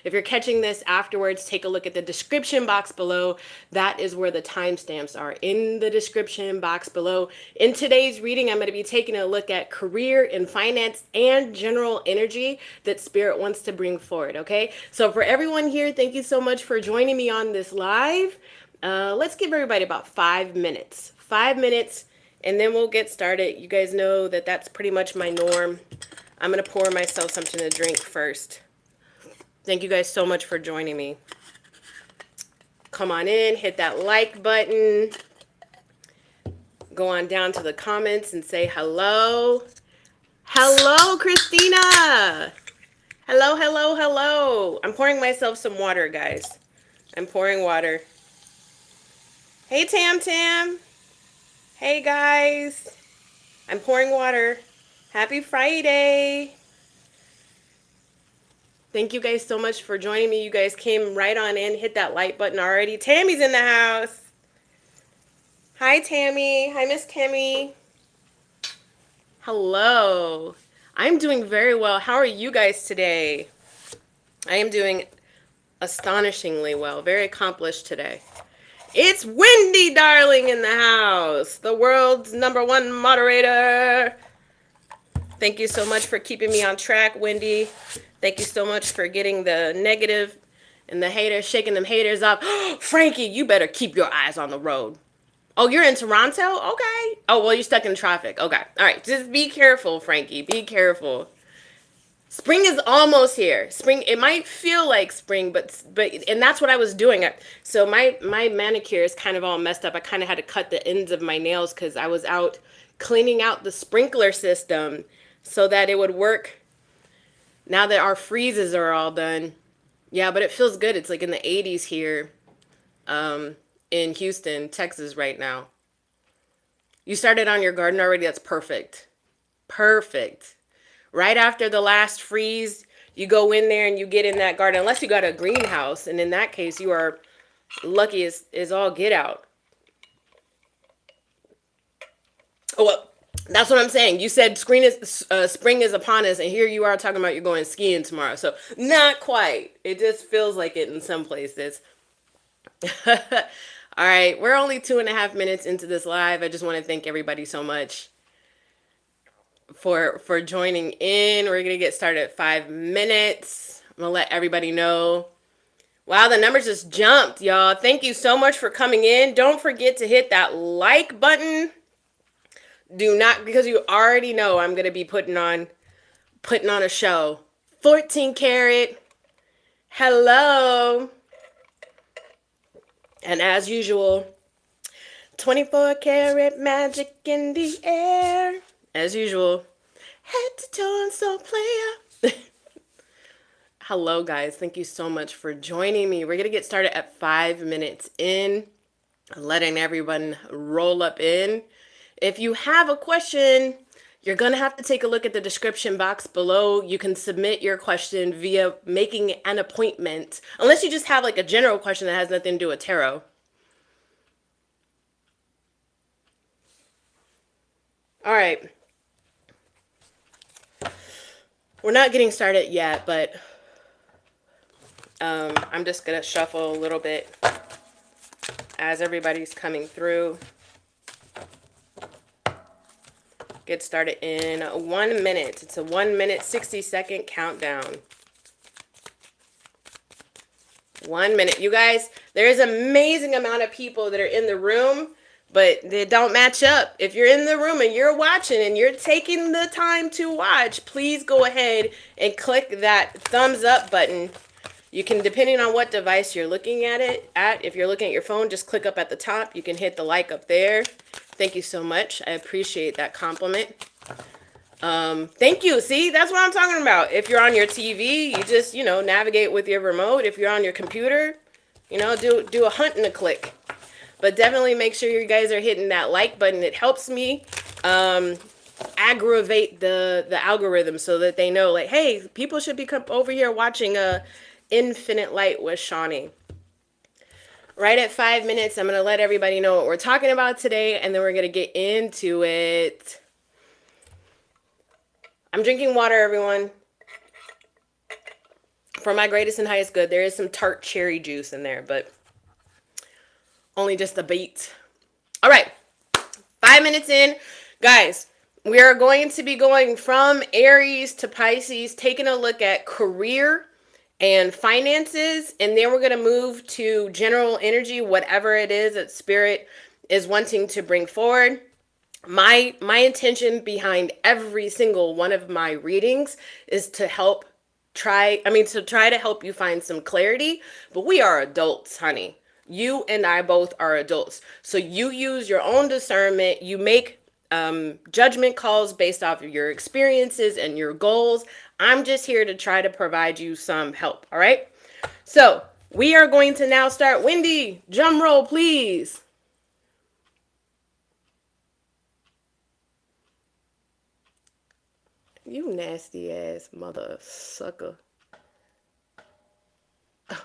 If you're catching this afterwards, take a look at the description box below. That is where the timestamps are, in the description box below. In today's reading, I'm going to be taking a look at career and finance and general energy that Spirit wants to bring forward, okay? So for everyone here, thank you so much for joining me on this live. Let's give everybody about 5 minutes. 5 minutes, and then we'll get started. You guys know that that's pretty much my norm. I'm going to pour myself something to drink first. Thank you guys so much for joining me. Come on in, hit that like button. Go on down to the comments and say hello. Hello, Christina. Hello, hello, hello. I'm pouring myself some water, guys. I'm pouring water. Hey, Tam Tam. Hey, guys. I'm pouring water. Happy Friday. Thank you guys so much for joining me. You guys came right on in. Hit that like button already. Tammy's in the house. Hi, Tammy. Hi, Miss Tammy. Hello. I'm doing very well. How are you guys today? I am doing astonishingly well. Very accomplished today. It's Wendy, darling, in the house. The world's #1 moderator. Thank you so much for keeping me on track, Wendy. Thank you so much for getting the negative and the haters, shaking them haters up. Frankie, you better keep your eyes on the road. Oh, you're in Toronto? Okay. Oh, well, you're stuck in traffic. Okay. All right. Just be careful, Frankie. Be careful. Spring is almost here. Spring, it might feel like spring, but and that's what I was doing. So my manicure is kind of all messed up. I kind of had to cut the ends of my nails because I was out cleaning out the sprinkler system so that it would work now that our freezes are all done. Yeah, but it feels good. It's like in the 80s here in Houston, Texas right now. You started on your garden already? That's perfect. Perfect. Right after the last freeze, you go in there and you get in that garden, unless you got a greenhouse. And in that case, you are lucky as all get out. Oh, well, that's what I'm saying. You said spring is upon us, and here you are talking about you're going skiing tomorrow. So not quite. It just feels like it in some places. All right, we're only 2.5 minutes into this live. I just want to thank everybody so much for joining in. We're gonna get started at 5 minutes. I'm gonna let everybody know. Wow, the numbers just jumped, y'all. Thank you so much for coming in. Don't forget to hit that like button. Do not, because you already know I'm gonna be putting on a show. 14 karat. Hello. And as usual, 24 karat magic in the air. As usual, head to toe and soul player. Hello, guys. Thank you so much for joining me. We're going to get started at 5 minutes in, letting everyone roll up in. If you have a question, you're going to have to take a look at the description box below. You can submit your question via making an appointment, unless you just have like a general question that has nothing to do with tarot. All right. We're not getting started yet, but I'm just going to shuffle a little bit as everybody's coming through. Get started in 1 minute. It's a 1 minute, 60-second countdown. 1 minute. You guys, there is an amazing amount of people that are in the room, but they don't match up. If you're in the room and you're watching and you're taking the time to watch, please go ahead and click that thumbs up button. You can, depending on what device you're looking at it at, if you're looking at your phone, just click up at the top. You can hit the like up there. Thank you so much. I appreciate that compliment. Thank you. See, that's what I'm talking about. If you're on your TV, you just, navigate with your remote. If you're on your computer, do a hunt and a click. But definitely make sure you guys are hitting that like button. It helps me aggravate the algorithm so that they know, like, hey, people should be over here watching Infinite Light with Shawnee. Right at 5 minutes, I'm going to let everybody know what we're talking about today, and then we're going to get into it. I'm drinking water, everyone. for my greatest and highest good. There is some tart cherry juice in there, but only just a bit. All right, 5 minutes in. Guys, we are going to be going from Aries to Pisces, taking a look at career and finances, and then we're going to move to general energy, whatever it is that Spirit is wanting to bring forward. My intention behind every single one of my readings is to try to help you find some clarity, but we are adults, honey. You and I both are adults. So you use your own discernment. You make judgment calls based off of your experiences and your goals. I'm just here to try to provide you some help. All right. So we are going to now start. Wendy, drum roll, please. You nasty ass mother sucker. All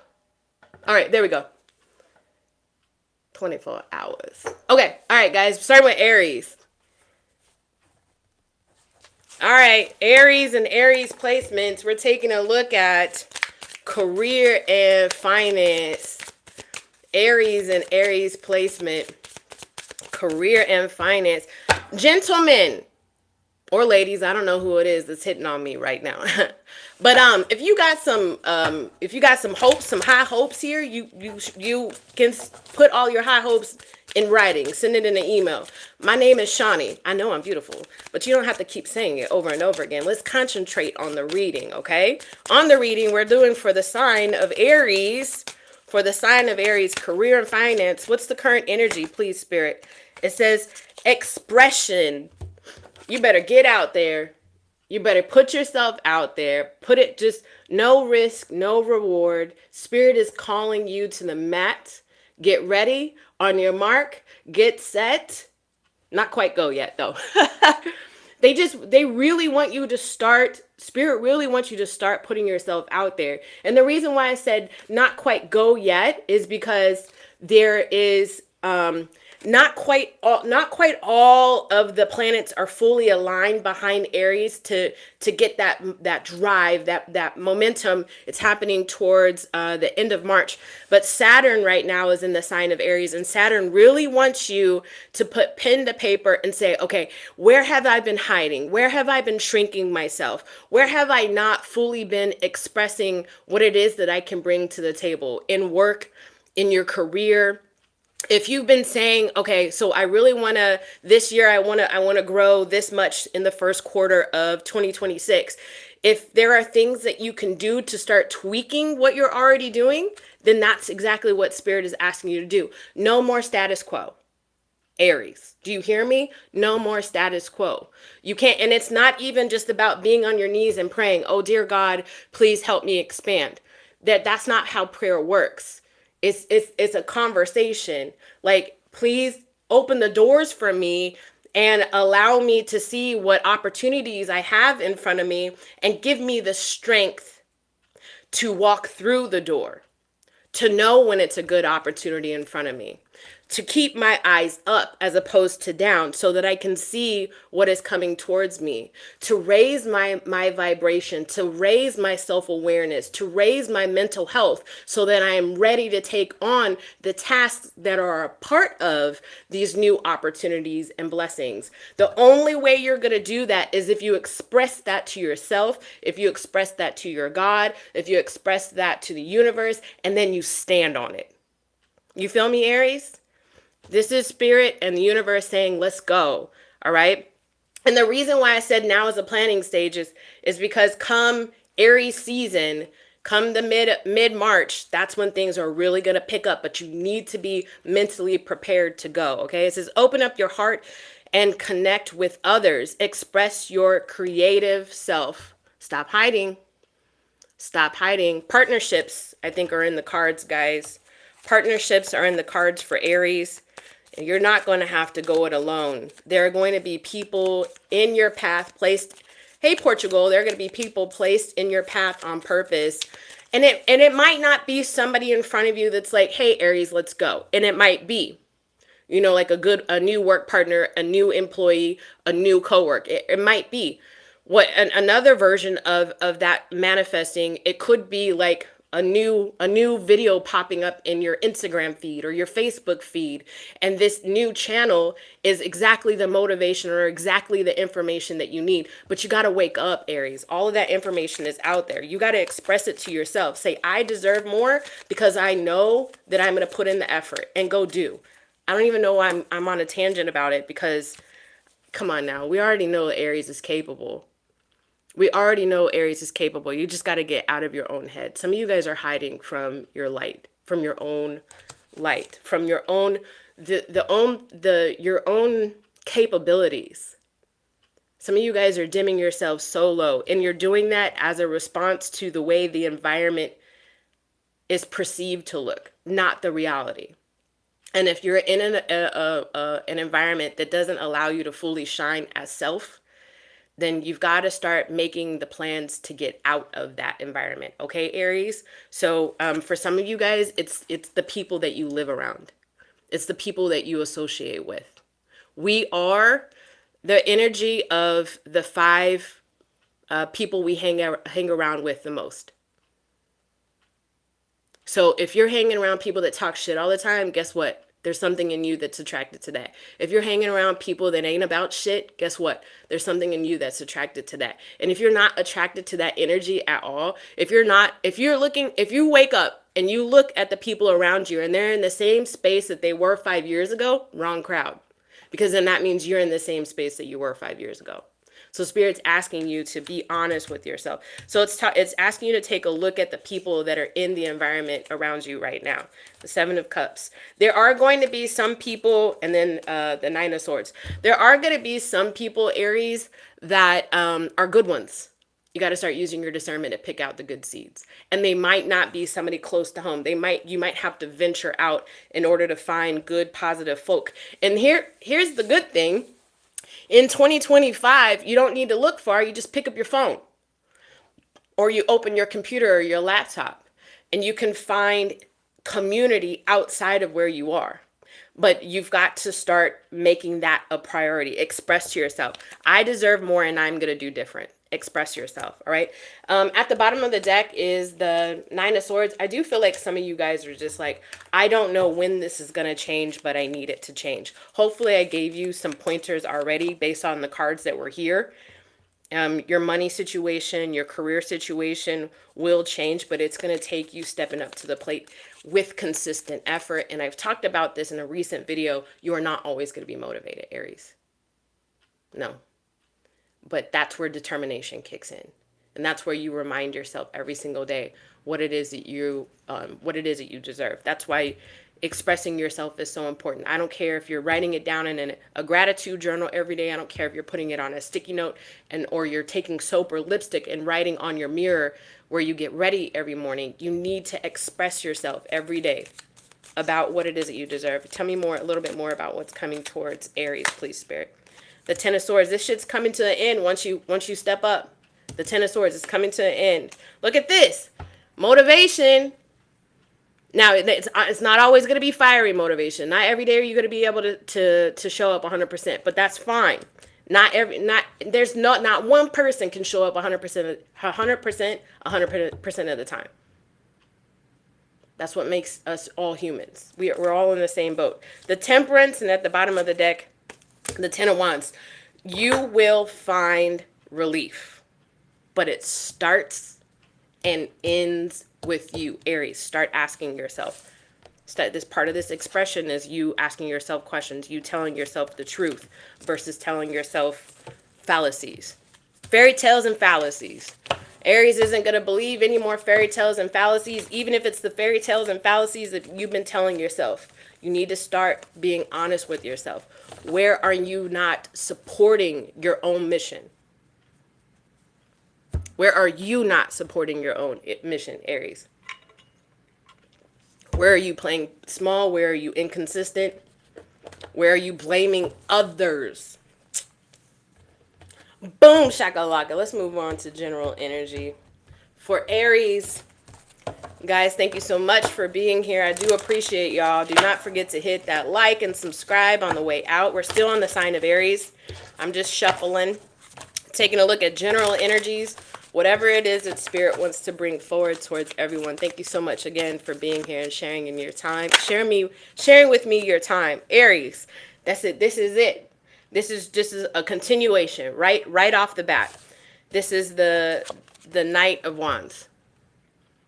right, there we go. 24 hours. Okay, all right, guys, starting with Aries. All right, Aries and Aries placements. We're taking a look at career and finance. Aries and Aries placement. Career and finance. Gentlemen or ladies, I don't know who it is that's hitting on me right now. But if you got some hopes, some high hopes here, you can put all your high hopes in writing. Send it in an email. My name is Shawnee. I know I'm beautiful, but you don't have to keep saying it over and over again. Let's concentrate on the reading, okay? On the reading, we're doing for the sign of Aries. For the sign of Aries, career and finance. What's the current energy, please, Spirit? It says expression. You better get out there. You better put yourself out there. Put it just no risk, no reward. Spirit is calling you to the mat. Get ready. On your mark. Get set. Not quite go yet, though. They really want you to start. Spirit really wants you to start putting yourself out there. And the reason why I said not quite go yet is because there is not quite all of the planets are fully aligned behind Aries to get that drive, that momentum. It's happening towards the end of March. But Saturn right now is in the sign of Aries, and Saturn really wants you to put pen to paper and say, okay, where have I been hiding? Where have I been shrinking myself? Where have I not fully been expressing what it is that I can bring to the table in work, in your career? If you've been saying, okay, so I really want to, this year, I want to grow this much in the first quarter of 2026. If there are things that you can do to start tweaking what you're already doing, then that's exactly what Spirit is asking you to do. No more status quo. Aries, do you hear me? No more status quo. You can't, and it's not even just about being on your knees and praying, oh, dear God, please help me expand. That's not how prayer works. It's a conversation. Like, please open the doors for me and allow me to see what opportunities I have in front of me and give me the strength to walk through the door, to know when it's a good opportunity in front of me, to keep my eyes up as opposed to down so that I can see what is coming towards me, to raise my vibration, to raise my self-awareness, to raise my mental health so that I am ready to take on the tasks that are a part of these new opportunities and blessings. The only way you're going to do that is if you express that to yourself, if you express that to your God, if you express that to the universe, and then you stand on it. You feel me, Aries? This is Spirit and the universe saying, let's go. All right. And the reason why I said now is the planning stages is because come Aries season, come the mid-March, that's when things are really going to pick up, but you need to be mentally prepared to go. Okay. It says, open up your heart and connect with others. Express your creative self. Stop hiding. Stop hiding. Partnerships, I think, are in the cards, guys. Partnerships are in the cards for Aries. And you're not going to have to go it alone. There are going to be people in your path placed. Hey, Portugal, there are going to be people placed in your path on purpose. And it might not be somebody in front of you that's like, hey, Aries, let's go. And it might be, you know, like a new work partner, a new employee, a new coworker. It might be. Another version of that manifesting, it could be like a new video popping up in your Instagram feed or your Facebook feed, and this new channel is exactly the motivation or exactly the information that you need. But you got to wake up, Aries. All of that information is out there. You got to express it to yourself. Say, I deserve more because I know that I'm going to put in the effort, and go do. I don't even know why I'm on a tangent about it, because come on now, we already know Aries is capable. We already know Aries is capable. You just got to get out of your own head. Some of you guys are hiding from your light, from your own light, from your own your own capabilities. Some of you guys are dimming yourselves so low, and you're doing that as a response to the way the environment is perceived to look, not the reality. And if you're in an environment that doesn't allow you to fully shine as self, then you've got to start making the plans to get out of that environment. Okay, Aries? So for some of you guys, it's the people that you live around. It's the people that you associate with. We are the energy of the 5 people we hang around with the most. So if you're hanging around people that talk shit all the time, guess what? There's something in you that's attracted to that. If you're hanging around people that ain't about shit, guess what? There's something in you that's attracted to that. And if you're not attracted to that energy at all, if you wake up and you look at the people around you and they're in the same space that they were 5 years ago, wrong crowd. Because then that means you're in the same space that you were 5 years ago. So Spirit's asking you to be honest with yourself. So it's asking you to take a look at the people that are in the environment around you right now. The 7 of Cups. There are going to be some people, and then the 9 of Swords. There are going to be some people, Aries, that are good ones. You got to start using your discernment to pick out the good seeds. And they might not be somebody close to home. You might have to venture out in order to find good, positive folk. And here's the good thing. In 2025, you don't need to look far. You just pick up your phone or you open your computer or your laptop, and you can find community outside of where you are. But you've got to start making that a priority. Express to yourself, I deserve more and I'm going to do different. Express yourself. All right. At the bottom of the deck is the 9 of Swords. I do feel like some of you guys are just like, I don't know when this is going to change, but I need it to change. Hopefully I gave you some pointers already based on the cards that were here. Your money situation, your career situation will change, but it's going to take you stepping up to the plate with consistent effort. And I've talked about this in a recent video. You are not always going to be motivated, Aries. No. But that's where determination kicks in. And that's where you remind yourself every single day what it is that you deserve. That's why expressing yourself is so important. I don't care if you're writing it down in a gratitude journal every day. I don't care if you're putting it on a sticky note or you're taking soap or lipstick and writing on your mirror where you get ready every morning. You need to express yourself every day about what it is that you deserve. Tell me a little bit more about what's coming towards Aries, please, Spirit. The 10 of Swords. This shit's coming to an end once you step up. The 10 of Swords is coming to an end. Look at this. Motivation. Now, it's not always going to be fiery motivation. Not every day are you going to be able to show up 100%, but that's fine. Not one person can show up 100% of the time. That's what makes us all humans. We're all in the same boat. The Temperance, and at the bottom of the deck, the 10 of Wands. You will find relief, but it starts and ends with you, Aries. Start asking yourself. This part of this expression is you asking yourself questions, you telling yourself the truth versus telling yourself fallacies. Fairy tales and fallacies. Aries isn't going to believe any more fairy tales and fallacies, even if it's the fairy tales and fallacies that you've been telling yourself. You need to start being honest with yourself. Where are you not supporting your own mission? Where are you not supporting your own mission, Aries? Where are you playing small? Where are you inconsistent? Where are you blaming others? Boom, shakalaka. Let's move on to general energy. For Aries, guys, thank you so much for being here. I do appreciate y'all. Do not forget to hit that like and subscribe on the way out. We're still on the sign of Aries. I'm just shuffling. Taking a look at general energies, whatever it is that Spirit wants to bring forward towards everyone. Thank you so much again for being here and sharing in your time. Sharing with me your time. Aries, that's it. This is it. This is just a continuation, right off the bat. This is the Knight of Wands.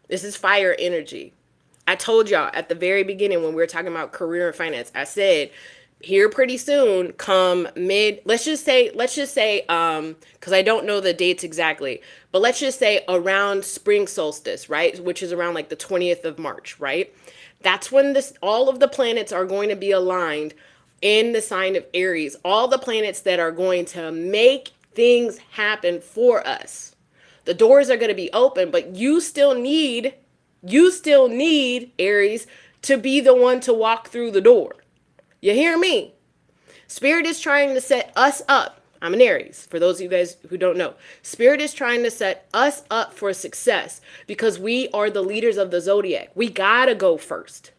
This is fire energy. I told y'all at the very beginning when we were talking about career and finance, I said here pretty soon, come mid, let's just say, because I don't know the dates exactly, but let's just say around spring solstice, right? Which is around like the 20th of March, right? That's when all of the planets are going to be aligned in the sign of Aries. All the planets that are going to make things happen for us. The doors are going to be open, but you still need, Aries, to be the one to walk through the door. You hear me? Spirit is trying to set us up. I'm an Aries, for those of you guys who don't know. Spirit is trying to set us up for success because we are the leaders of the zodiac. We gotta go first.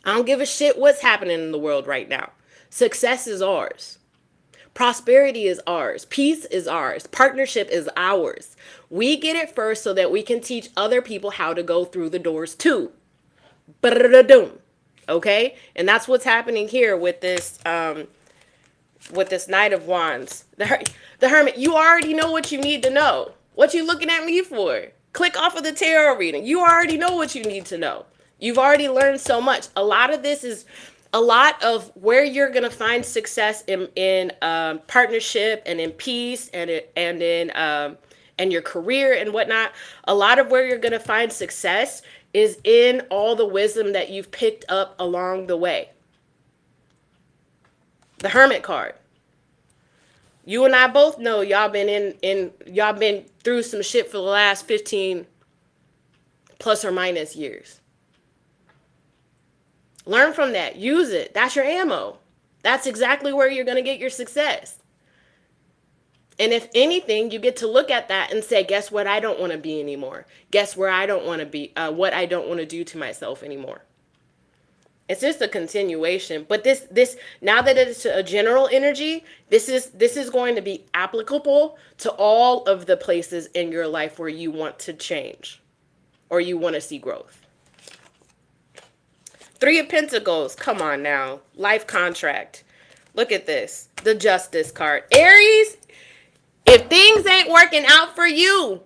I don't give a shit what's happening in the world right now. Success is ours. Prosperity is ours. Peace is ours. Partnership is ours. We get it first so that we can teach other people how to go through the doors too. Ba-da-da-doom. Okay, and that's what's happening here with this Knight of Wands. The Hermit, you already know what you need to know. What you looking at me for? Click off of the tarot reading. You already know what you need to know. You've already learned so much. A lot of this is a lot of where you're gonna find success in partnership and in peace and in your career and whatnot. A lot of where you're gonna find success is in all the wisdom that you've picked up along the way. The Hermit card. You and I both know y'all been through some shit for the last 15 plus or minus years. Learn from that. Use it. That's your ammo. That's exactly where you're going to get your success. And if anything, you get to look at that and say, guess what I don't want to be anymore? Guess where I don't want to be, what I don't want to do to myself anymore. It's just a continuation. But this now that it's a general energy, this is going to be applicable to all of the places in your life where you want to change or you want to see growth. Three of Pentacles. Come on now. Life contract. Look at this. The Justice card. Aries, if things ain't working out for you,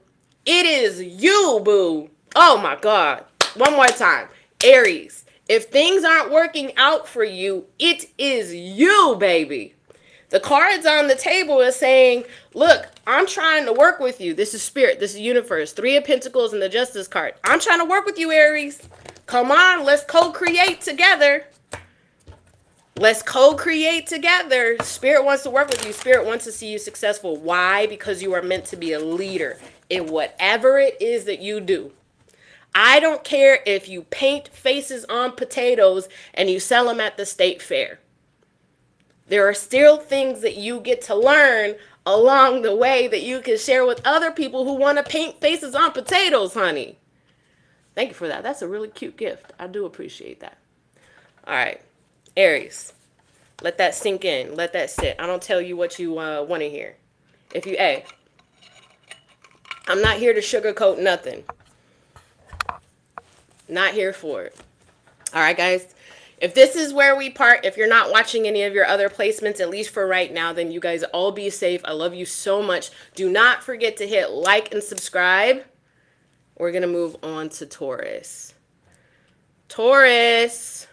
it is you, boo. Oh my God. One more time. Aries, if things aren't working out for you, it is you, baby. The cards on the table is saying, look, I'm trying to work with you. This is Spirit. This is universe. Three of Pentacles and the Justice card. I'm trying to work with you, Aries. Come on, let's co-create together. Let's co-create together. Spirit wants to work with you. Spirit wants to see you successful. Why? Because you are meant to be a leader in whatever it is that you do. I don't care if you paint faces on potatoes and you sell them at the state fair. There are still things that you get to learn along the way that you can share with other people who want to paint faces on potatoes, honey. Thank you for that. That's a really cute gift. I do appreciate that. All right. Aries, let that sink in. Let that sit. I don't tell you what you want to hear. I'm not here to sugarcoat nothing. Not here for it. All right, guys. If this is where we part, if you're not watching any of your other placements, at least for right now, then you guys all be safe. I love you so much. Do not forget to hit like and subscribe. We're going to move on to Taurus. Taurus.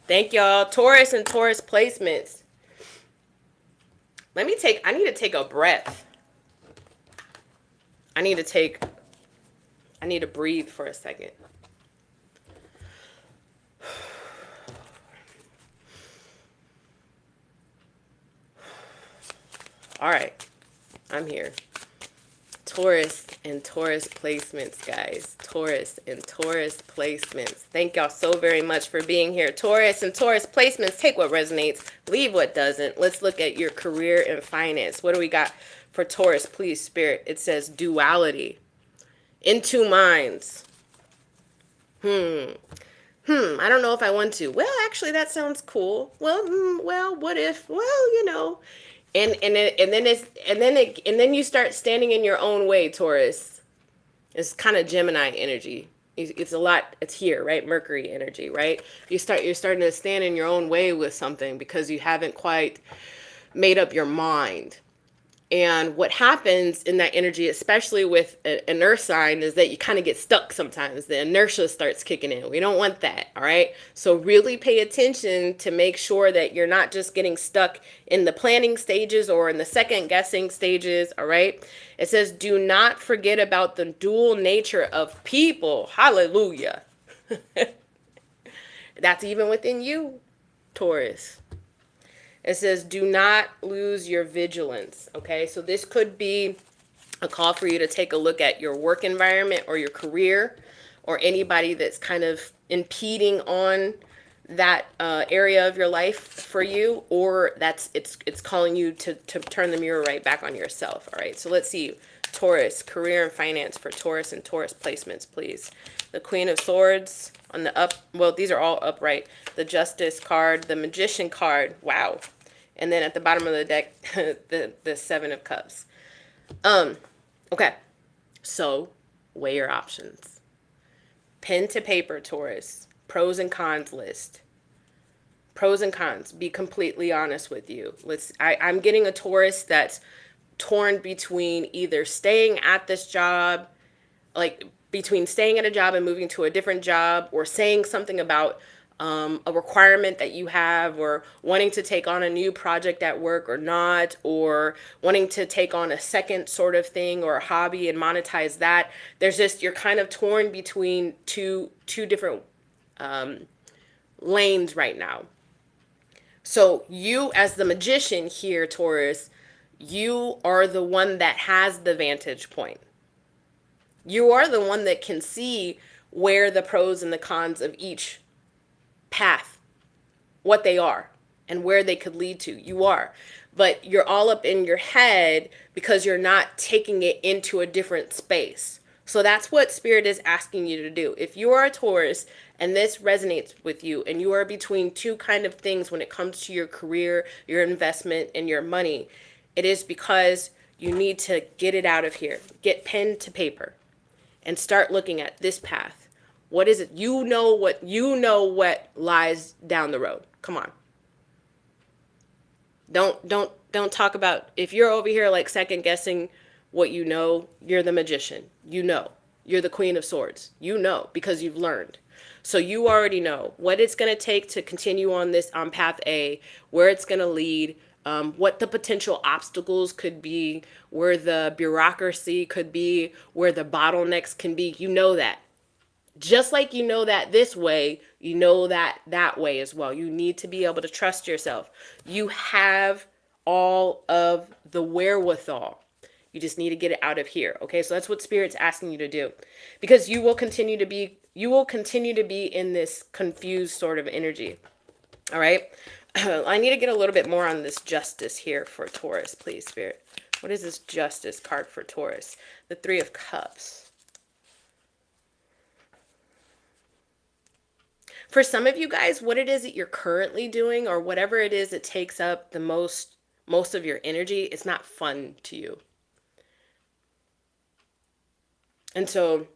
Thank y'all. Taurus and Taurus placements. I need to take a breath. I need to breathe for a second. All right. I'm here. Taurus and Taurus placements, guys. Taurus and Taurus placements. Thank y'all so very much for being here. Taurus and Taurus placements. Take what resonates, leave what doesn't. Let's look at your career and finance. What do we got for Taurus? Please, Spirit. It says duality. In two minds. I don't know if I want to. Well, actually, that sounds cool. Well, what if? Well, And then you start standing in your own way, Taurus. It's kind of Gemini energy. It's a lot. It's here, right? Mercury energy, right? You're starting to stand in your own way with something because you haven't quite made up your mind. And what happens in that energy, especially with an earth sign, is that you kind of get stuck sometimes. The inertia starts kicking in. We don't want that, all right? So really pay attention to make sure that you're not just getting stuck in the planning stages or in the second guessing stages, all right? It says, do not forget about the dual nature of people. Hallelujah. That's even within you, Taurus. It says, do not lose your vigilance. Okay, so this could be a call for you to take a look at your work environment or your career or anybody that's kind of impeding on that area of your life for you, or it's calling you to turn the mirror right back on yourself. All right, so let's see. Taurus, career and finance for Taurus and Taurus placements, please. The Queen of Swords on the up, well, these are all upright. The Justice card, the Magician card, wow. And then at the bottom of the deck, the Seven of Cups. Okay, so weigh your options. Pen to paper, Taurus. Pros and cons list. Pros and cons. Be completely honest with you. I'm getting a Taurus that's torn between either staying at this job, like between staying at a job and moving to a different job, or saying something about a requirement that you have, or wanting to take on a new project at work or not, or wanting to take on a second sort of thing or a hobby and monetize that. There's just, you're kind of torn between two different lanes right now. So you as the Magician here, Taurus, you are the one that has the vantage point. You are the one that can see where the pros and the cons of each path, what they are and where they could lead to. You are, but you're all up in your head because you're not taking it into a different space. So that's what Spirit is asking you to do. If you are a Taurus and this resonates with you and you are between two kind of things when it comes to your career, your investment, and your money, it is because you need to get it out of here. Get pen to paper and start looking at this path. What is it? You know what lies down the road. Come on. Don't talk about, if you're over here like second guessing what you know, you're the Magician. You know. You're the Queen of Swords. You know, because you've learned. So you already know what it's going to take to continue on path A, where it's going to lead, what the potential obstacles could be, where the bureaucracy could be, where the bottlenecks can be. You know that. Just like you know that this way, you know that way as well. You need to be able to trust yourself. You have all of the wherewithal. You just need to get it out of here. Okay, so that's what Spirit's asking you to do, because you will continue to be in this confused sort of energy. All right, I need to get a little bit more on this Justice here for Taurus, please, Spirit. What is this Justice card for Taurus? The Three of Cups. For some of you guys, what it is that you're currently doing, or whatever it is that takes up the most of your energy, it's not fun to you. And so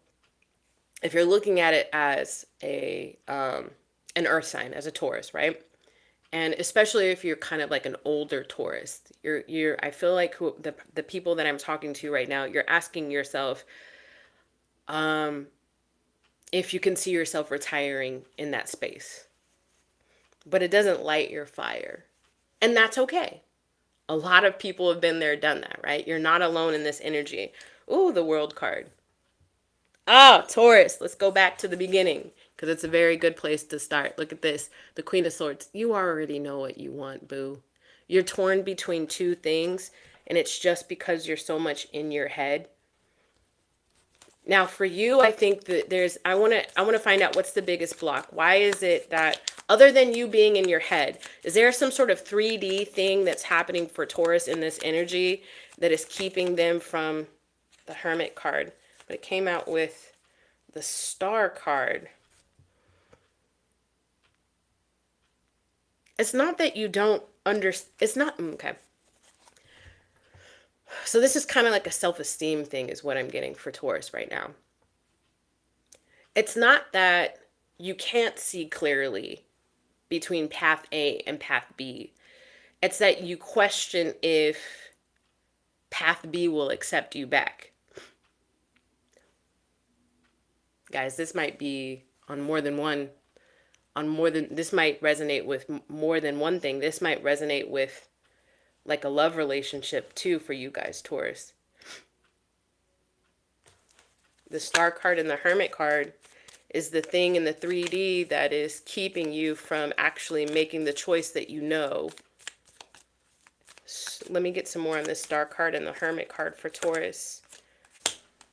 if you're looking at it as an earth sign, as a Taurus, right? And especially if you're kind of like an older Taurus, I feel like the people that I'm talking to right now, you're asking yourself, if you can see yourself retiring in that space. But it doesn't light your fire. And that's okay. A lot of people have been there, done that, right? You're not alone in this energy. Ooh, the World card. Ah, Taurus, let's go back to the beginning, because it's a very good place to start. Look at this, the Queen of Swords. You already know what you want, boo. You're torn between two things, and it's just because you're so much in your head. Now, for you, I think that I want to find out what's the biggest block. Why is it that, other than you being in your head, is there some sort of 3D thing that's happening for Taurus in this energy that is keeping them from the Hermit card? But it came out with the Star card. It's not that you don't understand. It's not, okay. So this is kind of like a self-esteem thing is what I'm getting for Taurus right now. It's not that you can't see clearly between path A and path B. It's that you question if path B will accept you back. Guys, this might be on more than one, this might resonate with more than one thing. This might resonate with like a love relationship too for you guys, Taurus. The Star card and the Hermit card is the thing in the 3D that is keeping you from actually making the choice that you know. So let me get some more on this Star card and the Hermit card for Taurus.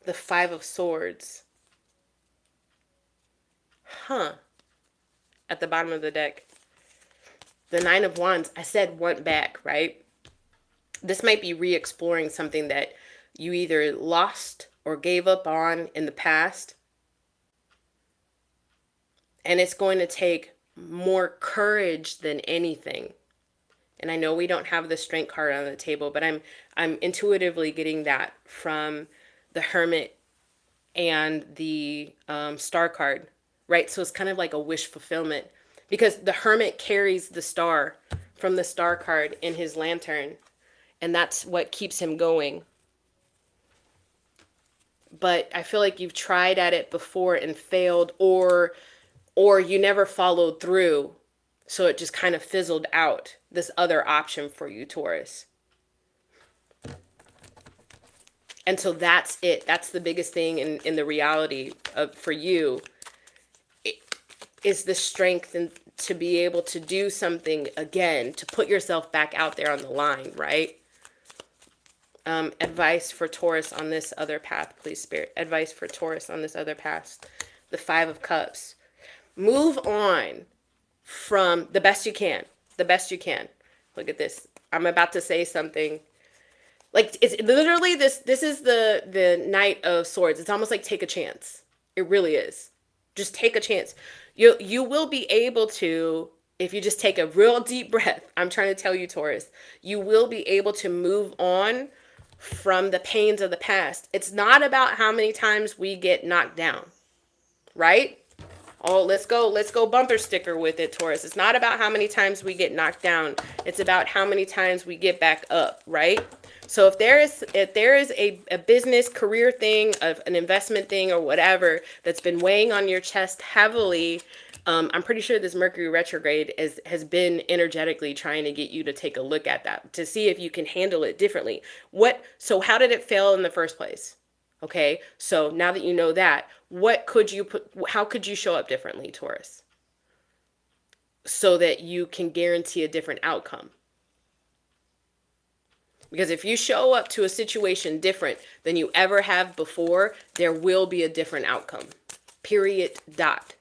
The Five of Swords. At the bottom of the deck. The Nine of Wands. I said want back, right? This might be re-exploring something that you either lost or gave up on in the past. And it's going to take more courage than anything. And I know we don't have the Strength card on the table, but I'm intuitively getting that from the Hermit and the Star card, right? So it's kind of like a wish fulfillment, because the Hermit carries the star from the Star card in his lantern, and that's what keeps him going. But I feel like you've tried at it before and failed, or you never followed through, so it just kind of fizzled out, this other option for you, Taurus. And so that's it. That's the biggest thing in the reality of for you, is the strength and to be able to do something again, to put yourself back out there on the line, right? Advice for Taurus on this other path, please, Spirit. Advice for Taurus on this other path. The Five of Cups. Move on from the best you can. The best you can. Look at this. I'm about to say something. Like, it's literally this is the Knight of Swords. It's almost like take a chance. It really is. Just take a chance. You will be able to, if you just take a real deep breath, I'm trying to tell you, Taurus, you will be able to move on from the pains of the past. It's not about how many times we get knocked down, right? Oh, let's go bumper sticker with it, Taurus. It's not about how many times we get knocked down. It's about how many times we get back up, right? So if there is a business career thing, of an investment thing or whatever that's been weighing on your chest heavily, I'm pretty sure this Mercury retrograde has been energetically trying to get you to take a look at that, to see if you can handle it differently. So how did it fail in the first place? Okay, so now that you know that, how could you show up differently, Taurus? So that you can guarantee a different outcome. Because if you show up to a situation different than you ever have before, there will be a different outcome. Period. Dot.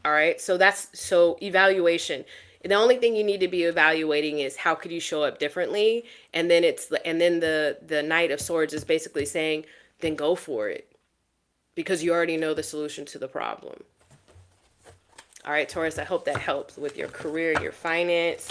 All right. So evaluation. The only thing you need to be evaluating is how could you show up differently? And then the Knight of Swords is basically saying, then go for it, because you already know the solution to the problem. All right, Taurus, I hope that helps with your career, your finance.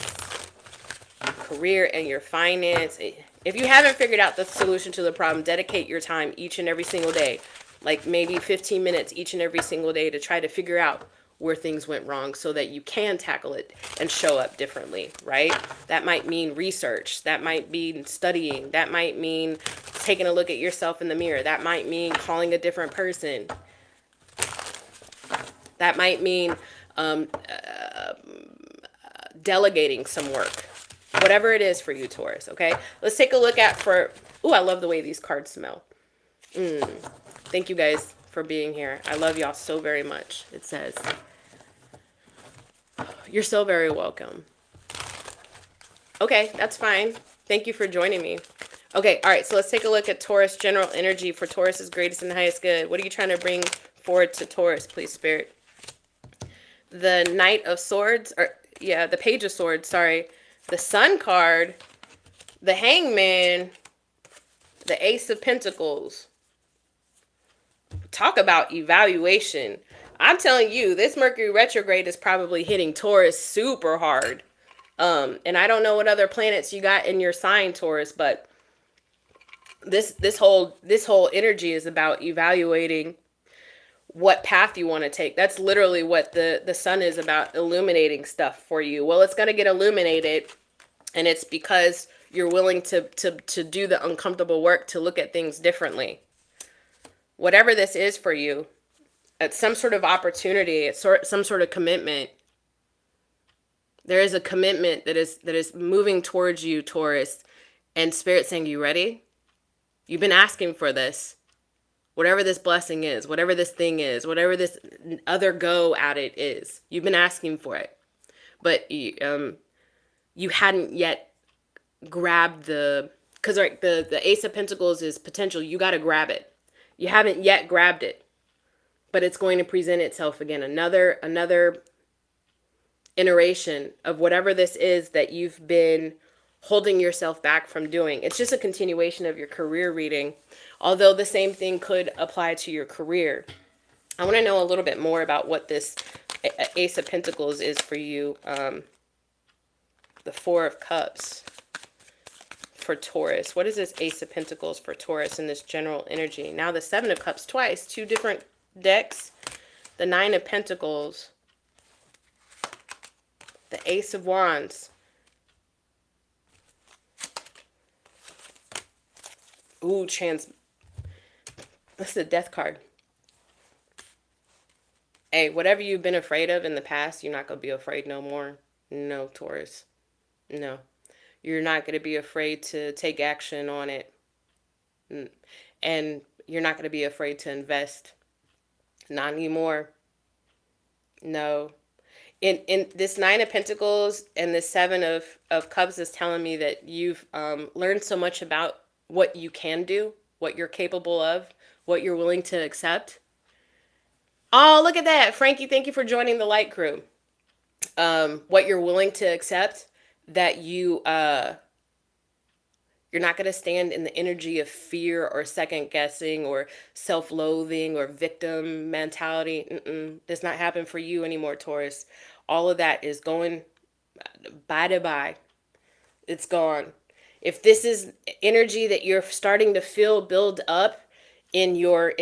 Career and your finance. If you haven't figured out the solution to the problem, dedicate your time each and every single day, like maybe 15 minutes each and every single day, to try to figure out where things went wrong so that you can tackle it and show up differently, right? That might mean research. That might mean studying. That might mean taking a look at yourself in the mirror. That might mean calling a different person. That might mean delegating some work. Whatever it is for you, Taurus, okay? Let's take a look at ooh, I love the way these cards smell. Thank you guys for being here. I love y'all so very much. It says, you're so very welcome. Okay, that's fine. Thank you for joining me. Okay, all right, so let's take a look at Taurus general energy for Taurus's greatest and highest good. What are you trying to bring forward to Taurus, please, Spirit? The Knight of Swords, the Page of Swords, sorry. The Sun card, the Hangman, the Ace of Pentacles. Talk about evaluation. I'm telling you, this Mercury retrograde is probably hitting Taurus super hard. And I don't know what other planets you got in your sign, Taurus, but this whole energy is about evaluating what path you want to take. That's literally what the sun is about, illuminating stuff for you. Well, it's going to get illuminated, and it's because you're willing to do the uncomfortable work to look at things differently. Whatever this is for you, it's some sort of opportunity, it's some sort of commitment. There is a commitment that is moving towards you, Taurus, and Spirit saying, you ready? You've been asking for this. Whatever this blessing is, whatever this thing is, whatever this other go at it is, you've been asking for it. But you hadn't yet grabbed because right, the Ace of Pentacles is potential. You got to grab it. You haven't yet grabbed it, but it's going to present itself again. Another iteration of whatever this is that you've been holding yourself back from doing. It's just a continuation of your career reading, although the same thing could apply to your career. I want to know a little bit more about what this Ace of Pentacles is for you. The Four of Cups for Taurus. What is this Ace of Pentacles for Taurus in this general energy? Now the Seven of Cups twice, two different decks. The Nine of Pentacles. The Ace of Wands. Ooh, that's the Death card. Hey, whatever you've been afraid of in the past, you're not going to be afraid no more. No, Taurus. No. You're not going to be afraid to take action on it. And you're not going to be afraid to invest. Not anymore. No. In this Nine of Pentacles and this Seven of Cups is telling me that you've learned so much about what you can do, what you're capable of, what you're willing to accept. Oh, look at that. Frankie, thank you for joining the light crew. What you're willing to accept, that you're not going to stand in the energy of fear or second guessing or self-loathing or victim mentality. Does not happen for you anymore, Taurus. All of that is going bye. It's gone. If this is energy that you're starting to feel build up in your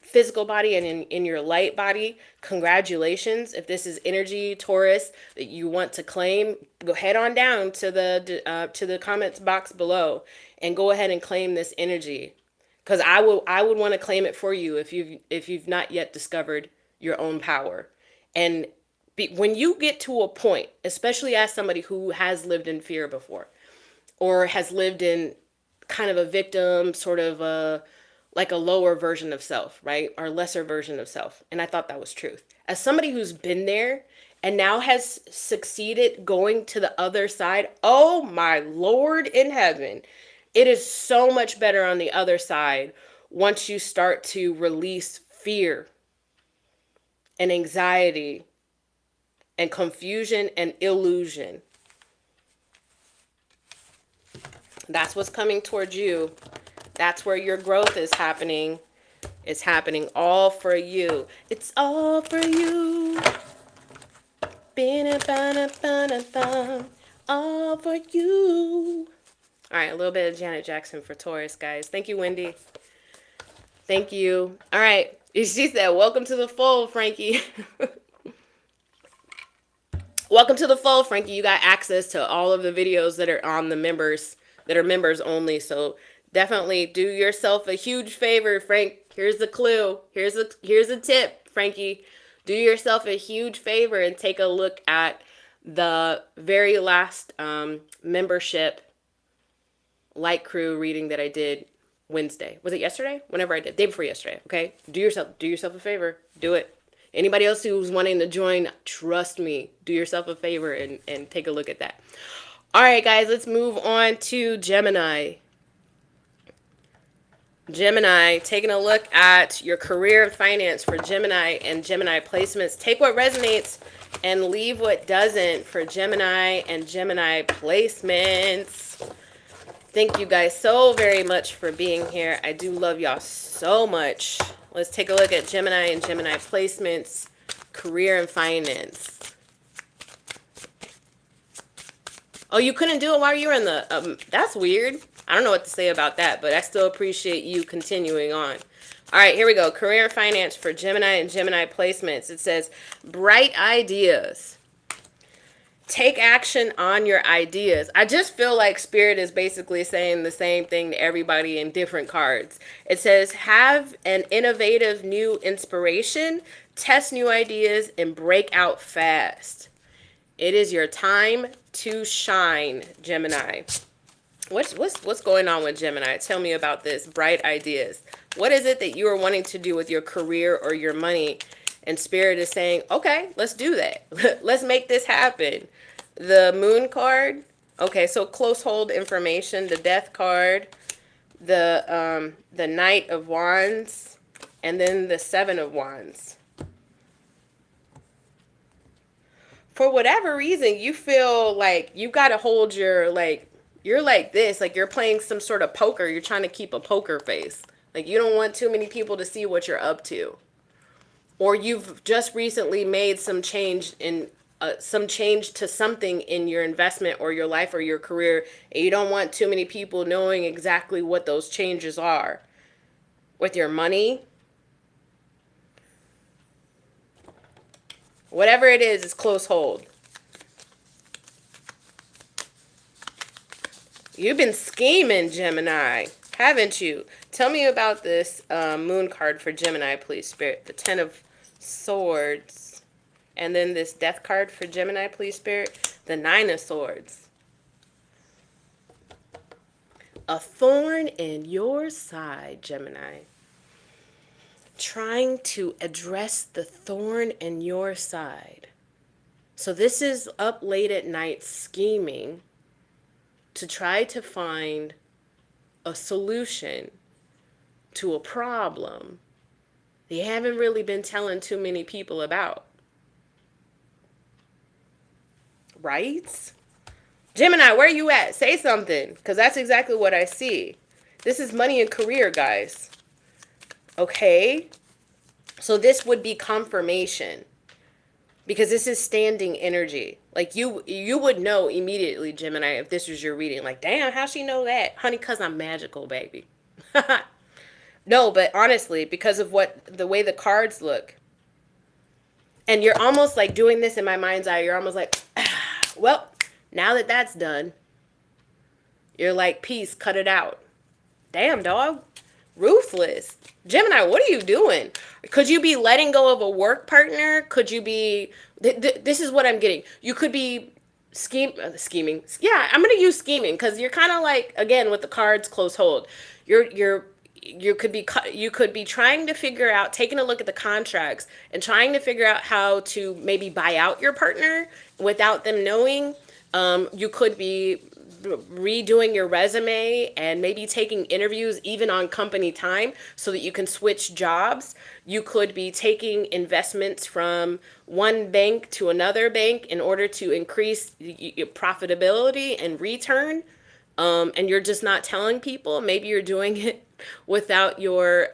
physical body and in your light body, congratulations. If this is energy, Taurus, that you want to claim, go head on down to the comments box below and go ahead and claim this energy, because I would want to claim it for you if you've not yet discovered your own power. And when you get to a point, especially as somebody who has lived in fear before, or has lived in kind of a victim, sort of like a lower version of self, right? Or lesser version of self. And I thought that was truth. As somebody who's been there and now has succeeded going to the other side, oh my Lord in heaven, it is so much better on the other side once you start to release fear and anxiety and confusion and illusion. That's what's coming towards you. That's where your growth is happening. It's happening all for you. It's all for you. All for you. All right, a little bit of Janet Jackson for Taurus, guys. Thank you, Wendy. Thank you. All right. She said, welcome to the fold, Frankie. Welcome to the fold, Frankie. You got access to all of the videos that are on the members, that are members only. So definitely do yourself a huge favor, Frank. Here's the clue. Here's a tip, Frankie. Do yourself a huge favor and take a look at the very last membership light crew reading that I did Wednesday. Was it yesterday? Whenever I did. Day before yesterday. Okay? Do yourself a favor. Do it. Anybody else who's wanting to join, trust me, do yourself a favor and take a look at that. All right, guys, let's move on to Gemini. Gemini, taking a look at your career and finance for Gemini and Gemini placements. Take what resonates and leave what doesn't for Gemini and Gemini placements. Thank you guys so very much for being here. I do love y'all so much. Let's take a look at Gemini and Gemini placements, career and finance. Oh, you couldn't do it while you were in the, that's weird. I don't know what to say about that, but I still appreciate you continuing on. All right, here we go. Career and finance for Gemini and Gemini placements. It says, bright ideas. Take action on your ideas. I just feel like Spirit is basically saying the same thing to everybody in different cards. It says, have an innovative new inspiration, test new ideas, and break out fast. It is your time to shine, Gemini. What's going on with Gemini? Tell me about this. Bright ideas. What is it that you are wanting to do with your career or your money? And Spirit is saying, okay, let's do that. Let's make this happen. The Moon card. Okay, so close hold information. The Death card. The Knight of Wands. And then the Seven of Wands. For whatever reason, you feel like you got to hold your, like, you're like this, like you're playing some sort of poker. You're trying to keep a poker face. Like you don't want too many people to see what you're up to. Or you've just recently made some change to something in your investment or your life or your career. And you don't want too many people knowing exactly what those changes are. With your money, whatever it is close hold. You've been scheming, Gemini, haven't you? Tell me about this Moon card for Gemini, please, Spirit. The Ten of Swords. And then this Death card for Gemini, please, Spirit. The Nine of Swords. A thorn in your side, Gemini. Trying to address the thorn in your side. So this is up late at night scheming to try to find a solution to a problem they haven't really been telling too many people about. Right? Gemini, where you at? Say something, because that's exactly what I see. This is money and career, guys. Okay, so this would be confirmation because this is standing energy. Like you would know immediately, Gemini, if this was your reading. Like, damn, how she know that? Honey, because I'm magical, baby. No, but honestly, because of the way the cards look. And you're almost like doing this in my mind's eye. You're almost like, well, now that that's done, you're like, peace, cut it out. Damn, dog. Ruthless. Gemini, what are you doing? Could you be letting go of a work partner? Could you be, this is what I'm getting. You could be scheming. Yeah, I'm going to use scheming because you're kind of like, again, with the cards close hold. You could be trying to figure out, taking a look at the contracts and trying to figure out how to maybe buy out your partner without them knowing. You could be redoing your resume and maybe taking interviews even on company time so that you can switch jobs. You could be taking investments from one bank to another bank in order to increase your profitability and return. And you're just not telling people. Maybe you're doing it without your,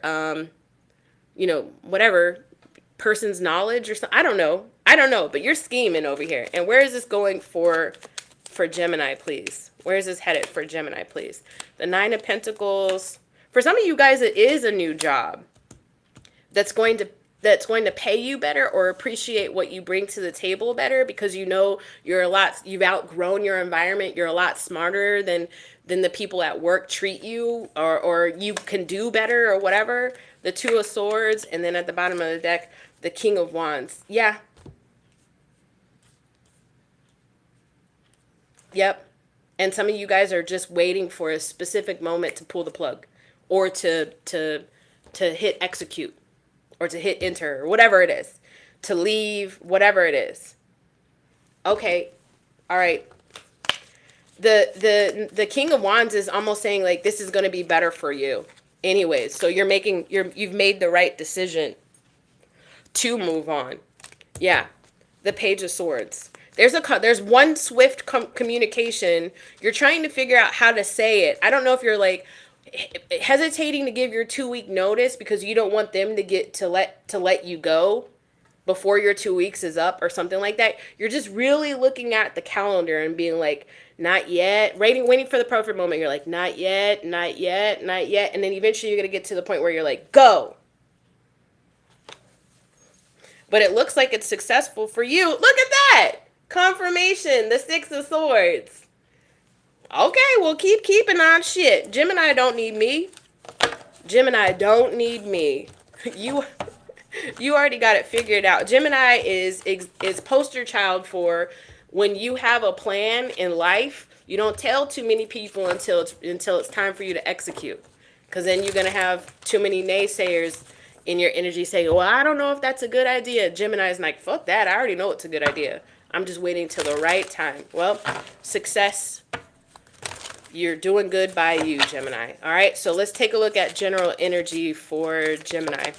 whatever person's knowledge or something. I don't know, but you're scheming over here. And where is this going for Gemini, please? Where is this headed for Gemini, please? The Nine of Pentacles. For some of you guys, it is a new job that's going to pay you better or appreciate what you bring to the table better because you know you've outgrown your environment. You're a lot smarter than the people at work treat you, or you can do better or whatever. The Two of Swords, and then at the bottom of the deck, the King of Wands. Yeah. Yep. And some of you guys are just waiting for a specific moment to pull the plug or to hit execute or to hit enter or whatever it is, to leave, whatever it is. Okay. All right. The King of Wands is almost saying like, this is going to be better for you anyways. So you've made the right decision to move on. Yeah. The Page of Swords. There's one swift communication. You're trying to figure out how to say it. I don't know if you're like hesitating to give your 2-week notice because you don't want them to let you go. before your 2 weeks is up or something like that, you're just really looking at the calendar and being like, not yet, waiting for the perfect moment. You're like, not yet, not yet, not yet. And then eventually you're going to get to the point where you're like, go. But it looks like it's successful for you. Look at that. Confirmation, the Six of Swords. Okay, well, keeping on shit. Gemini don't need me. Gemini don't need me. You already got it figured out. Gemini is poster child for when you have a plan in life, you don't tell too many people until it's time for you to execute. Because then you're going to have too many naysayers in your energy saying, well, I don't know if that's a good idea. Gemini's like, fuck that. I already know it's a good idea. I'm just waiting till the right time. Well, success. You're doing good by you, Gemini. All right, so let's take a look at general energy for Gemini.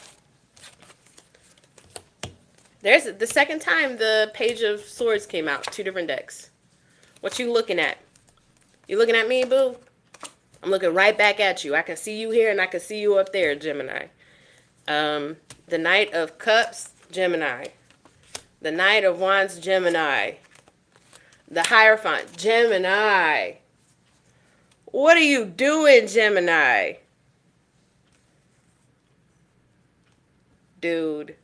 There's the second time the Page of Swords came out. 2 different decks. What you looking at? You looking at me, boo? I'm looking right back at you. I can see you here and I can see you up there, Gemini. The Knight of Cups, Gemini. The Knight of Wands, Gemini. The Hierophant, Gemini. What are you doing, Gemini? Dude.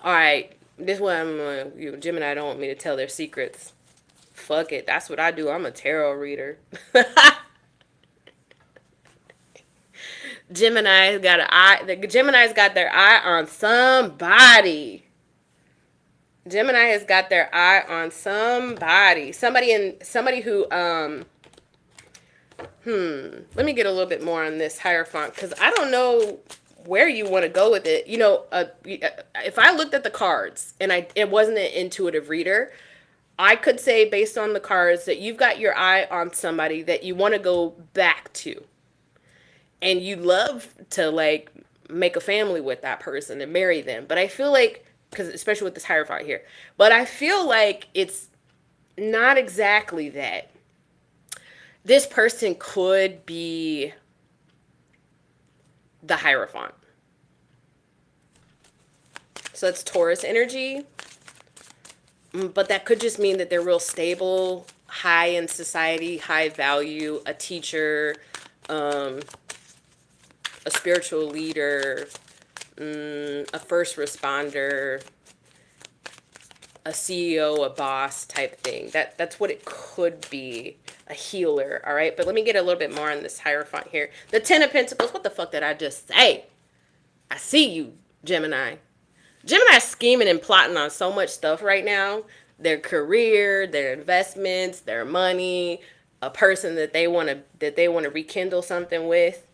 Alright. This one, Gemini don't want me to tell their secrets. Fuck it. That's what I do. I'm a tarot reader. Gemini's got an eye. The Gemini's got their eye on somebody. Gemini has got their eye on somebody. Somebody who let me get a little bit more on this Hierophant, because I don't know where you want to go with it. You know, if I looked at the cards and it wasn't an intuitive reader, I could say based on the cards that you've got your eye on somebody that you want to go back to. And you love to like make a family with that person and marry them. But I feel like, because especially with this Hierophant here, but I feel like it's not exactly that. This person could be the Hierophant. So it's Taurus energy. But that could just mean that they're real stable, high in society, high value, a teacher, a spiritual leader, a first responder, a CEO, a boss type thing. That's what it could be. A healer, all right? But let me get a little bit more on this Hierophant here. The Ten of Pentacles. What the fuck did I just say? I see you, Gemini. Gemini's scheming and plotting on so much stuff right now. Their career, their investments, their money, a person that they want to rekindle something with.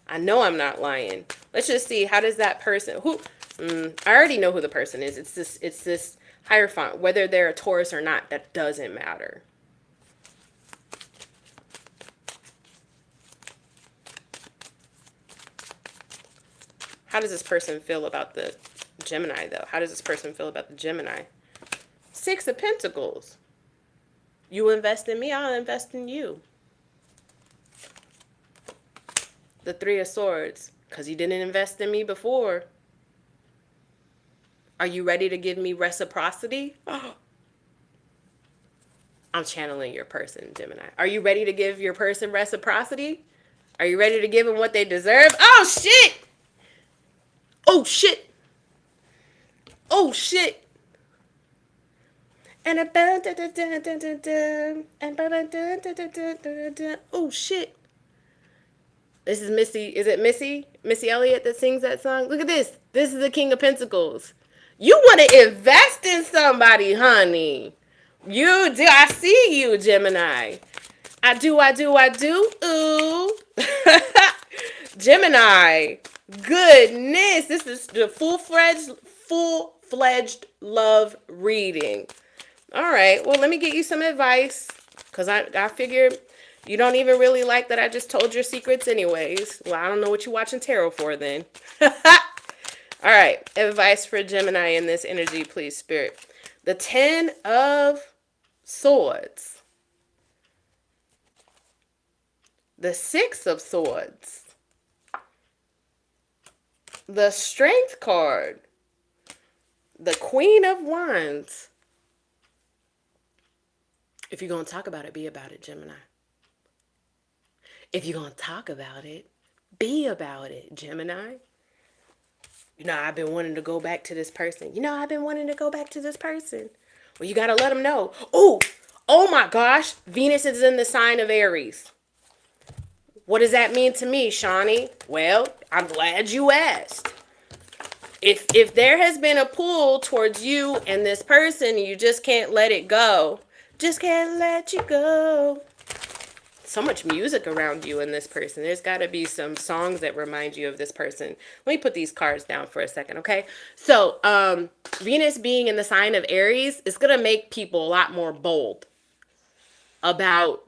I know I'm not lying. Let's just see, how does that person, I already know who the person is. It's this Hierophant. Whether they're a Taurus or not, that doesn't matter. How does this person feel about the Gemini, though? How does this person feel about the Gemini? 6 of Pentacles. You invest in me, I'll invest in you. The 3 of Swords. Because you didn't invest in me before. Are you ready to give me reciprocity? Oh. I'm channeling your person, Gemini. Are you ready to give your person reciprocity? Are you ready to give them what they deserve? Oh, shit! Oh, shit! Oh, shit! And oh, shit! This is Missy. Is it Missy? Missy Elliott that sings that song? Look at this. This is the King of Pentacles. You want to invest in somebody, honey. You do. I see you, Gemini. I do. Ooh. Gemini. Goodness. This is the full-fledged love reading. All right. Well, let me get you some advice. Because I figured you don't even really like that I just told your secrets anyways. Well, I don't know what you're watching tarot for then. All right. Advice for Gemini in this energy, please, Spirit. The 10 of Swords. The 6 of Swords. The Strength card. The Queen of Wands. If you're going to talk about it, be about it, Gemini. If you're going to talk about it, be about it, Gemini. You know, I've been wanting to go back to this person. You know, I've been wanting to go back to this person. Well, you got to let them know. Oh my gosh. Venus is in the sign of Aries. What does that mean to me, Shawnee? Well, I'm glad you asked. If there has been a pull towards you and this person, you just can't let it go. Just can't let you go. So much music around you and this person. There's got to be some songs that remind you of this person. Let me put these cards down for a second, okay? So, Venus being in the sign of Aries is going to make people a lot more bold about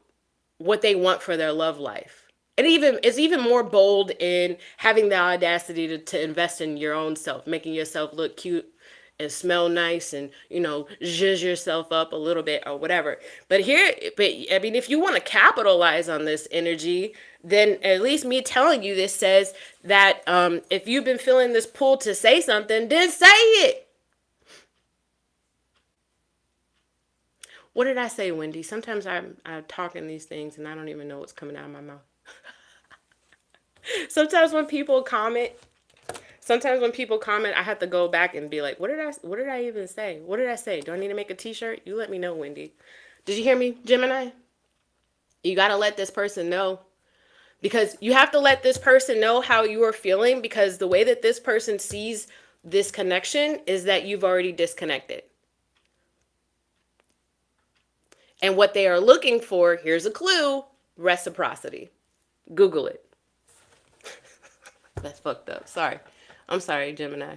what they want for their love life. It's even more bold in having the audacity to invest in your own self, making yourself look cute and smell nice and, you know, zhuzh yourself up a little bit or whatever. But I mean, if you want to capitalize on this energy, then at least me telling you this says that if you've been feeling this pull to say something, then say it. What did I say, Wendy? Sometimes I'm talking these things and I don't even know what's coming out of my mouth. Sometimes when people comment, I have to go back and be like, what did I even say? What did I say? Do I need to make a t-shirt? You let me know, Wendy. Did you hear me, Gemini? You got to let this person know. Because you have to let this person know how you are feeling, because the way that this person sees this connection is that you've already disconnected. And what they are looking for, here's a clue, reciprocity. Google it. That's fucked up. Sorry. I'm sorry, Gemini.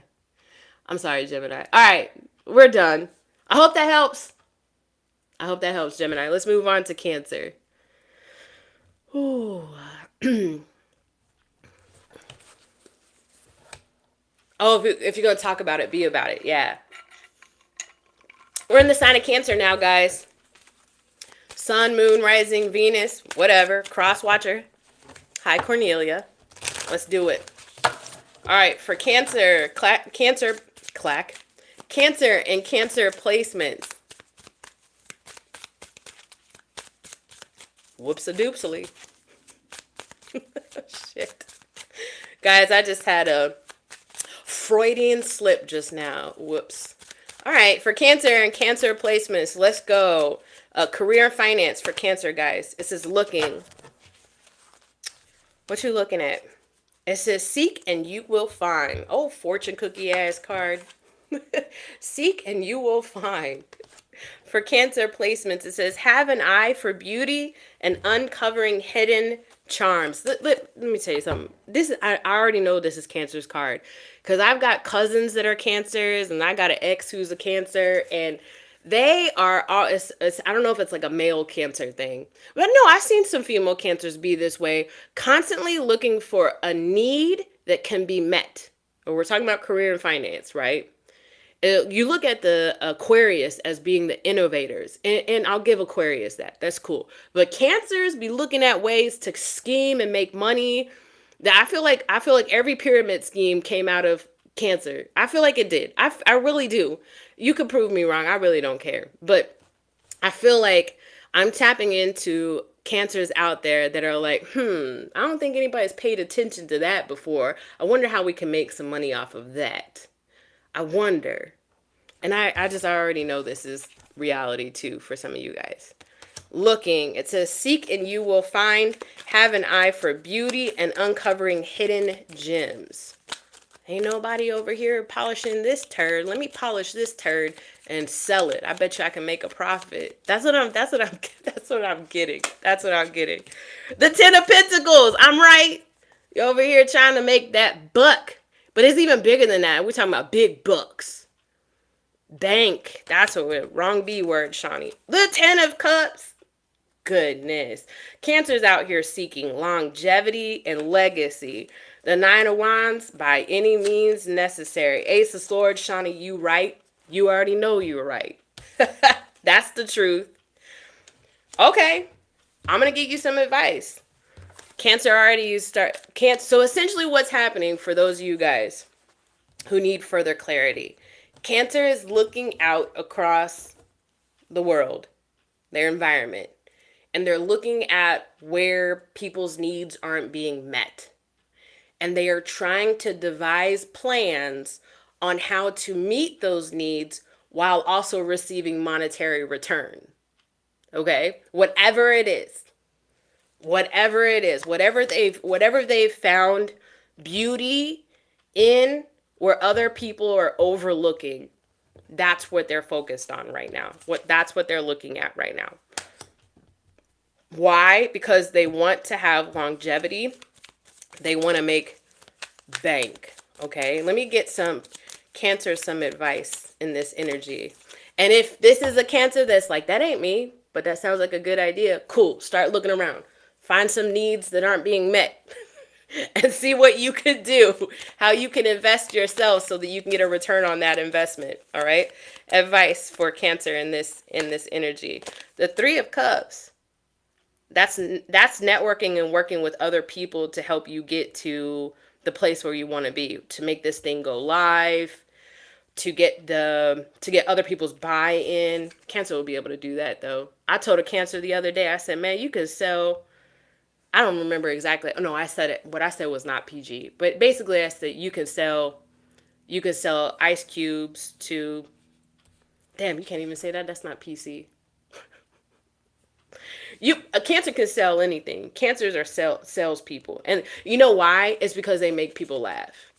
All right, we're done. I hope that helps. Gemini. Let's move on to Cancer. Ooh. Oh, if you're going to talk about it, be about it. Yeah. We're in the sign of Cancer now, guys. Sun, moon, rising, Venus, whatever. Cross watcher. Hi, Cornelia. Let's do it. All right, for Cancer, Cancer and Cancer placements. Whoops-a-doopsily. Shit. Guys, I just had a Freudian slip just now. Whoops. All right, for Cancer and Cancer placements, let's go. Career and finance for Cancer, guys. This is looking. What you looking at? It says, seek and you will find. Oh, fortune cookie ass card. Seek and you will find. For Cancer placements, it says, have an eye for beauty and uncovering hidden charms. Let me tell you something. I already know this is Cancer's card, because I've got cousins that are Cancers and I got an ex who's a Cancer, and they are all, I don't know if it's like a male Cancer thing, but no, I've seen some female Cancers be this way, constantly looking for a need that can be met. We're talking about career and finance, right? You look at the Aquarius as being the innovators, and I'll give Aquarius that's cool. But Cancers be looking at ways to scheme and make money. That I feel like every pyramid scheme came out of Cancer. I feel like it did. I really do. You could prove me wrong. I really don't care. But I feel like I'm tapping into Cancers out there that are like, I don't think anybody's paid attention to that before. I wonder how we can make some money off of that. I wonder. And I already know this is reality too for some of you guys. Looking, it says, seek and you will find, have an eye for beauty and uncovering hidden gems. Ain't nobody over here polishing this turd. Let me polish this turd and sell it. I bet you I can make a profit. That's what I'm getting. The 10 of Pentacles. I'm right. You're over here trying to make that buck. But it's even bigger than that. We're talking about big bucks. Bank. That's what we're, wrong B word, Shawnee. The 10 of Cups. Goodness. Cancer's out here seeking longevity and legacy. The 9 of Wands, by any means necessary. Ace of Swords, Shawnee, you right. You already know you're right. That's the truth. Okay. I'm going to give you some advice. Cancer already so essentially what's happening for those of you guys who need further clarity Cancer is looking out across the world, their environment, and they're looking at where people's needs aren't being met. And they are trying to devise plans on how to meet those needs while also receiving monetary return. Okay? Whatever it is. Whatever they've found beauty in where other people are overlooking, that's what they're focused on right now. That's what they're looking at right now. Why? Because they want to have longevity. They want to make bank. Okay, let me get some Cancer some advice in this energy. And if this is a Cancer that's like, that ain't me, but that sounds like a good idea, cool. Start looking around. Find some needs that aren't being met and see what you could do, how you can invest yourself so that you can get a return on that investment. All right. Advice for Cancer in this energy. The Three of Cups. That's networking and working with other people to help you get to the place where you want to be, to make this thing go live, to get other people's buy-in. Cancer will be able to do that though. I told a Cancer the other day, I said, man, you could sell, I don't remember exactly. Oh no, I said it. What I said was not PG. But basically I said you could sell ice cubes to, damn, you can't even say that. That's not PC. A Cancer can sell anything. Cancers are salespeople. And you know why? It's because they make people laugh.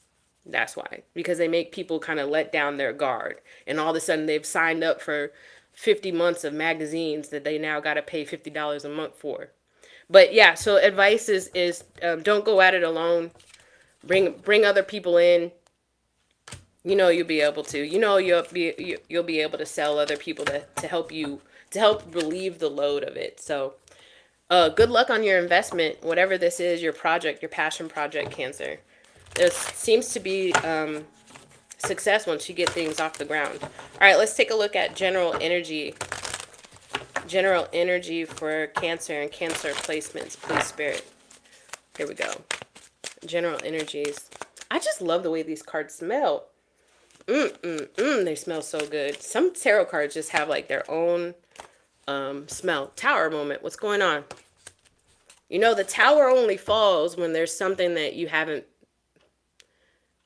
That's why. Because they make people kind of let down their guard. And all of a sudden they've signed up for 50 months of magazines that they now got to pay $50 a month for. But yeah, so advice is don't go at it alone. Bring other people in. You know you'll be able to. You know you'll be able to sell other people to help you, to help relieve the load of it. So good luck on your investment, whatever this is, your project, your passion project, Cancer. There seems to be success once you get things off the ground. All right, let's take a look at general energy. General energy for Cancer and Cancer placements, please, Spirit. Here we go. General energies. I just love the way these cards smell. They smell so good. Some tarot cards just have like their own smell. Tower moment. What's going on? You know, the tower only falls when there's something that you haven't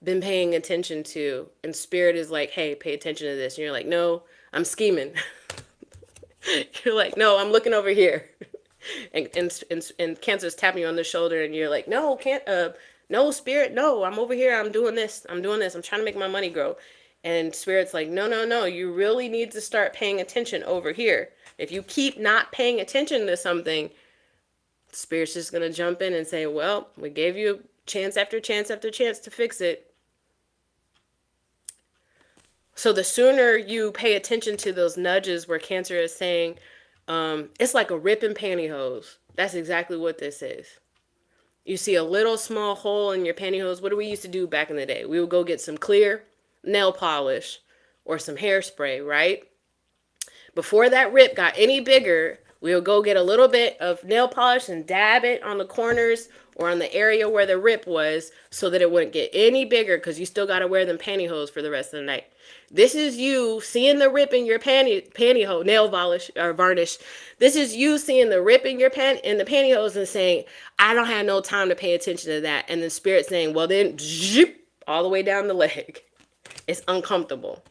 been paying attention to. And Spirit is like, hey, pay attention to this. And you're like, no, I'm scheming. You're like, no, I'm looking over here. And Cancer's tapping you on the shoulder and you're like, no, no, Spirit, no, I'm over here. I'm doing this. I'm trying to make my money grow. And Spirit's like, no, you really need to start paying attention over here. If you keep not paying attention to something, Spirit's just going to jump in and say, well, we gave you chance after chance after chance to fix it. So the sooner you pay attention to those nudges where Cancer is saying, it's like a rip in pantyhose. That's exactly what this is. You see a little small hole in your pantyhose. What do we used to do back in the day? We would go get some clear nail polish or some hairspray, right? Before that rip got any bigger, we would go get a little bit of nail polish and dab it on the corners or on the area where the rip was so that it wouldn't get any bigger, because you still got to wear them pantyhose for the rest of the night. This is you seeing the rip in your pantyhose, nail polish or varnish. This is you seeing the rip in your in the pantyhose and saying, I don't have no time to pay attention to that. And the Spirit saying, well then, zip, all the way down the leg. It's uncomfortable.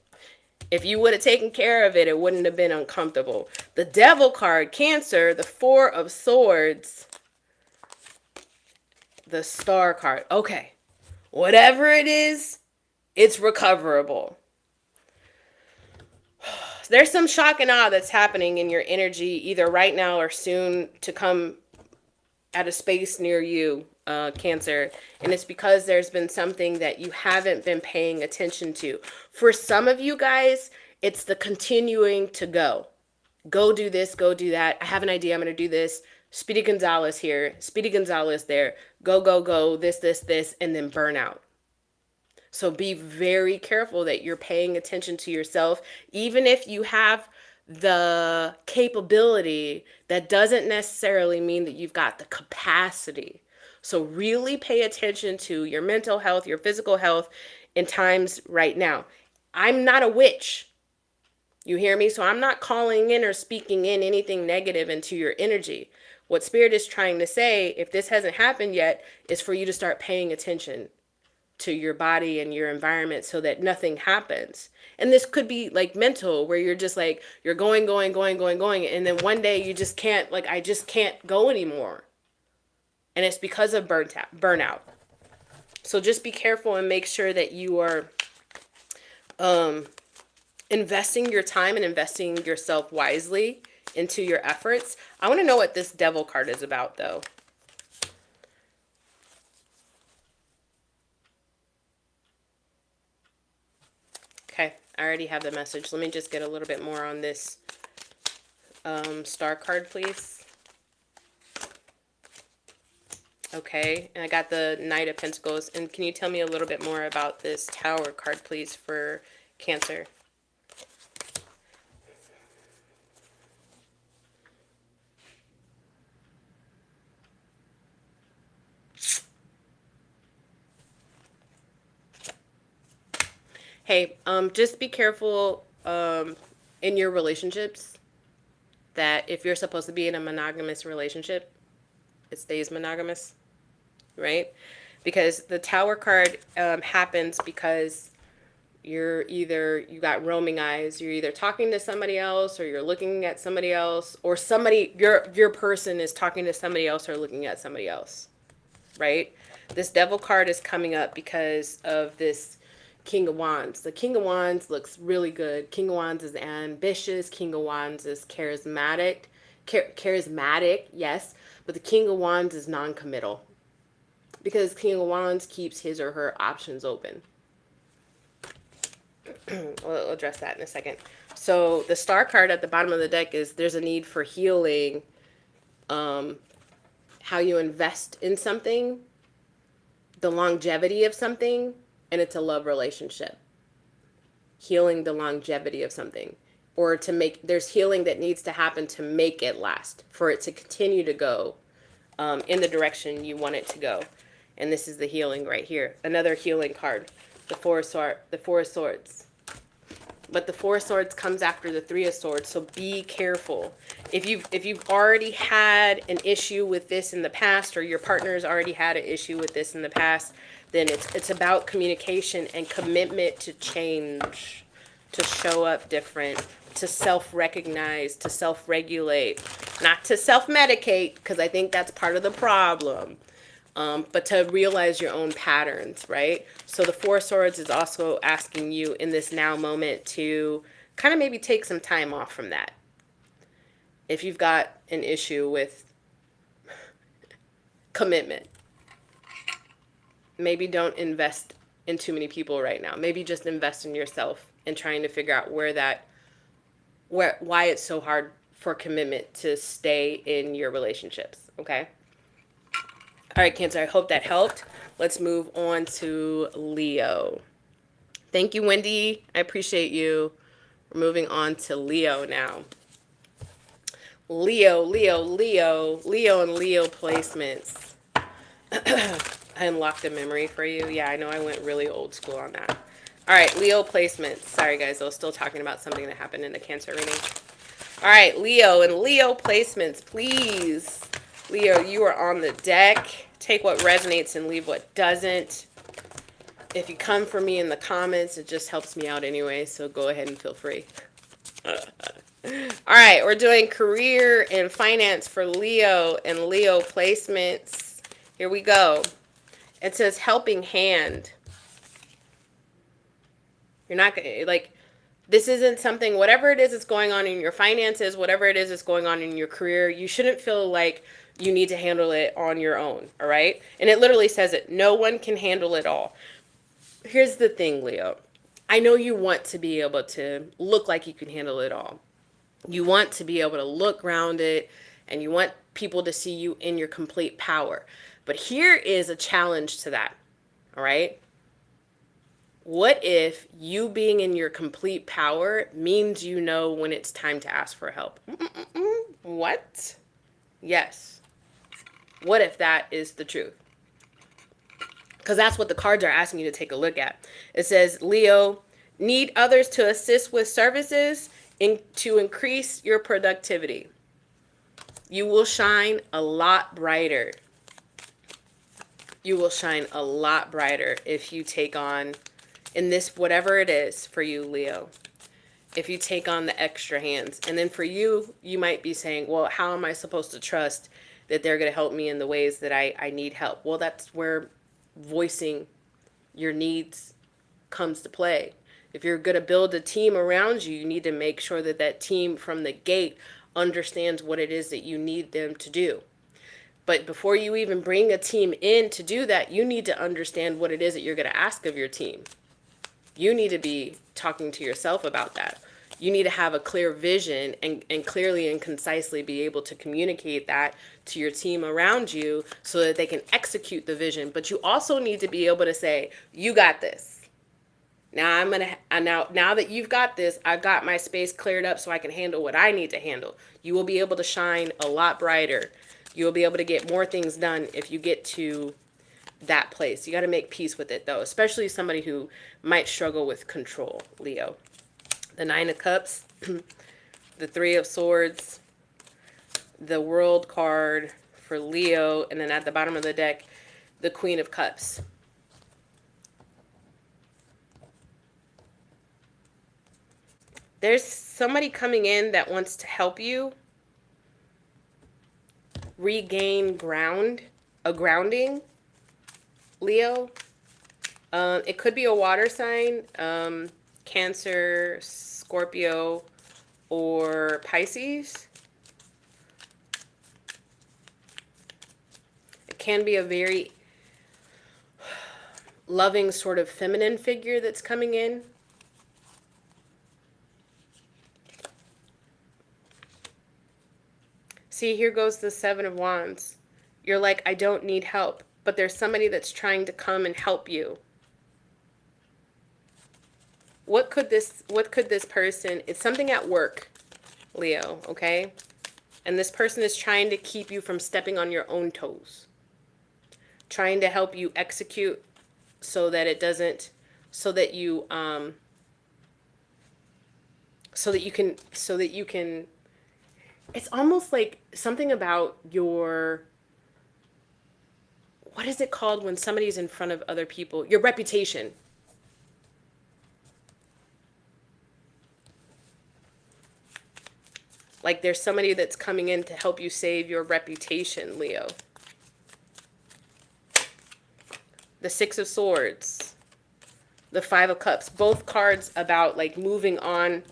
If you would have taken care of it, it wouldn't have been uncomfortable. The Devil card, Cancer, the Four of Swords, the Star card. Okay, whatever it is, it's recoverable. There's some shock and awe that's happening in your energy, either right now or soon to come at a space near you, Cancer. And it's because there's been something that you haven't been paying attention to. For some of you guys, it's the continuing to go. Go do this, go do that. I have an idea, I'm going to do this. Speedy Gonzalez here, Speedy Gonzalez there. Go, this, and then burnout. So be very careful that you're paying attention to yourself. Even if you have the capability, that doesn't necessarily mean that you've got the capacity. So really pay attention to your mental health, your physical health in times right now. I'm not a witch. You hear me? So I'm not calling in or speaking in anything negative into your energy. What Spirit is trying to say, if this hasn't happened yet, is for you to start paying attention to your body and your environment so that nothing happens. And this could be like mental, where you're just like, you're going, going. And then one day you just can't, like, I just can't go anymore. And it's because of burnout. So just be careful and make sure that you are investing your time and investing yourself wisely into your efforts. I want to know what this Devil card is about, though. Okay, I already have the message. Let me just get a little bit more on this Star card, please. Okay, and I got the Knight of Pentacles. And can you tell me a little bit more about this Tower card, please, for Cancer? Hey, just be careful in your relationships that if you're supposed to be in a monogamous relationship, it stays monogamous, right? Because the Tower card happens because you got roaming eyes. You're either talking to somebody else or you're looking at somebody else, or your person is talking to somebody else or looking at somebody else, right? This Devil card is coming up because of this King of Wands. The King of Wands looks really good. King of Wands is ambitious. King of Wands is charismatic. Charismatic, yes. But the King of Wands is non-committal. Because King of Wands keeps his or her options open. We'll address that in a second. So the Star card at the bottom of the deck is there's a need for healing. How you invest in something. The longevity of something. And it's a love relationship. Healing the longevity of something. Or there's healing that needs to happen to make it last. For it to continue to go in the direction you want it to go. And this is the healing right here. Another healing card. The Four of Swords. But the Four of Swords comes after the Three of Swords. So be careful. If you've already had an issue with this in the past, or your partner's already had an issue with this in the past, then it's about communication and commitment to change, to show up different, to self-recognize, to self-regulate, not to self-medicate, because I think that's part of the problem, but to realize your own patterns, right? So the Four of Swords is also asking you in this now moment to kind of maybe take some time off from that. If you've got an issue with commitment, maybe don't invest in too many people right now. Maybe just invest in yourself and trying to figure out why it's so hard for commitment to stay in your relationships. Okay. All right, Cancer, I hope that helped. Let's move on to Leo. Thank you, Wendy. I appreciate you. We're moving on to Leo now. Leo and Leo placements. I unlocked a memory for you. Yeah, I know I went really old school on that. All right, Leo placements. Sorry, guys. I was still talking about something that happened in the Cancer reading. All right, Leo and Leo placements, please. Leo, you are on the deck. Take what resonates and leave what doesn't. If you come for me in the comments, it just helps me out anyway, so go ahead and feel free. All right, we're doing career and finance for Leo and Leo placements. Here we go. It says helping hand. You're not going to, like, this isn't something, whatever it is that's going on in your finances, whatever it is that's going on in your career, you shouldn't feel like you need to handle it on your own, all right? And it literally says it. No one can handle it all. Here's the thing, Leo. I know you want to be able to look like you can handle it all. You want to be able to look grounded, and you want people to see you in your complete power. But here is a challenge to that, all right? What if you being in your complete power means you know when it's time to ask for help? What? Yes. What if that is the truth? Because that's what the cards are asking you to take a look at. It says, Leo, need others to assist with services to increase your productivity. You will shine a lot brighter. You will shine a lot brighter if you take on, in this, whatever it is for you, Leo, if you take on the extra hands. And then for you, you might be saying, well, how am I supposed to trust that they're going to help me in the ways that I need help? Well, that's where voicing your needs comes to play. If you're going to build a team around you, you need to make sure that that team from the gate understands what it is that you need them to do. But before you even bring a team in to do that, you need to understand what it is that you're going to ask of your team. You need to be talking to yourself about that. You need to have a clear vision and clearly and concisely be able to communicate that to your team around you so that they can execute the vision. But you also need to be able to say, you got this. Now now that you've got this, I've got my space cleared up so I can handle what I need to handle. You will be able to shine a lot brighter. You will be able to get more things done if you get to that place. You got to make peace with it, though, especially somebody who might struggle with control, Leo. The Nine of Cups, the Three of Swords, the World card for Leo, and then at the bottom of the deck, the Queen of Cups. There's somebody coming in that wants to help you regain grounding, Leo. It could be a water sign, Cancer, Scorpio, or Pisces. It can be a very loving sort of feminine figure that's coming in. See, here goes the Seven of Wands. You're like, I don't need help, but there's somebody that's trying to come and help you. What could this person, it's something at work, Leo, okay? And this person is trying to keep you from stepping on your own toes. Trying to help you execute so that it doesn't, so that you can, it's almost like something about your, what is it called when somebody's in front of other people? Your reputation. Like there's somebody that's coming in to help you save your reputation, Leo. The Six of Swords. The Five of Cups. Both cards about like moving on,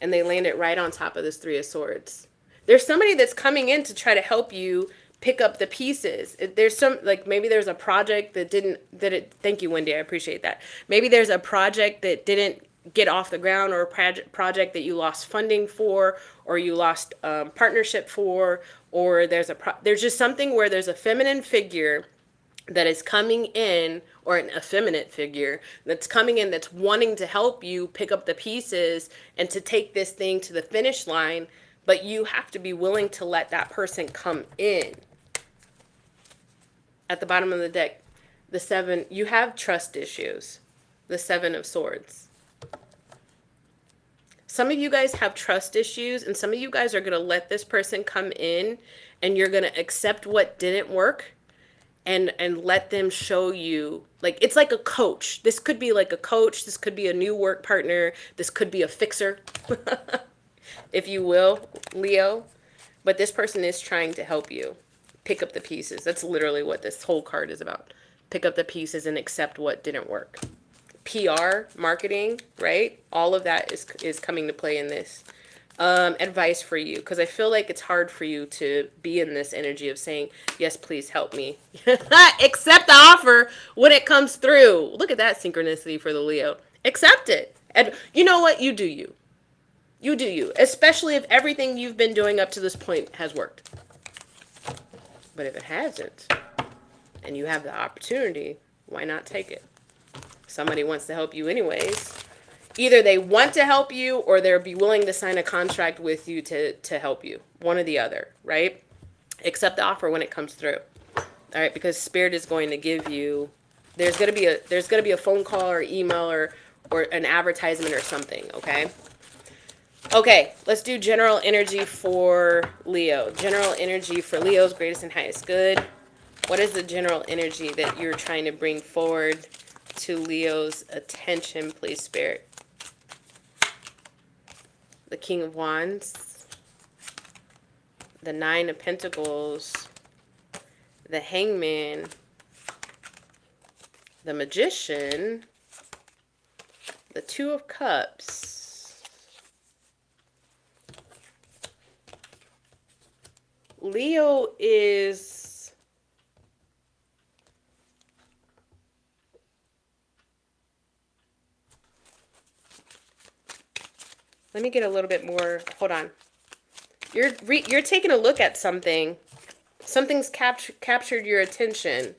and they landed right on top of this Three of Swords. There's somebody that's coming in to try to help you pick up the pieces. There's some, like maybe there's a project thank you, Wendy, I appreciate that. Maybe there's a project that didn't get off the ground, or a project that you lost funding for, or you lost partnership for, or there's just something where there's a feminine figure that is coming in, or an effeminate figure that's coming in that's wanting to help you pick up the pieces and to take this thing to the finish line. But you have to be willing to let that person come in. At the bottom of the deck, the Seven, you have trust issues. The Seven of Swords. Some of you guys have trust issues, and some of you guys are going to let this person come in, and you're going to accept what didn't work and let them show you. Like, it's like a coach. This could be like a coach. This could be a new work partner. This could be a fixer. If you will, Leo. But this person is trying to help you pick up the pieces. That's literally what this whole card is about. Pick up the pieces and accept what didn't work. PR, marketing, right? All of that is coming to play in this. Advice for you, because I feel like it's hard for you to be in this energy of saying, yes, please help me. Accept the offer when it comes through. Look at that synchronicity for the Leo. Accept it. And you know what? You do you. You do you, especially if everything you've been doing up to this point has worked. But if it hasn't, and you have the opportunity, why not take it? Somebody wants to help you anyways. Either they want to help you, or they'll be willing to sign a contract with you to help you. One or the other, right? Accept the offer when it comes through. All right, because Spirit is going to give you, there's going to be a phone call or email or an advertisement or something, okay? Okay, let's do general energy for Leo. General energy for Leo's greatest and highest good. What is the general energy that you're trying to bring forward to Leo's attention, please, Spirit? The King of Wands, the Nine of Pentacles, the Hangman, the Magician, the Two of Cups. Leo is... Let me get a little bit more. Hold on. You're taking a look at something. Something's captured your attention.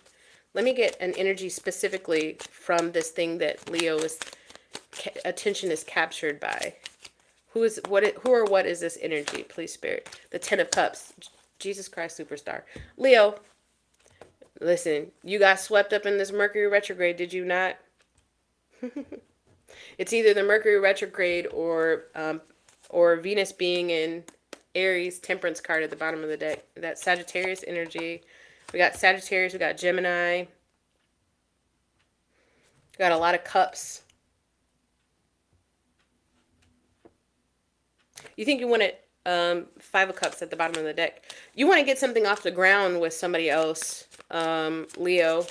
Let me get an energy specifically from this thing that Leo's attention is captured by. Who or what is this energy, please, Spirit? The Ten of Cups. Jesus Christ, superstar. Leo, listen, you got swept up in this Mercury retrograde, did you not? It's either the Mercury retrograde or Venus being in Aries, Temperance card at the bottom of the deck. That Sagittarius energy. We got Sagittarius, we got Gemini. We got a lot of cups. You think you want it, Five of Cups at the bottom of the deck. You want to get something off the ground with somebody else, Leo.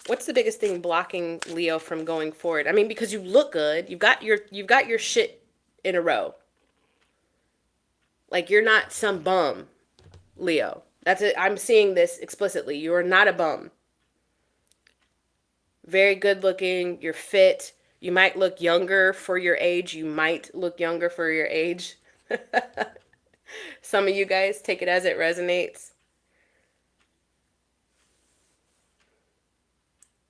What's the biggest thing blocking Leo from going forward? I mean, because you look good. You've got your shit in a row. Like, you're not some bum, Leo. That's it. I'm seeing this explicitly. You are not a bum. Very good looking. You're fit. You might look younger for your age. You might look younger for your age. Some of you guys take it as it resonates.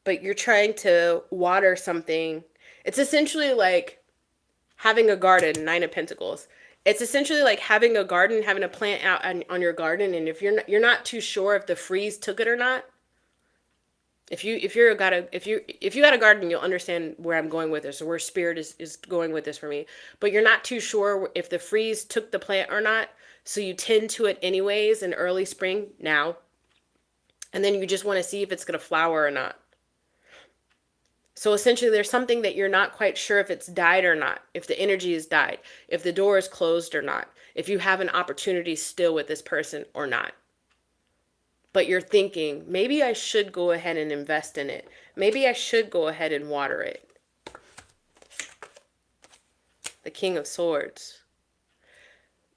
But you're trying to water something. It's essentially like having a garden, Nine of Pentacles. It's essentially like having a garden, having a plant out on your garden, and if you're not too sure if the freeze took it or not. If you got a garden, you'll understand where I'm going with this, or where Spirit is going with this for me. But you're not too sure if the freeze took the plant or not, so you tend to it anyways in early spring now. And then you just want to see if it's going to flower or not. So essentially, there's something that you're not quite sure if it's died or not, if the energy is died, if the door is closed or not, if you have an opportunity still with this person or not. But you're thinking, maybe I should go ahead and invest in it. Maybe I should go ahead and water it. The King of Swords.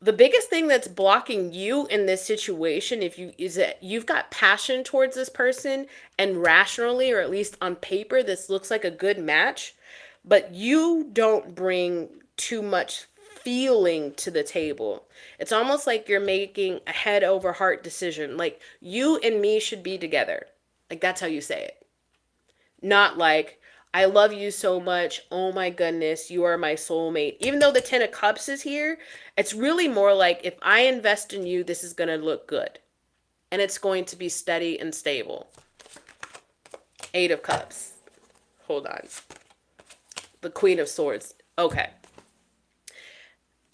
The biggest thing that's blocking you in this situation is that you've got passion towards this person, and rationally, or at least on paper, this looks like a good match, but you don't bring too much feeling to the table. It's almost like you're making a head over heart decision. Like, you and me should be together. Like, that's how you say it. Not like, I love you so much. Oh my goodness, you are my soulmate. Even though the Ten of Cups is here, it's really more like, if I invest in you, this is going to look good. And it's going to be steady and stable. Eight of Cups. Hold on. The Queen of Swords. Okay.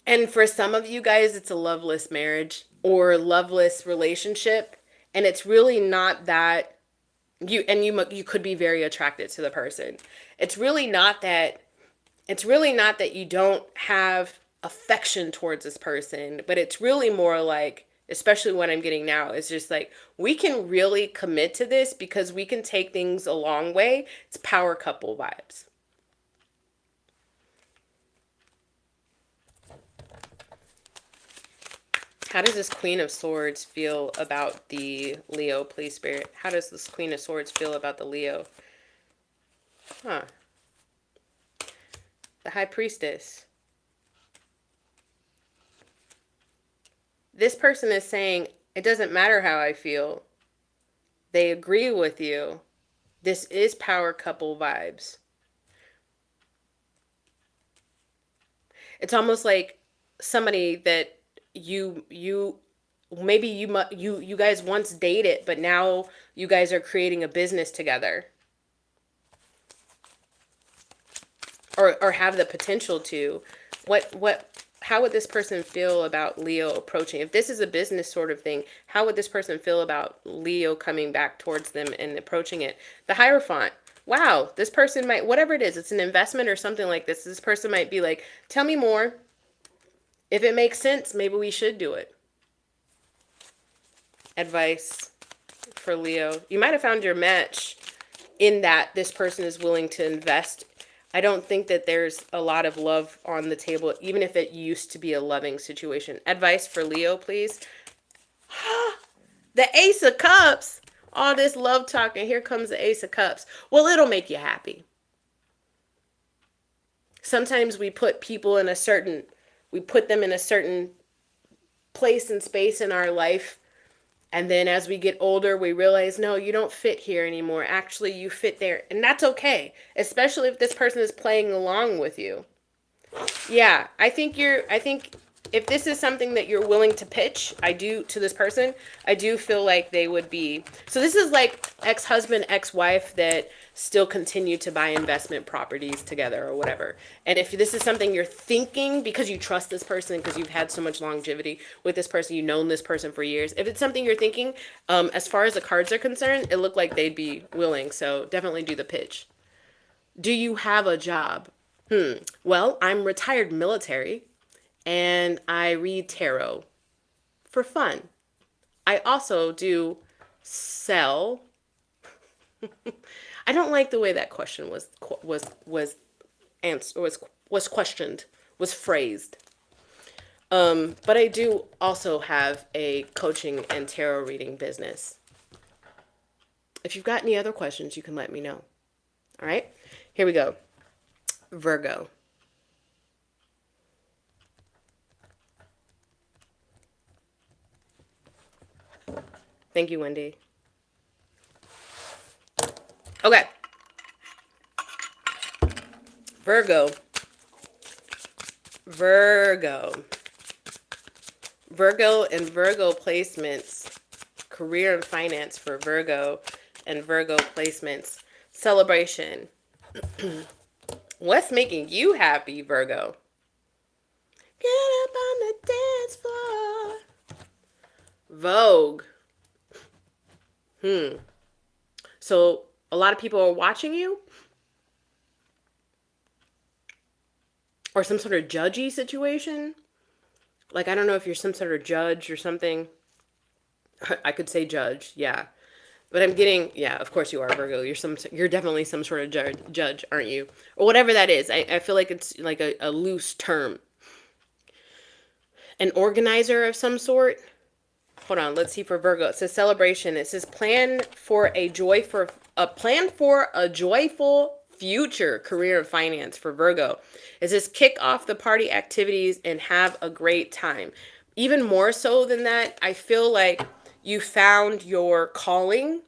And for some of you guys, it's a loveless marriage or loveless relationship. And it's really not that you could be very attracted to the person. It's really not that you don't have affection towards this person, but it's really more like, especially what I'm getting now, is just like, we can really commit to this because we can take things a long way. It's power couple vibes. How does this Queen of Swords feel about the Leo, please, Spirit? How does this Queen of Swords feel about the Leo? Huh. The High Priestess. This person is saying, it doesn't matter how I feel. They agree with you. This is power couple vibes. It's almost like somebody that you guys once dated, but now you guys are creating a business together. or have the potential to. How would this person feel about Leo approaching? If this is a business sort of thing, how would this person feel about Leo coming back towards them and approaching it? The Hierophant. Wow, this person might, whatever it is, it's an investment or something like this person might be like, tell me more. If it makes sense, maybe we should do it. Advice for Leo. You might have found your match in that this person is willing to invest. I don't think that there's a lot of love on the table, even if it used to be a loving situation. Advice for Leo, please. The Ace of Cups. All this love talk, and here comes the Ace of Cups. Well, it'll make you happy. Sometimes we put people in we put them in a certain place and space in our life. And then as we get older, we realize, no, you don't fit here anymore. Actually, you fit there. And that's okay. Especially if this person is playing along with you. Yeah, I think if this is something that you're willing to pitch, to this person, I do feel like they would be. So this is like ex-husband, ex-wife that still continue to buy investment properties together or whatever. And if this is something you're thinking because you trust this person, because you've had so much longevity with this person, you've known this person for years. If it's something you're thinking, as far as the cards are concerned, it looked like they'd be willing. So definitely do the pitch. Do you have a job? Well, I'm retired military and I read tarot for fun. I also do sell. I don't like the way that question was answered, was questioned, was phrased. But I do also have a coaching and tarot reading business. If you've got any other questions, you can let me know. All right, here we go. Virgo. Thank you, Wendy. Okay. Virgo. Virgo and Virgo placements. Career and finance for Virgo and Virgo placements. Celebration. What's making you happy, Virgo? Get up on the dance floor. Vogue. So a lot of people are watching you? Or some sort of judgy situation? Like, I don't know if you're some sort of judge or something. I could say judge, yeah. But I'm getting, yeah, of course you are, Virgo. You're definitely some sort of judge, aren't you? Or whatever that is. I feel like it's like a loose term. An organizer of some sort. Hold on, let's see for Virgo. It says celebration. It says plan for a joyful future, career and finance for Virgo. It says kick off the party activities and have a great time. Even more so than that, I feel like you found your calling,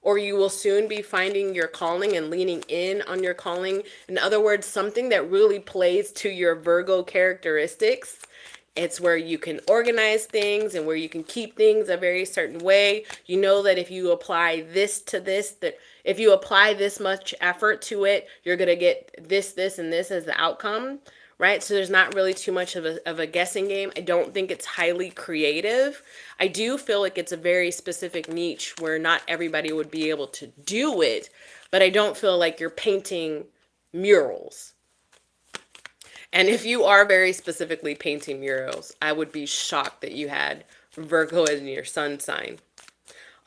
or you will soon be finding your calling and leaning in on your calling. In other words, something that really plays to your Virgo characteristics. It's where you can organize things and where you can keep things a very certain way. You know that if you apply this to this, that if you apply this much effort to it, you're going to get this, and this as the outcome, right? So there's not really too much of a guessing game. I don't think it's highly creative. I do feel like it's a very specific niche where not everybody would be able to do it, but I don't feel like you're painting murals. And if you are very specifically painting murals, I would be shocked that you had Virgo in your sun sign.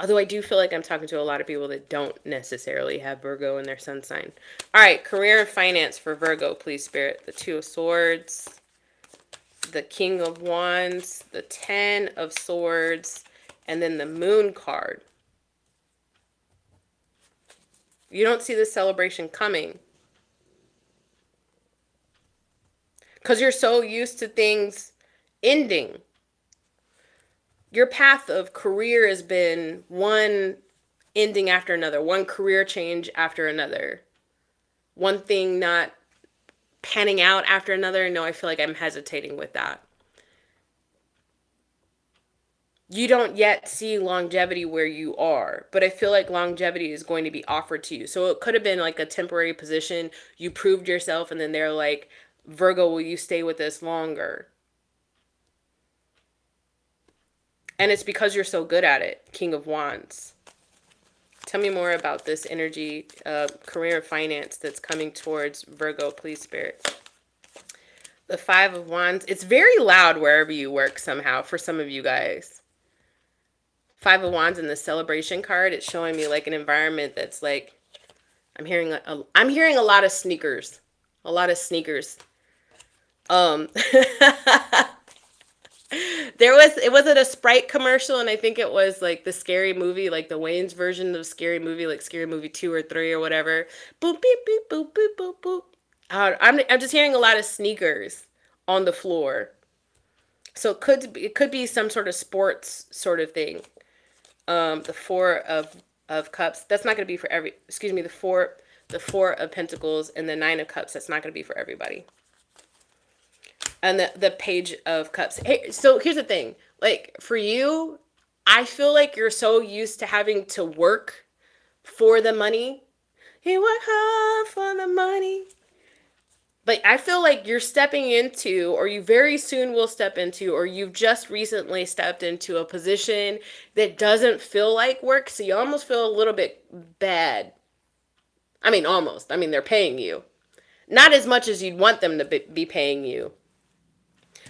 Although I do feel like I'm talking to a lot of people that don't necessarily have Virgo in their sun sign. All right, career and finance for Virgo, please, Spirit. The Two of Swords, the King of Wands, the Ten of Swords, and then the Moon card. You don't see this celebration coming. Because you're so used to things ending. Your path of career has been one ending after another, one career change after another, one thing not panning out after another. No, I feel like I'm hesitating with that. you don't yet see longevity where you are, but I feel like longevity is going to be offered to you. So it could have been like a temporary position. You proved yourself, and then they're like, Virgo, will you stay with us longer? And it's because you're so good at it. King of Wands. Tell me more about this energy, career finance that's coming towards Virgo, please, Spirit. The Five of Wands. It's very loud wherever you work somehow for some of you guys. Five of Wands in the celebration card. It's showing me like an environment that's like, I'm hearing a lot of sneakers. A lot of sneakers. It wasn't a Sprite commercial, and I think it was like the Scary Movie, like the Wayne's version of Scary Movie, like Scary Movie 2 or 3 or whatever. Boop beep beep boop boop boop boop. I'm just hearing a lot of sneakers on the floor. So it could be some sort of sports sort of thing. The Four of Cups. That's not going to be for every. Excuse me. The Four of Pentacles and the Nine of Cups. That's not going to be for everybody. And the Page of Cups. Hey, so here's the thing. Like, for you, I feel like you're so used to having to work for the money. You work hard for the money. But I feel like you're stepping into, or you very soon will step into, or you've just recently stepped into a position that doesn't feel like work. So you almost feel a little bit bad. I mean, almost. I mean, they're paying you. Not as much as you'd want them to be paying you.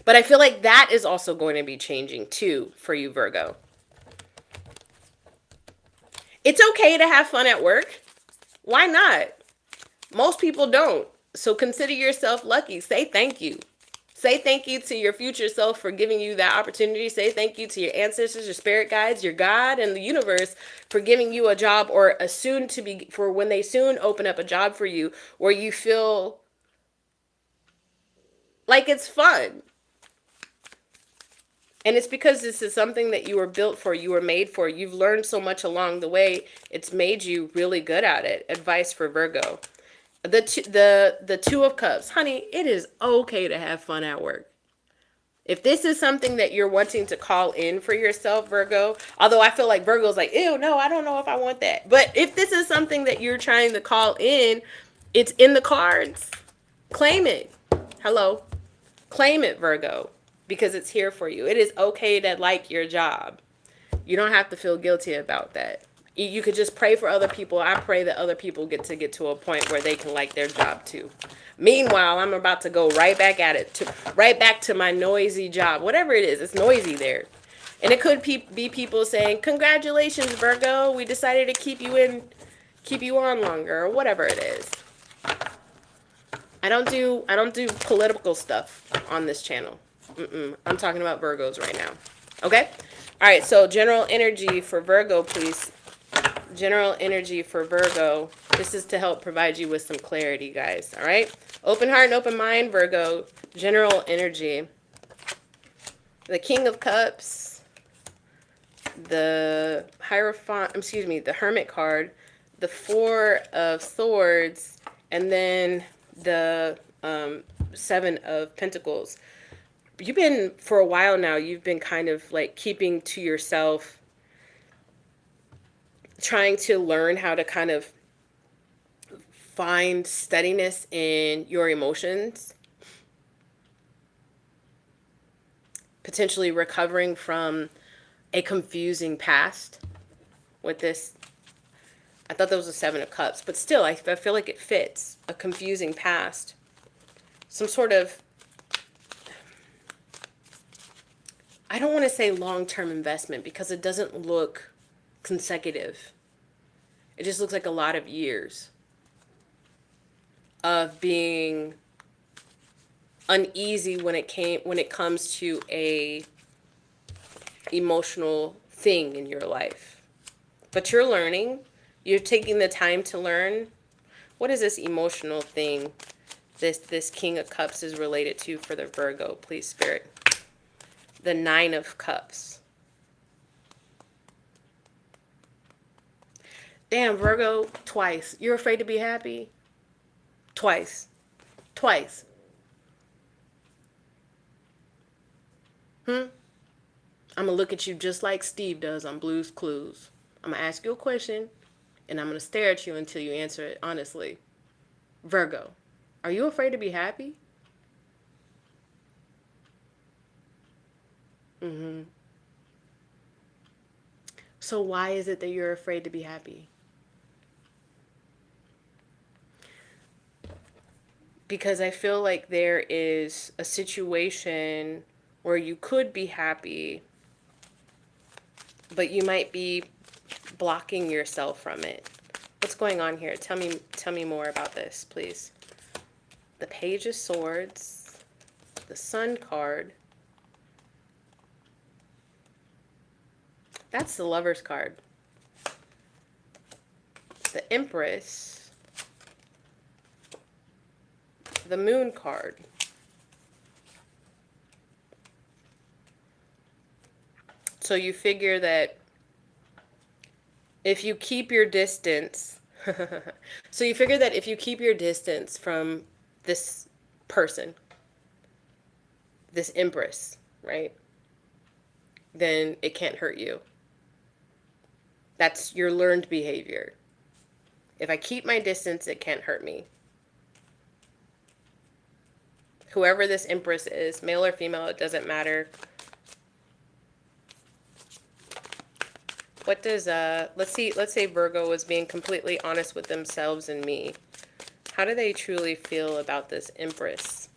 But I feel like that is also going to be changing too for you, Virgo. It's okay to have fun at work. Why not? Most people don't. So consider yourself lucky. Say thank you. Say thank you to your future self for giving you that opportunity. Say thank you to your ancestors, your spirit guides, your God, and the universe for giving you a job, or a soon to be, for when they soon open up a job for you where you feel like it's fun. And it's because this is something that you were built for, you were made for. You've learned so much along the way. It's made you really good at it. Advice for Virgo. The Two of Cups. Honey, it is okay to have fun at work. If this is something that you're wanting to call in for yourself, Virgo, although I feel like Virgo's like, ew, no, I don't know if I want that. But if this is something that you're trying to call in, it's in the cards. Claim it. Hello. Claim it, Virgo. Because it's here for you. It is okay to like your job. You don't have to feel guilty about that. You could just pray for other people. I pray that other people get to a point where they can like their job too. Meanwhile, I'm about to go right back at it, right back to my noisy job. Whatever it is, it's noisy there. And it could be people saying, congratulations, Virgo. We decided to keep you on longer, or whatever it is. I don't do political stuff on this channel. I'm talking about Virgos right now. Okay? All right, so general energy for Virgo, please. General energy for Virgo. This is to help provide you with some clarity, guys. All right? Open heart and open mind, Virgo. General energy. The King of Cups. The Hierophant, the Hermit card. The Four of Swords. And then the Seven of Pentacles. You've been, for a while now, you've been kind of like keeping to yourself, trying to learn how to kind of find steadiness in your emotions, potentially recovering from a confusing past with this. I thought that was a Seven of Cups, but still, I feel like it fits. A confusing past. Some sort of, I don't want to say long-term investment because it doesn't look consecutive. It just looks like a lot of years of being uneasy when it comes to a emotional thing in your life. But you're learning. You're taking the time to learn. What is this emotional thing this King of Cups is related to for the Virgo, please, Spirit? The Nine of Cups. Damn, Virgo, twice. You're afraid to be happy? Twice. Twice. I'm going to look at you just like Steve does on Blue's Clues. I'm going to ask you a question, and I'm going to stare at you until you answer it honestly. Virgo, are you afraid to be happy? Mm-hmm. So why is it that you're afraid to be happy? Because I feel like there is a situation where you could be happy, but you might be blocking yourself from it. What's going on here? Tell me more about this, please. The Page of Swords, the Sun card. That's the Lover's card. The Empress. The Moon card. So you figure that if you keep your distance, so you figure that if you keep your distance from this person, this Empress, right, then it can't hurt you. That's your learned behavior. If I keep my distance, it can't hurt me. Whoever this Empress is, male or female, it doesn't matter. What does, let's say Virgo was being completely honest with themselves and me. How do they truly feel about this Empress?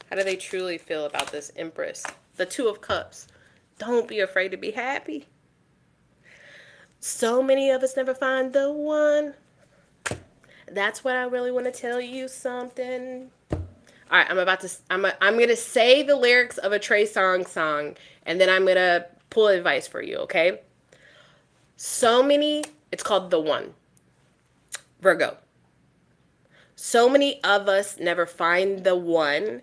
How do they truly feel about this Empress? The Two of Cups. Don't be afraid to be happy. So many of us never find the one. That's what I really want to tell you something. All right, I'm going to say the lyrics of a Trey Songz song, and then I'm going to pull advice for you, okay? So many, it's called The One. Virgo. So many of us never find the one.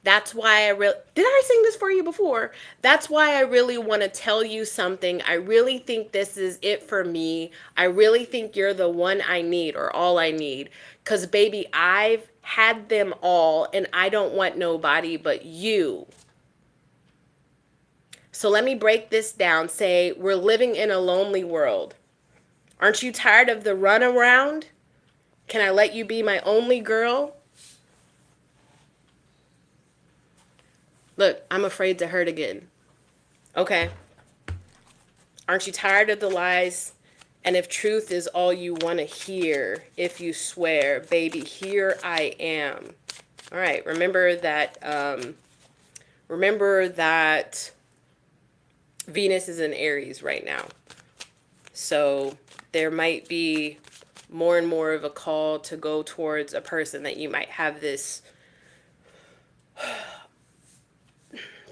That's why did I sing this for you before? That's why I really want to tell you something. I really think this is it for me. I really think you're the one I need, or all I need. Because baby, I've had them all and I don't want nobody but you. So let me break this down. Say, we're living in a lonely world. Aren't you tired of the runaround? Can I let you be my only girl? Look, I'm afraid to hurt again. Okay. Aren't you tired of the lies? And if truth is all you want to hear, if you swear, baby, here I am. All right. Remember that Venus is in Aries right now. So there might be more and more of a call to go towards a person that you might have this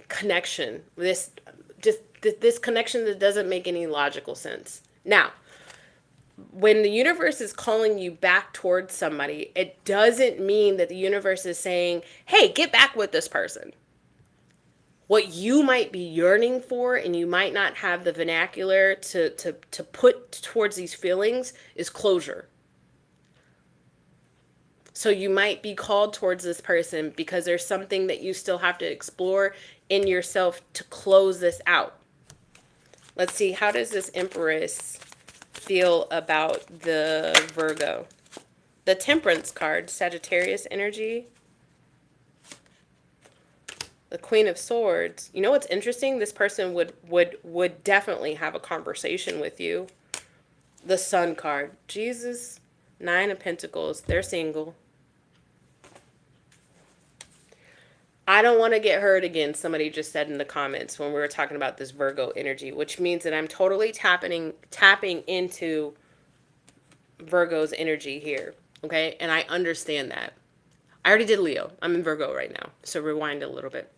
connection, this connection that doesn't make any logical sense. Now, when the universe is calling you back towards somebody, it doesn't mean that the universe is saying, hey, get back with this person. What you might be yearning for, and you might not have the vernacular to put towards these feelings, is closure. So you might be called towards this person because there's something that you still have to explore in yourself to close this out. Let's see, how does this Empress feel about the Virgo? The Temperance card, Sagittarius energy. The Queen of Swords. You know what's interesting? This person would definitely have a conversation with you. The Sun card. Jesus. Nine of Pentacles. They're single. I don't want to get hurt again, somebody just said in the comments when we were talking about this Virgo energy, which means that I'm totally tapping into Virgo's energy here, okay? And I understand that. I already did Leo. I'm in Virgo right now, so rewind a little bit.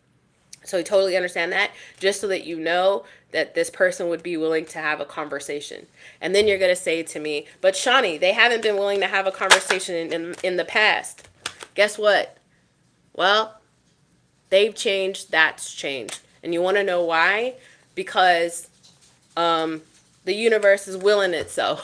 So I totally understand that, just so that you know that this person would be willing to have a conversation. And then you're going to say to me, but Shani, they haven't been willing to have a conversation in the past. Guess what? Well, they've changed. That's changed. And you want to know why? Because the universe is willing it so.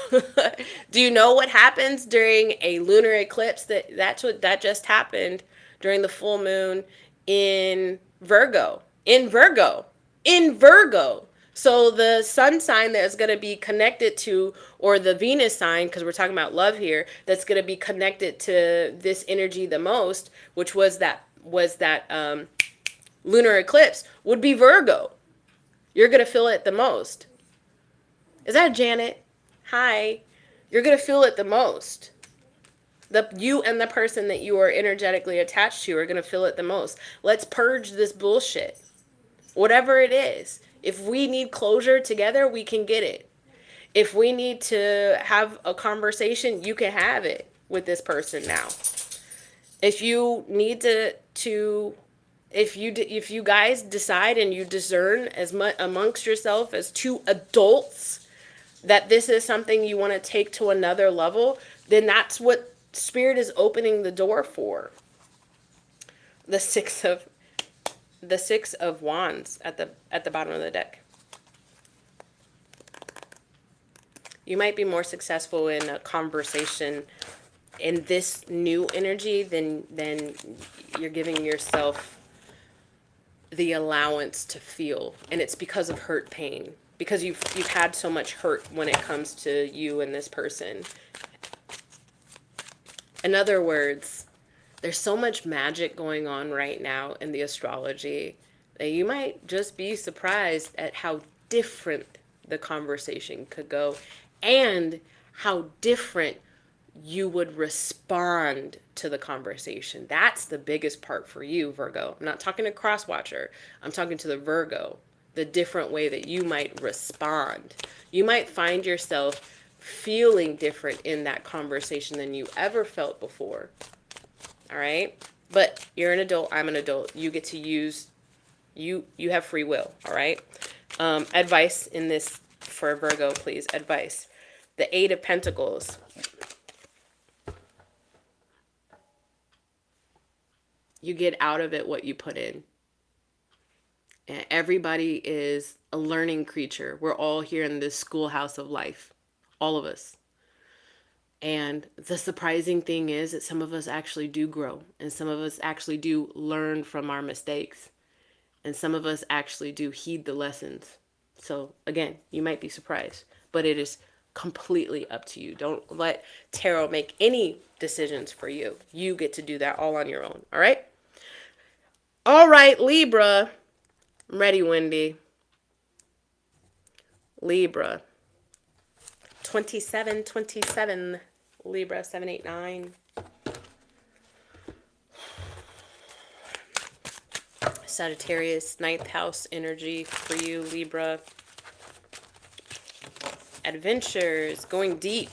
Do you know what happens during a lunar eclipse? That just happened during the full moon in Virgo. In Virgo. in Virgo. So the sun sign that's going to be connected to, or the Venus sign, because we're talking about love here, that's going to be connected to this energy the most, which was that lunar eclipse, would be Virgo. You're going to feel it the most. Is that Janet? Hi. You're going to feel it the most. You and the person that you are energetically attached to are going to feel it the most. Let's purge this bullshit. Whatever it is. If we need closure together, we can get it. If we need to have a conversation, you can have it with this person now. If you need to if you guys decide and you discern as much amongst yourself as two adults that this is something you want to take to another level, then that's what Spirit is opening the door for. The six of Wands at the bottom of the deck. You might be more successful in a conversation in this new energy than you're giving yourself the allowance to feel, and it's because of hurt pain, because you've had so much hurt when it comes to you and this person. In other words, there's so much magic going on right now in the astrology that you might just be surprised at how different the conversation could go and how different you would respond to the conversation. That's the biggest part for you, Virgo. I'm not talking to Crosswatcher. I'm talking to the Virgo. The different way that you might respond. You might find yourself feeling different in that conversation than you ever felt before. All right? But you're an adult. I'm an adult. You get to use, you have free will. All right? Advice in this for Virgo, please. Advice. The Eight of Pentacles. You get out of it what you put in. And everybody is a learning creature. We're all here in this schoolhouse of life. All of us. And the surprising thing is that some of us actually do grow. And some of us actually do learn from our mistakes. And some of us actually do heed the lessons. So again, you might be surprised. But it is completely up to you. Don't let tarot make any decisions for you. You get to do that all on your own. All right? All right, Libra. I'm ready, Wendy. Libra. 27, Libra, 789. Sagittarius, 9th house energy for you, Libra. Adventures, going deep,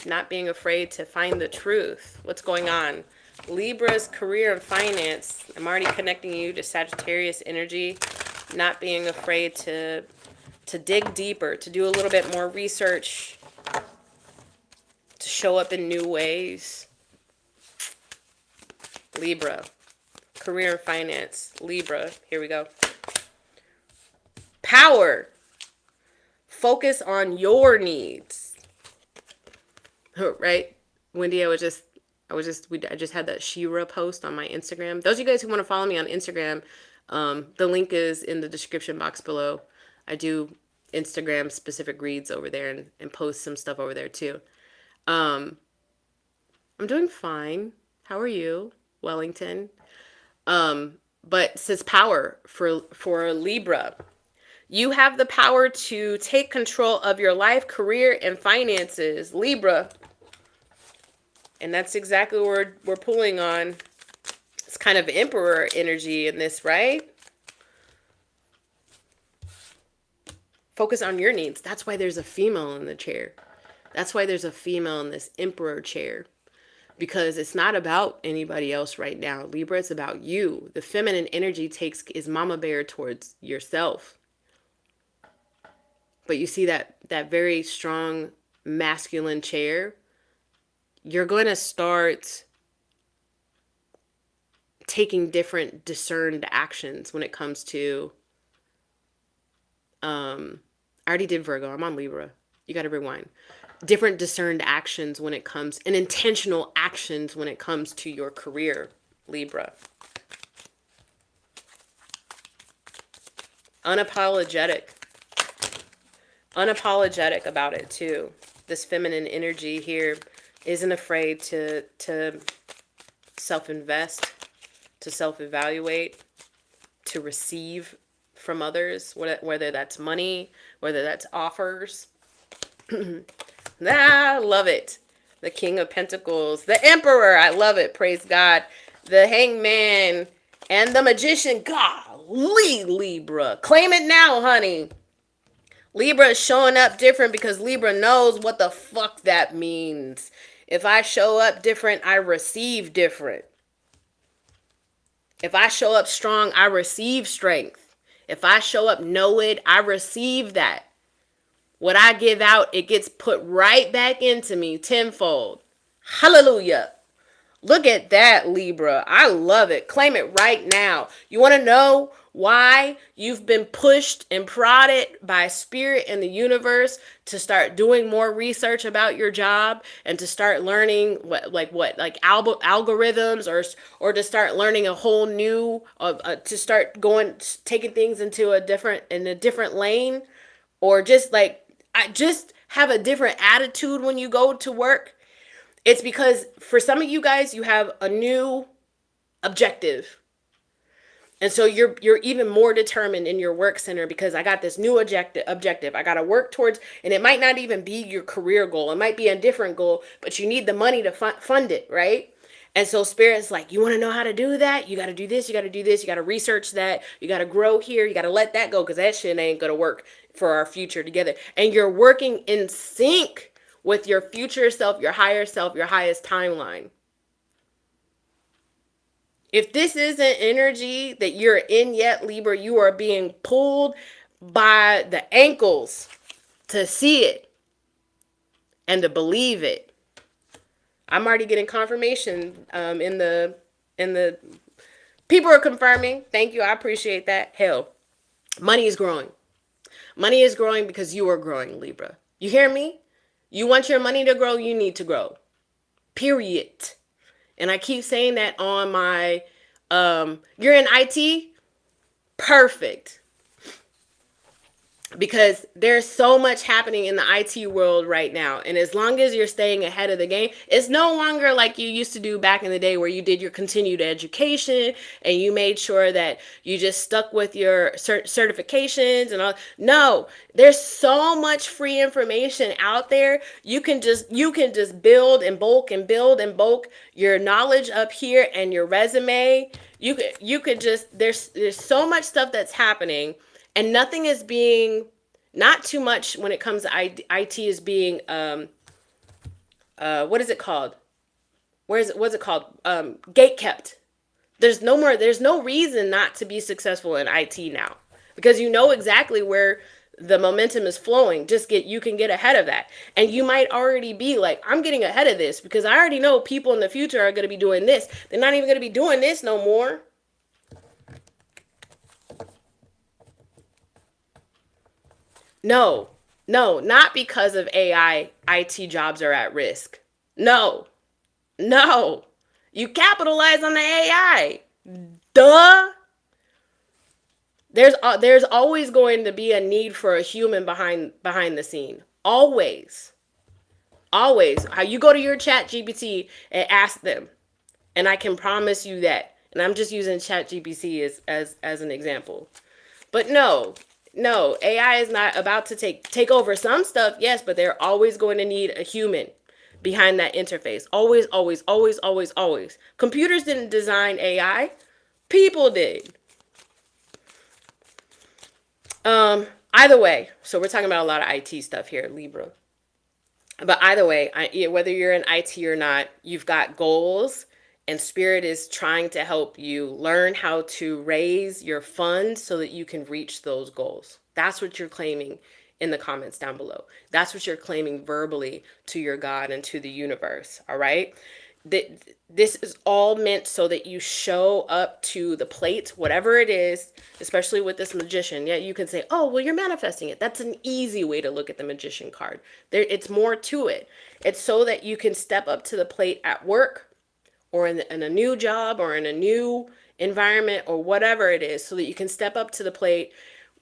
not being afraid to find the truth. What's going on? Libra's career and finance. I'm already connecting you to Sagittarius energy, not being afraid to dig deeper, to do a little bit more research, to show up in new ways. Libra, career and finance. Libra, here we go. Power. Focus on your needs. Right? Wendy, I just had that Shira post on my Instagram. Those of you guys who want to follow me on Instagram, the link is in the description box below. I do Instagram specific reads over there and post some stuff over there too. I'm doing fine. How are you, Wellington? But it says power for Libra. You have the power to take control of your life, career, and finances, Libra. And that's exactly what we're pulling on. It's kind of emperor energy in this, right? Focus on your needs. That's why there's a female in the chair. That's why there's a female in this emperor chair. Because it's not about anybody else right now. Libra, it's about you. The feminine energy is mama bear towards yourself. But you see that very strong masculine chair. You're going to start taking different discerned actions when it comes to, I already did Virgo. I'm on Libra. You got to rewind. Different discerned actions when it comes, and intentional actions when it comes to your career, Libra. Unapologetic. Unapologetic about it too. This feminine energy here isn't afraid to self-invest, to self-evaluate, to receive from others, whether that's money, whether that's offers. I love it. The King of Pentacles, the Emperor, I love it. Praise God. The Hangman and the Magician. Golly, Libra. Claim it now, honey. Libra is showing up different because Libra knows what the fuck that means. If I show up different, I receive different. If I show up strong, I receive strength. If I show up knowing, I receive that. What I give out, it gets put right back into me tenfold. Hallelujah. Look at that, Libra. I love it. Claim it right now. You want to know why you've been pushed and prodded by spirit and the universe to start doing more research about your job and to start learning algorithms or to start learning a whole new to start taking things into a different lane, or just just have a different attitude when you go to work? It's because for some of you guys, you have a new objective. And so you're even more determined in your work center because I got this new objective I got to work towards, and it might not even be your career goal. It might be a different goal, but you need the money to fund it, right? And so Spirit's like, you want to know how to do that? You got to do this, you got to do this, you got to research that, you got to grow here, you got to let that go because that shit ain't going to work for our future together. And you're working in sync with your future self, your higher self, your highest timeline. If this isn't energy that you're in yet, Libra, you are being pulled by the ankles to see it and to believe it. I'm already getting confirmation in the people are confirming. Thank you. I appreciate that. Hell, money is growing. Money is growing because you are growing, Libra. You hear me? You want your money to grow, you need to grow. Period. And I keep saying that on my, you're in IT? Perfect. Because there's so much happening in the IT world right now. And as long as you're staying ahead of the game, it's no longer like you used to do back in the day where you did your continued education and you made sure that you just stuck with your certifications and all. No, there's so much free information out there. You can just build and bulk your knowledge up here and your resume. You could just, there's so much stuff that's happening. And nothing is being, not too much when it comes to IT is being, what is it called? What's it called? Gate kept. There's no reason not to be successful in IT now because you know exactly where the momentum is flowing. You can get ahead of that. And you might already be like, I'm getting ahead of this because I already know people in the future are going to be doing this. They're not even going to be doing this no more. No, not because of AI, IT jobs are at risk. No, you capitalize on the AI. Duh. There's always going to be a need for a human behind the scene. Always. How you go to your chat GPT and ask them. And I can promise you that. And I'm just using chat GPT as an example. But no, AI is not about to take over some stuff, yes, but they're always going to need a human behind that interface. Always. Computers didn't design AI. People did. Either way, so we're talking about a lot of IT stuff here, Libra. But either way, whether you're in IT or not, you've got goals. And Spirit is trying to help you learn how to raise your funds so that you can reach those goals. That's what you're claiming in the comments down below. That's what you're claiming verbally to your God and to the universe. All right. This is all meant so that you show up to the plate, whatever it is, especially with this Magician. Yeah, you can say, oh, well, you're manifesting it. That's an easy way to look at the Magician card. It's more to it. It's so that you can step up to the plate at work, or in a new job, or in a new environment, or whatever it is, so that you can step up to the plate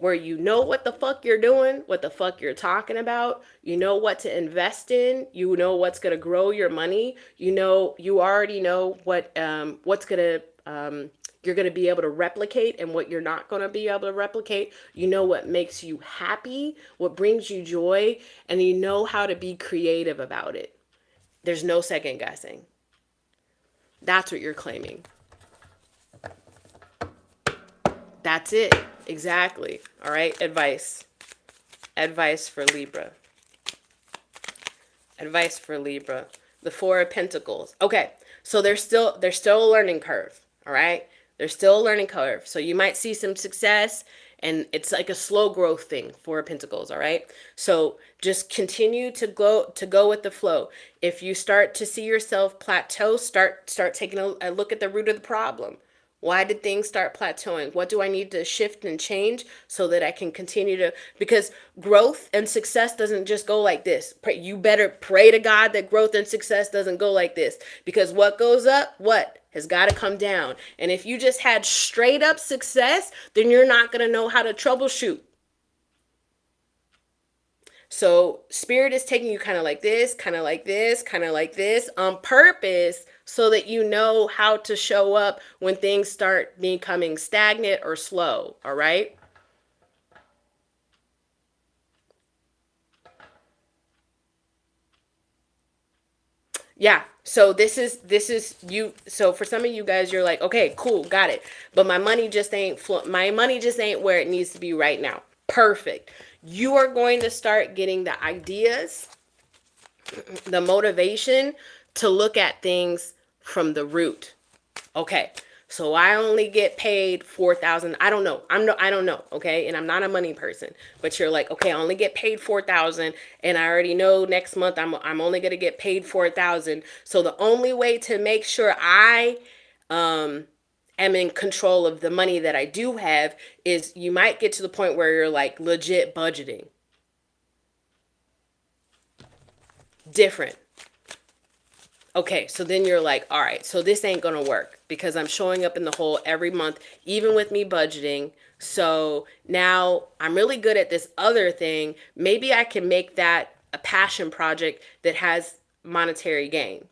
where you know what the fuck you're doing, what the fuck you're talking about, you know what to invest in, you know what's going to grow your money, you already know what's going to you're going to be able to replicate and what you're not going to be able to replicate. You know what makes you happy, what brings you joy, and you know how to be creative about it. There's no second guessing. That's what you're claiming. That's it. Exactly. All right. Advice. Advice for Libra. Advice for Libra. The Four of Pentacles. Okay. So there's still a learning curve. All right. There's still a learning curve. So you might see some success, and it's like a slow growth thing. Four of Pentacles. All right. So just continue to go with the flow. If you start to see yourself plateau, start taking a look at the root of the problem. Why did things start plateauing? What do I need to shift and change so that I can continue to, because growth and success doesn't just go like this. You better pray to God that growth and success doesn't go like this, because what goes up, what has got to come down. And if you just had straight up success, then you're not going to know how to troubleshoot. So Spirit is taking you kind of like this, kind of like this, kind of like this on purpose, so that you know how to show up when things start becoming stagnant or slow. All right. Yeah. So this is you. So for some of you guys, you're like, okay, cool, got it. But my money just ain't where it needs to be right now. Perfect. You are going to start getting the ideas, the motivation to look at things from the root. Okay. So I only get paid 4,000. I don't know. I don't know. Okay. And I'm not a money person, but you're like, okay, I only get paid 4,000. And I already know next month I'm only going to get paid 4,000. So the only way to make sure I, am in control of the money that I do have is you might get to the point where you're like legit budgeting. Different. Okay, so then you're like, all right, so this ain't gonna work because I'm showing up in the hole every month, even with me budgeting. So now I'm really good at this other thing. Maybe I can make that a passion project that has monetary gain.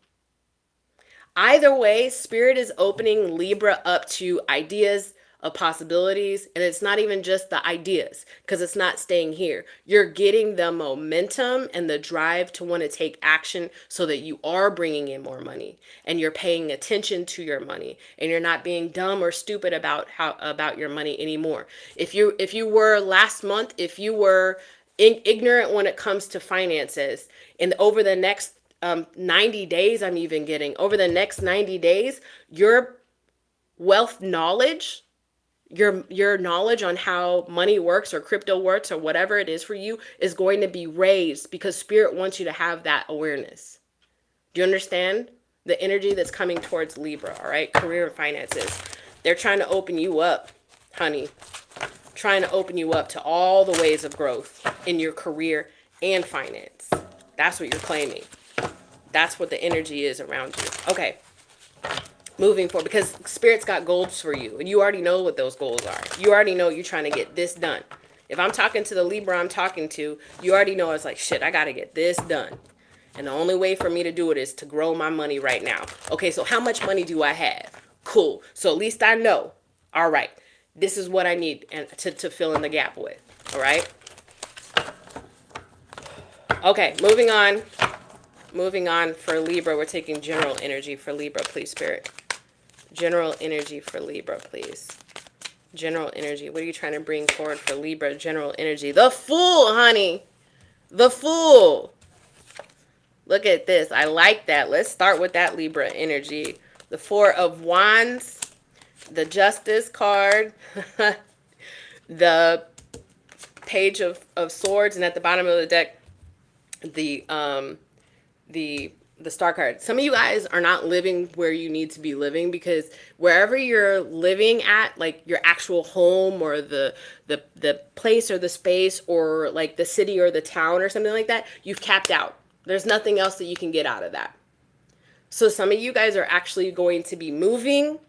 Either way, Spirit is opening Libra up to ideas of possibilities, and it's not even just the ideas, because it's not staying here. You're getting the momentum and the drive to want to take action so that you are bringing in more money and you're paying attention to your money and you're not being dumb or stupid about your money anymore. If you were last month, if you were ignorant when it comes to finances, and over the next 90 days, I'm even getting over the next 90 days, your wealth knowledge, your knowledge on how money works or crypto works or whatever it is for you is going to be raised, because Spirit wants you to have that awareness. Do you understand the energy that's coming towards Libra? All right. Career and finances. They're trying to open you up, honey. Trying to open you up to all the ways of growth in your career and finance. That's what you're claiming. That's what the energy is around you. Okay. Moving forward, because Spirit's got goals for you, and you already know what those goals are. You already know you're trying to get this done. If I'm talking to the Libra I'm talking to, you already know it's like, shit, I got to get this done. And the only way for me to do it is to grow my money right now. Okay, so how much money do I have? Cool. So at least I know. All right, this is what I need and to fill in the gap with. All right. Okay, moving on. Moving on for Libra, we're taking general energy for Libra, please, Spirit. General energy for Libra, please. General energy. What are you trying to bring forward for Libra? General energy. The Fool, honey. The Fool. Look at this. I like that. Let's start with that Libra energy. The Four of Wands. The Justice card. The Page of Swords. And at the bottom of the deck, the Star card. Some of you guys are not living where you need to be living, because wherever you're living at, like your actual home or the place or the space or like the city or the town or something like that, you've capped out. There's nothing else that you can get out of that. So some of you guys are actually going to be moving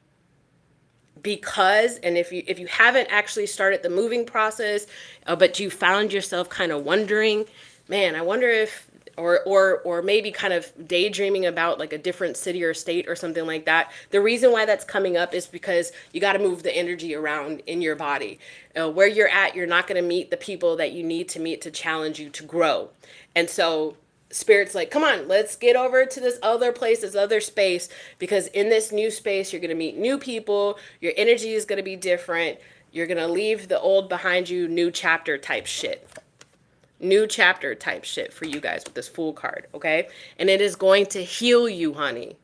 because, and if you haven't actually started the moving process, but you found yourself kind of wondering, man, I wonder if, or maybe kind of daydreaming about like a different city or state or something like that. The reason why that's coming up is because you got to move the energy around in your body. Where you're at, you're not going to meet the people that you need to meet to challenge you to grow. And so Spirit's like, come on, let's get over to this other place, this other space, because in this new space, you're going to meet new people. Your energy is going to be different. You're going to leave the old behind you, new chapter type shit. New chapter type shit for you guys with this Fool card, okay? And it is going to heal you, honey.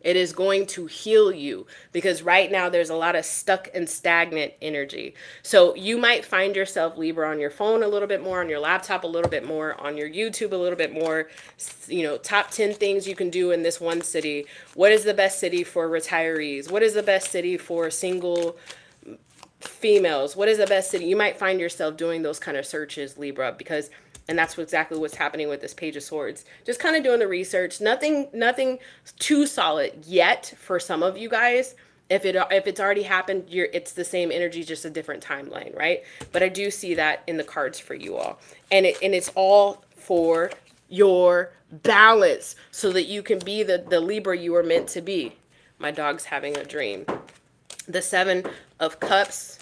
It is going to heal you, because right now there's a lot of stuck and stagnant energy. So you might find yourself, Libra, on your phone a little bit more, on your laptop a little bit more, on your YouTube a little bit more, you know, top 10 things you can do in this one city. What is the best city for retirees? What is the best city for single females? What is the best city? You might find yourself doing those kind of searches, Libra, because, and that's exactly what's happening with this Page of Swords. Just kind of doing the research. Nothing too solid yet for some of you guys. If it's already happened, it's the same energy, just a different timeline, right? But I do see that in the cards for you all, and it's all for your balance, so that you can be the Libra you were meant to be. My dog's having a dream. The Seven of Cups.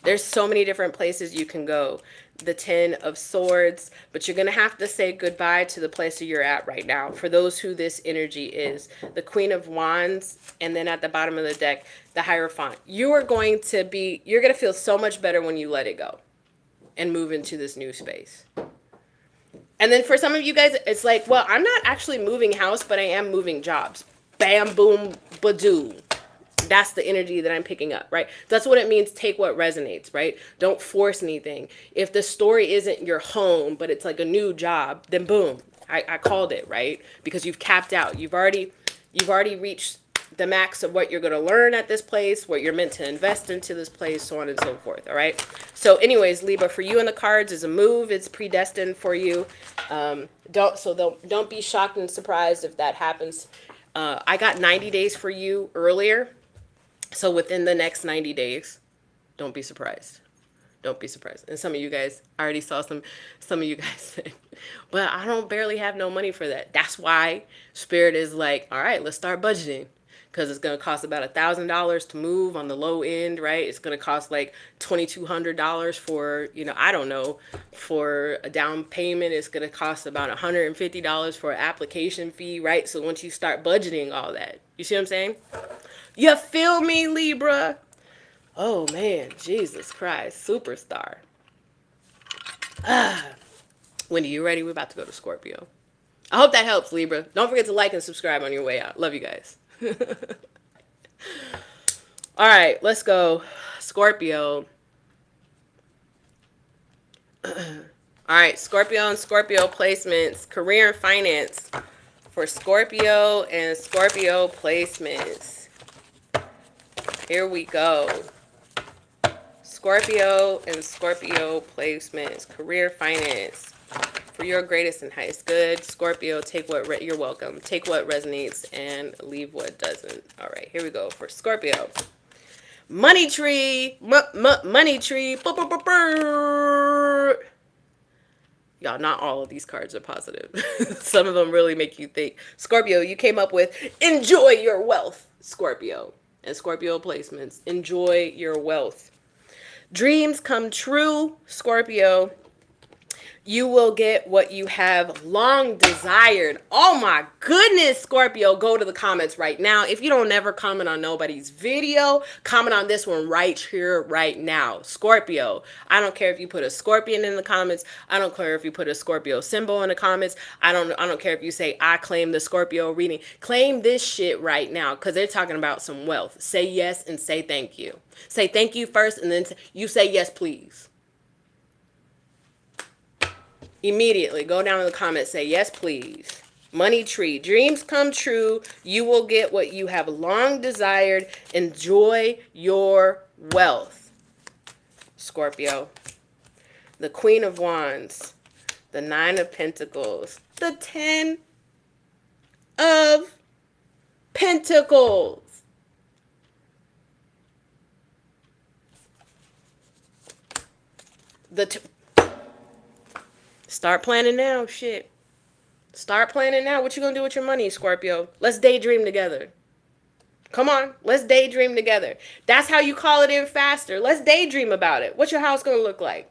There's so many different places you can go. The Ten of Swords, but you're going to have to say goodbye to the place that you're at right now. For those who this energy is, the Queen of Wands, and then at the bottom of the deck, the Hierophant. You're going to feel so much better when you let it go and move into this new space. And then for some of you guys, it's like, well, I'm not actually moving house, but I am moving jobs. Bam, boom, badoo. That's the energy that I'm picking up, right? That's what it means. Take what resonates, right? Don't force anything. If the story isn't your home, but it's like a new job, then boom, I called it, right? Because you've capped out. You've already reached the max of what you're going to learn at this place, what you're meant to invest into this place, so on and so forth, all right? So anyways, Libra, for you in the cards is a move. It's predestined for you. Don't be shocked and surprised if that happens. I got 90 days for you earlier. So within the next 90 days, don't be surprised. Don't be surprised. And some of you guys, I already saw some of you guys said, well, I don't barely have no money for that. That's why Spirit is like, all right, let's start budgeting. Because it's going to cost about $1,000 to move on the low end, right? It's going to cost like $2,200 for, I don't know, for a down payment. It's going to cost about $150 for an application fee, right? So once you start budgeting all that, you see what I'm saying? You feel me, Libra? Oh, man. Jesus Christ. Superstar. Wendy, you ready? We're about to go to Scorpio. I hope that helps, Libra. Don't forget to like and subscribe on your way out. Love you guys. All right, let's go. Scorpio. All right, Scorpio and Scorpio placements. Career and finance for Scorpio and Scorpio placements. Here we go. Scorpio and Scorpio placements. Career, finance. For your greatest and highest good. Scorpio, take what you're welcome. Take what resonates and leave what doesn't. All right, here we go for Scorpio. Money tree. Money tree. Y'all, not all of these cards are positive. Some of them really make you think. Scorpio, you came up with enjoy your wealth, Scorpio. And Scorpio placements. Enjoy your wealth. Dreams come true, Scorpio. You will get what you have long desired. Oh my goodness, Scorpio. Go to the comments right now. If you don't never comment on nobody's video, comment on this one right here, right now. Scorpio. I don't care if you put a scorpion in the comments. I don't care if you put a Scorpio symbol in the comments. I don't care if you say, I claim the Scorpio reading. Claim this shit right now, because they're talking about some wealth. Say yes and say thank you. Say thank you first, and then you say yes, please. Immediately go down in the comments, say yes, please. Money tree. Dreams come true. You will get what you have long desired. Enjoy your wealth. Scorpio. The Queen of Wands. The Nine of Pentacles. The Ten of Pentacles. Start planning now, shit. Start planning now. What you gonna do with your money, Scorpio? Let's daydream together. Come on, let's daydream together. That's how you call it in faster. Let's daydream about it. What's your house gonna look like?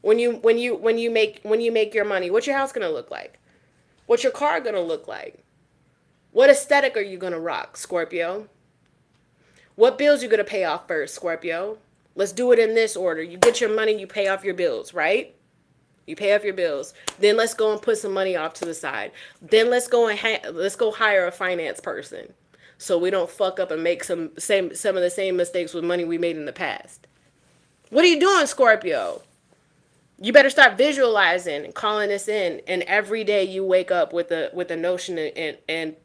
When you make your money, what's your house gonna look like? What's your car gonna look like? What aesthetic are you gonna rock, Scorpio? What bills you gonna pay off first, Scorpio? Let's do it in this order. You get your money, you pay off your bills, right? You pay off your bills. Then let's go and put some money off to the side. Then let's go hire a finance person, so we don't fuck up and make some of the same mistakes with money we made in the past. What are you doing, Scorpio? You better start visualizing and calling this in. And every day you wake up with a notion and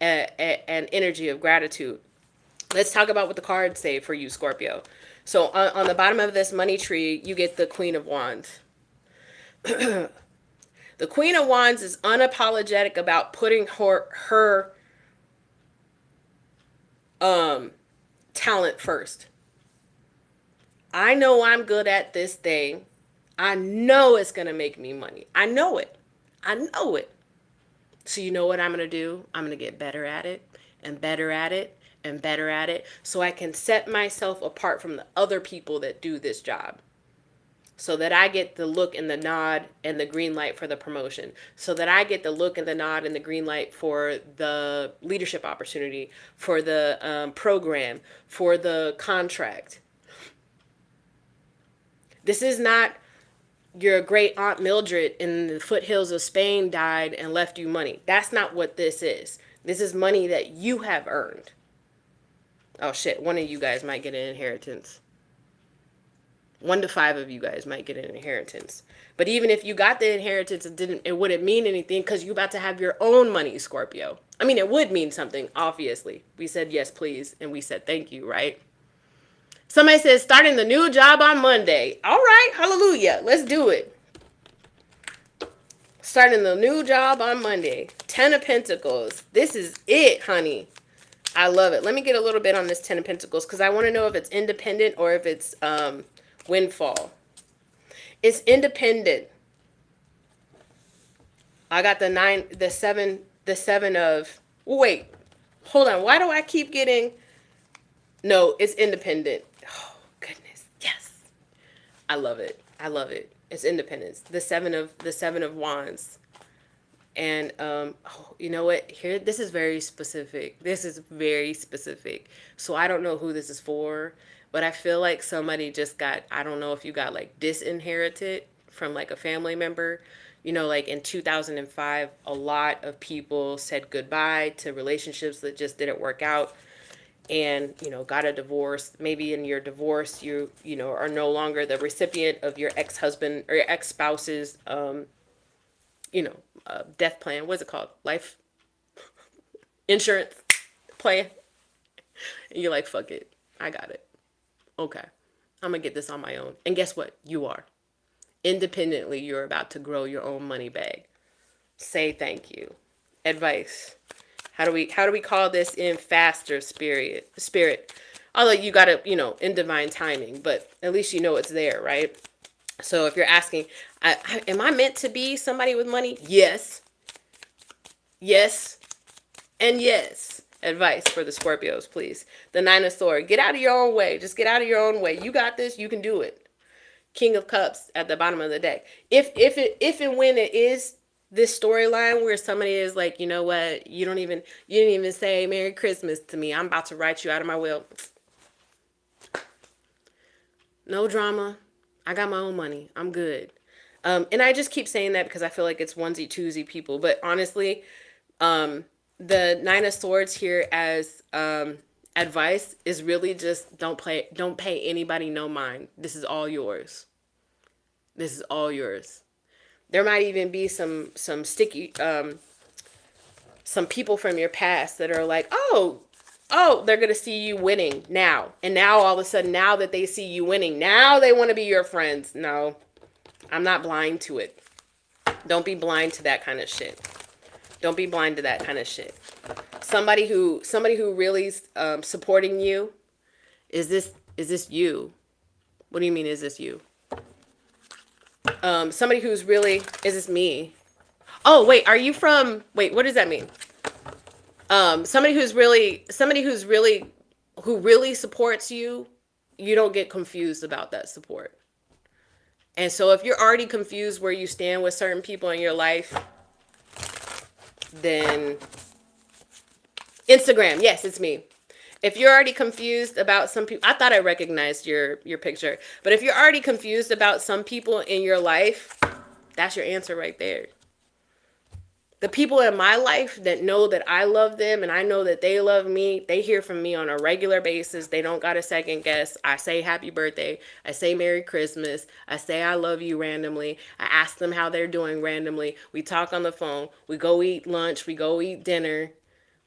energy of gratitude. Let's talk about what the cards say for you, Scorpio. So on the bottom of this money tree, you get the Queen of Wands. The Queen of Wands is unapologetic about putting her talent first. I know I'm good at this thing. I know it's going to make me money. I know it. So you know what I'm going to do? I'm going to get better at it and better at it and better at it, so I can set myself apart from the other people that do this job, so that I get the look and the nod and the green light for the promotion, so that I get the look and the nod and the green light for the leadership opportunity, for the program, for the contract. This is not your great Aunt Mildred in the foothills of Spain died and left you money. That's not what this is. This is money that you have earned. Oh shit, one of you guys might get an inheritance. 1 to 5 of you guys might get an inheritance. But even if you got the inheritance, it wouldn't mean anything, because you're about to have your own money, Scorpio. I mean, it would mean something, obviously. We said yes, please, and we said thank you, right? Somebody says starting the new job on Monday. All right, hallelujah. Let's do it. Starting the new job on Monday. 10 of Pentacles. This is it, honey. I love it. Let me get a little bit on this 10 of Pentacles, because I want to know if it's independent or if it's windfall. It's independent. I got the seven of, wait, hold on. Why do I keep getting, no, it's independent. Oh, goodness. Yes. I love it. It's independence. The seven of wands. And, you know what? Here, this is very specific. So I don't know who this is for, but I feel like somebody just got, I don't know if you got like disinherited from like a family member. You know, like in 2005, a lot of people said goodbye to relationships that just didn't work out, and, you know, got a divorce. Maybe in your divorce, you know, are no longer the recipient of your ex-husband or your ex-spouse's, death plan. What's it called? Life insurance plan. And you're like, fuck it. I got it. Okay. I'm going to get this on my own. And guess what? You are. Independently, you're about to grow your own money bag. Say thank you. Advice. How do we call this in faster spirit? Although you got to, in divine timing, but at least you know it's there, right? So if you're asking, am I meant to be somebody with money? Yes. Yes. And yes. Advice for the Scorpios, please. The 9 of Swords. Get out of your own way. Just get out of your own way. You got this. You can do it. King of Cups at the bottom of the deck. If and when it is this storyline where somebody is like, you know what, you didn't even say Merry Christmas to me, I'm about to write you out of my will. No drama. I got my own money. I'm good. And I just keep saying that because I feel like it's onesie twosie people. But honestly, the 9 of Swords here as advice is really just don't pay anybody no mind. This is all yours. This is all yours. There might even be some sticky, some people from your past that are like, oh, they're going to see you winning now. And now all of a sudden, now that they see you winning, now they want to be your friends. No, I'm not blind to it. Don't be blind to that kind of shit. Don't be blind to that kind of shit. Somebody who really supporting you, is this you? What do you mean, is this you? Somebody who's really, is this me? Oh, wait, are you from, wait, what does that mean? Who really supports you, you don't get confused about that support. And so if you're already confused where you stand with certain people in your life, then Instagram, yes, it's me. If you're already confused about some people, I thought I recognized your picture, but if you're already confused about some people in your life, that's your answer right there. The people in my life that know that I love them and I know that they love me, they hear from me on a regular basis. They don't got a second guess. I say happy birthday. I say Merry Christmas. I say I love you randomly. I ask them how they're doing randomly. We talk on the phone. We go eat lunch. We go eat dinner.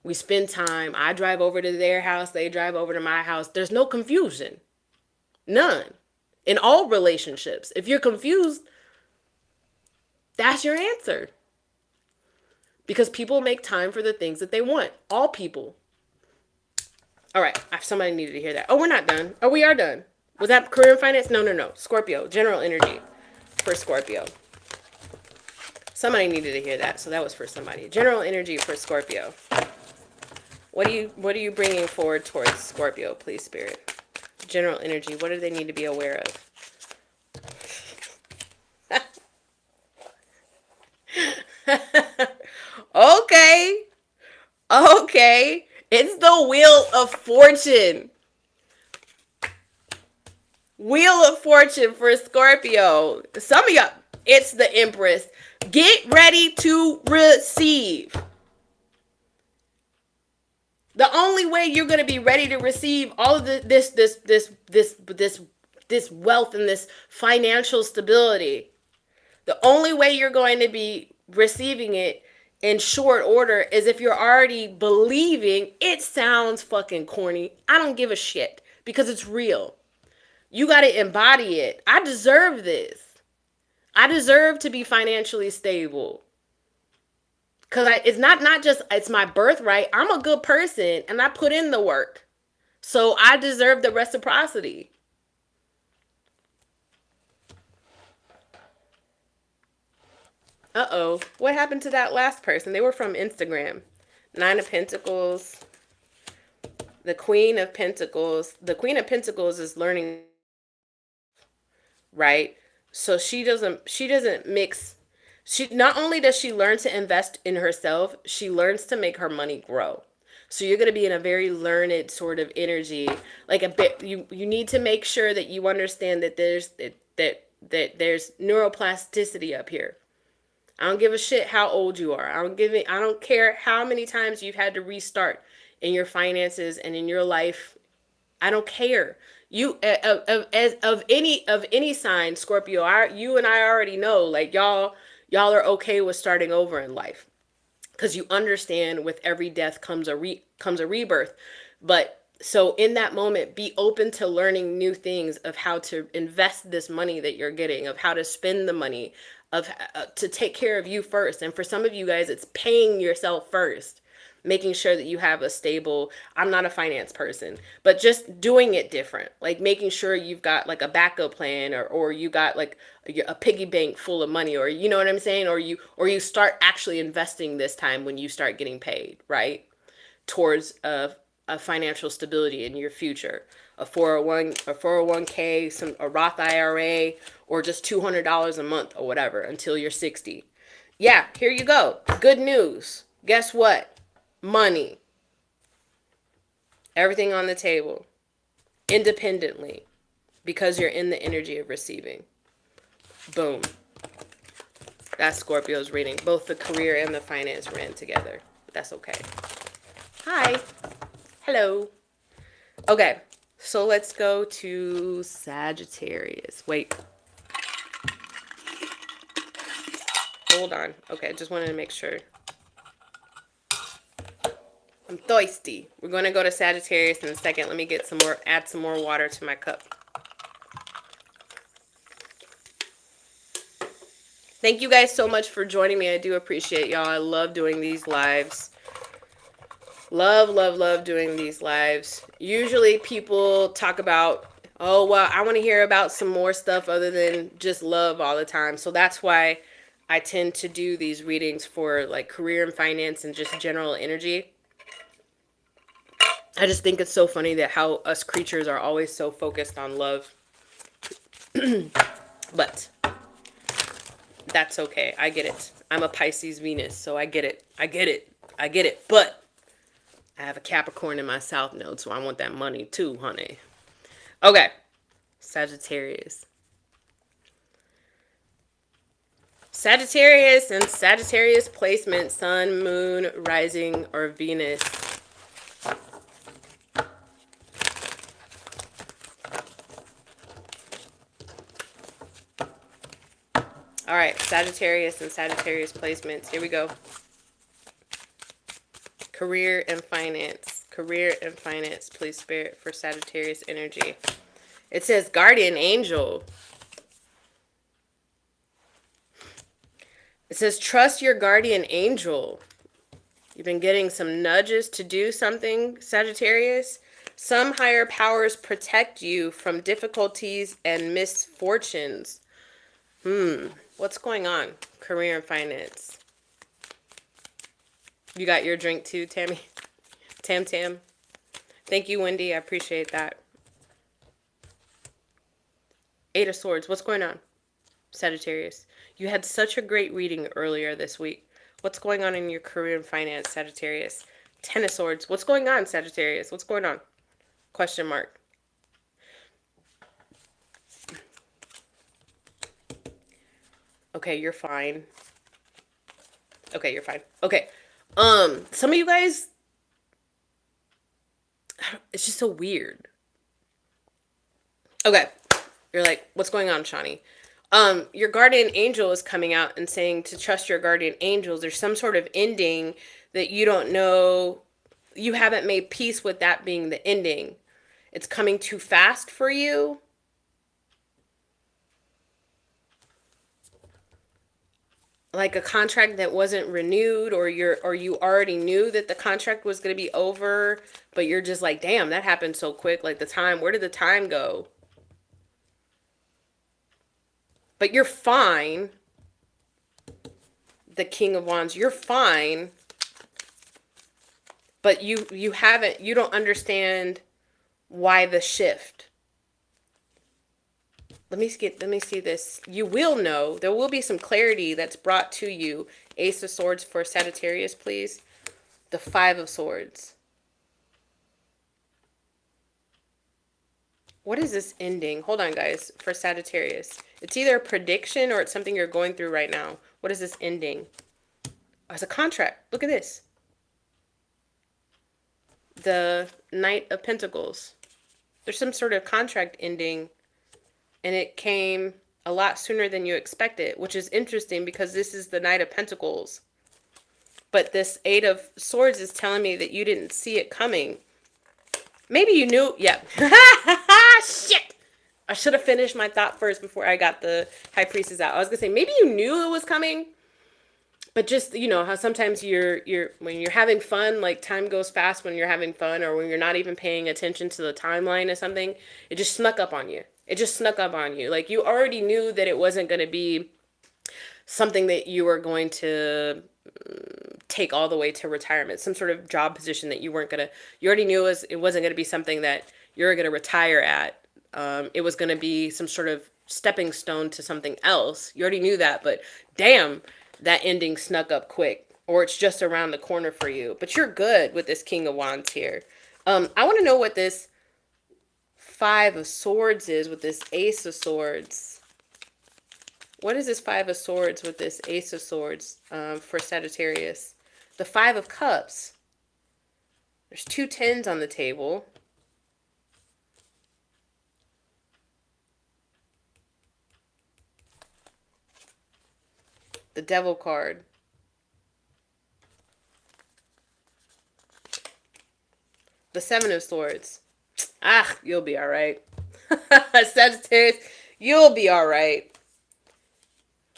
We spend time. I drive over to their house. They drive over to my house. There's no confusion. None. In all relationships. If you're confused, that's your answer. Because people make time for the things that they want. All people. All right. Somebody needed to hear that. Oh, we're not done. Oh, we are done. Was that career and finance? No. Scorpio. General energy for Scorpio. Somebody needed to hear that. So that was for somebody. General energy for Scorpio. What are you bringing forward towards Scorpio, please, Spirit? General energy. What do they need to be aware of? Okay. It's the Wheel of Fortune. Wheel of Fortune for Scorpio. Some of y'all, it's the Empress. Get ready to receive. The only way you're going to be ready to receive all of this wealth and this financial stability, the only way you're going to be receiving it in short order is if you're already believing. It sounds fucking corny. I don't give a shit because it's real. You got to embody it. I deserve this. I deserve to be financially stable. Because it's not just, it's my birthright. I'm a good person and I put in the work. So I deserve the reciprocity. Uh-oh. What happened to that last person? They were from Instagram. 9 of Pentacles. The Queen of Pentacles. The Queen of Pentacles is learning, right? So she doesn't mix. Not only does she learn to invest in herself, she learns to make her money grow. So you're going to be in a very learned sort of energy. Like a bit, you need to make sure that you understand that there's neuroplasticity up here. I don't give a shit how old you are. I don't care how many times you've had to restart in your finances and in your life. I don't care. You of any sign, Scorpio, you and I already know, like y'all are okay with starting over in life. Because you understand with every death comes a rebirth. But so in that moment, be open to learning new things of how to invest this money that you're getting, of how to spend the money, of to take care of you first. And for some of you guys, it's paying yourself first, making sure that you have a stable, I'm not a finance person, but just doing it different. Like making sure you've got like a backup plan or you got like a piggy bank full of money, or you know what I'm saying? Or you start actually investing this time when you start getting paid, right? Towards a financial stability in your future. A 401k, a Roth IRA, or just $200 a month or whatever until you're 60. Yeah, here you go. Good news. Guess what? Money. Everything on the table. Independently. Because you're in the energy of receiving. Boom. That's Scorpio's reading. Both the career and the finance ran together. But that's okay. Hi. Hello. Okay. So let's go to Sagittarius. Wait. Hold on. Okay, just wanted to make sure. I'm thirsty. We're going to go to Sagittarius in a second. Let me get add some more water to my cup. Thank you guys so much for joining me. I do appreciate y'all. I love doing these lives. Love doing these lives. Usually people talk about, Oh, well, I want to hear about some more stuff other than just love all the time. So that's why I tend to do these readings for like career and finance and just general energy. I just think it's so funny that how us creatures are always so focused on love. But that's okay. I get it. I'm a Pisces Venus, so I get it. I get it. I get it. But I have a Capricorn in my South Node, so I want that money too, honey. Okay. Sagittarius. Sagittarius and Sagittarius placement, Sun, Moon, Rising, or Venus. All right, Sagittarius and Sagittarius placements. Here we go. Career and finance. Career and finance, please, Spirit, for Sagittarius energy. It says guardian angel. It says trust your guardian angel. You've been getting some nudges to do something, Sagittarius. Some higher powers protect you from difficulties and misfortunes. What's going on? Career and finance. You got your drink too, Tammy? Tam. Thank you, Wendy. I appreciate that. Eight of Swords. What's going on, Sagittarius? You had such a great reading earlier this week. What's going on in your career and finance, Sagittarius? Ten of Swords. What's going on, Sagittarius? What's going on? Question mark. Okay, you're fine. Okay, you're fine. Okay. Some of you guys, it's just so weird. Okay. You're like, what's going on, Shani? Your guardian angel is coming out and saying to trust your guardian angels. There's some sort of ending that you don't know. You haven't made peace with that being the ending. It's coming too fast for you. Like a contract that wasn't renewed, or you already knew that the contract was going to be over, but you're just like, damn, that happened so quick. Like the time, where did the time go? But you're fine. The King of Wands, you're fine. But you don't understand why the shift. Let me see this. You will know. There will be some clarity that's brought to you. Ace of Swords for Sagittarius, please. The Five of Swords. What is this ending? Hold on, guys. For Sagittarius. It's either a prediction or it's something you're going through right now. What is this ending? Oh, it's a contract. Look at this. The Knight of Pentacles. There's some sort of contract ending. And it came a lot sooner than you expected, which is interesting because this is the Knight of Pentacles. But this Eight of Swords is telling me that you didn't see it coming. Maybe you knew. Yeah. Shit. I should have finished my thought first before I got the High Priestess out. I was going to say, maybe you knew it was coming. But just, you know, how sometimes when you're having fun, like time goes fast when you're having fun, or when you're not even paying attention to the timeline of something, it just snuck up on you. It just snuck up on you. Like you already knew that it wasn't going to be something that you were going to take all the way to retirement, some sort of job position that you already knew it wasn't going to be something that you're going to retire at. It was going to be some sort of stepping stone to something else. You already knew that, but damn, that ending snuck up quick, or it's just around the corner for you. But you're good with this King of Wands here. I want to know what this Five of Swords is with this Ace of Swords. What is this Five of Swords with this Ace of Swords for Sagittarius? The Five of Cups. There's two tens on the table. The Devil card. The Seven of Swords. Ah, you'll be all right. Sagittarius, you'll be all right.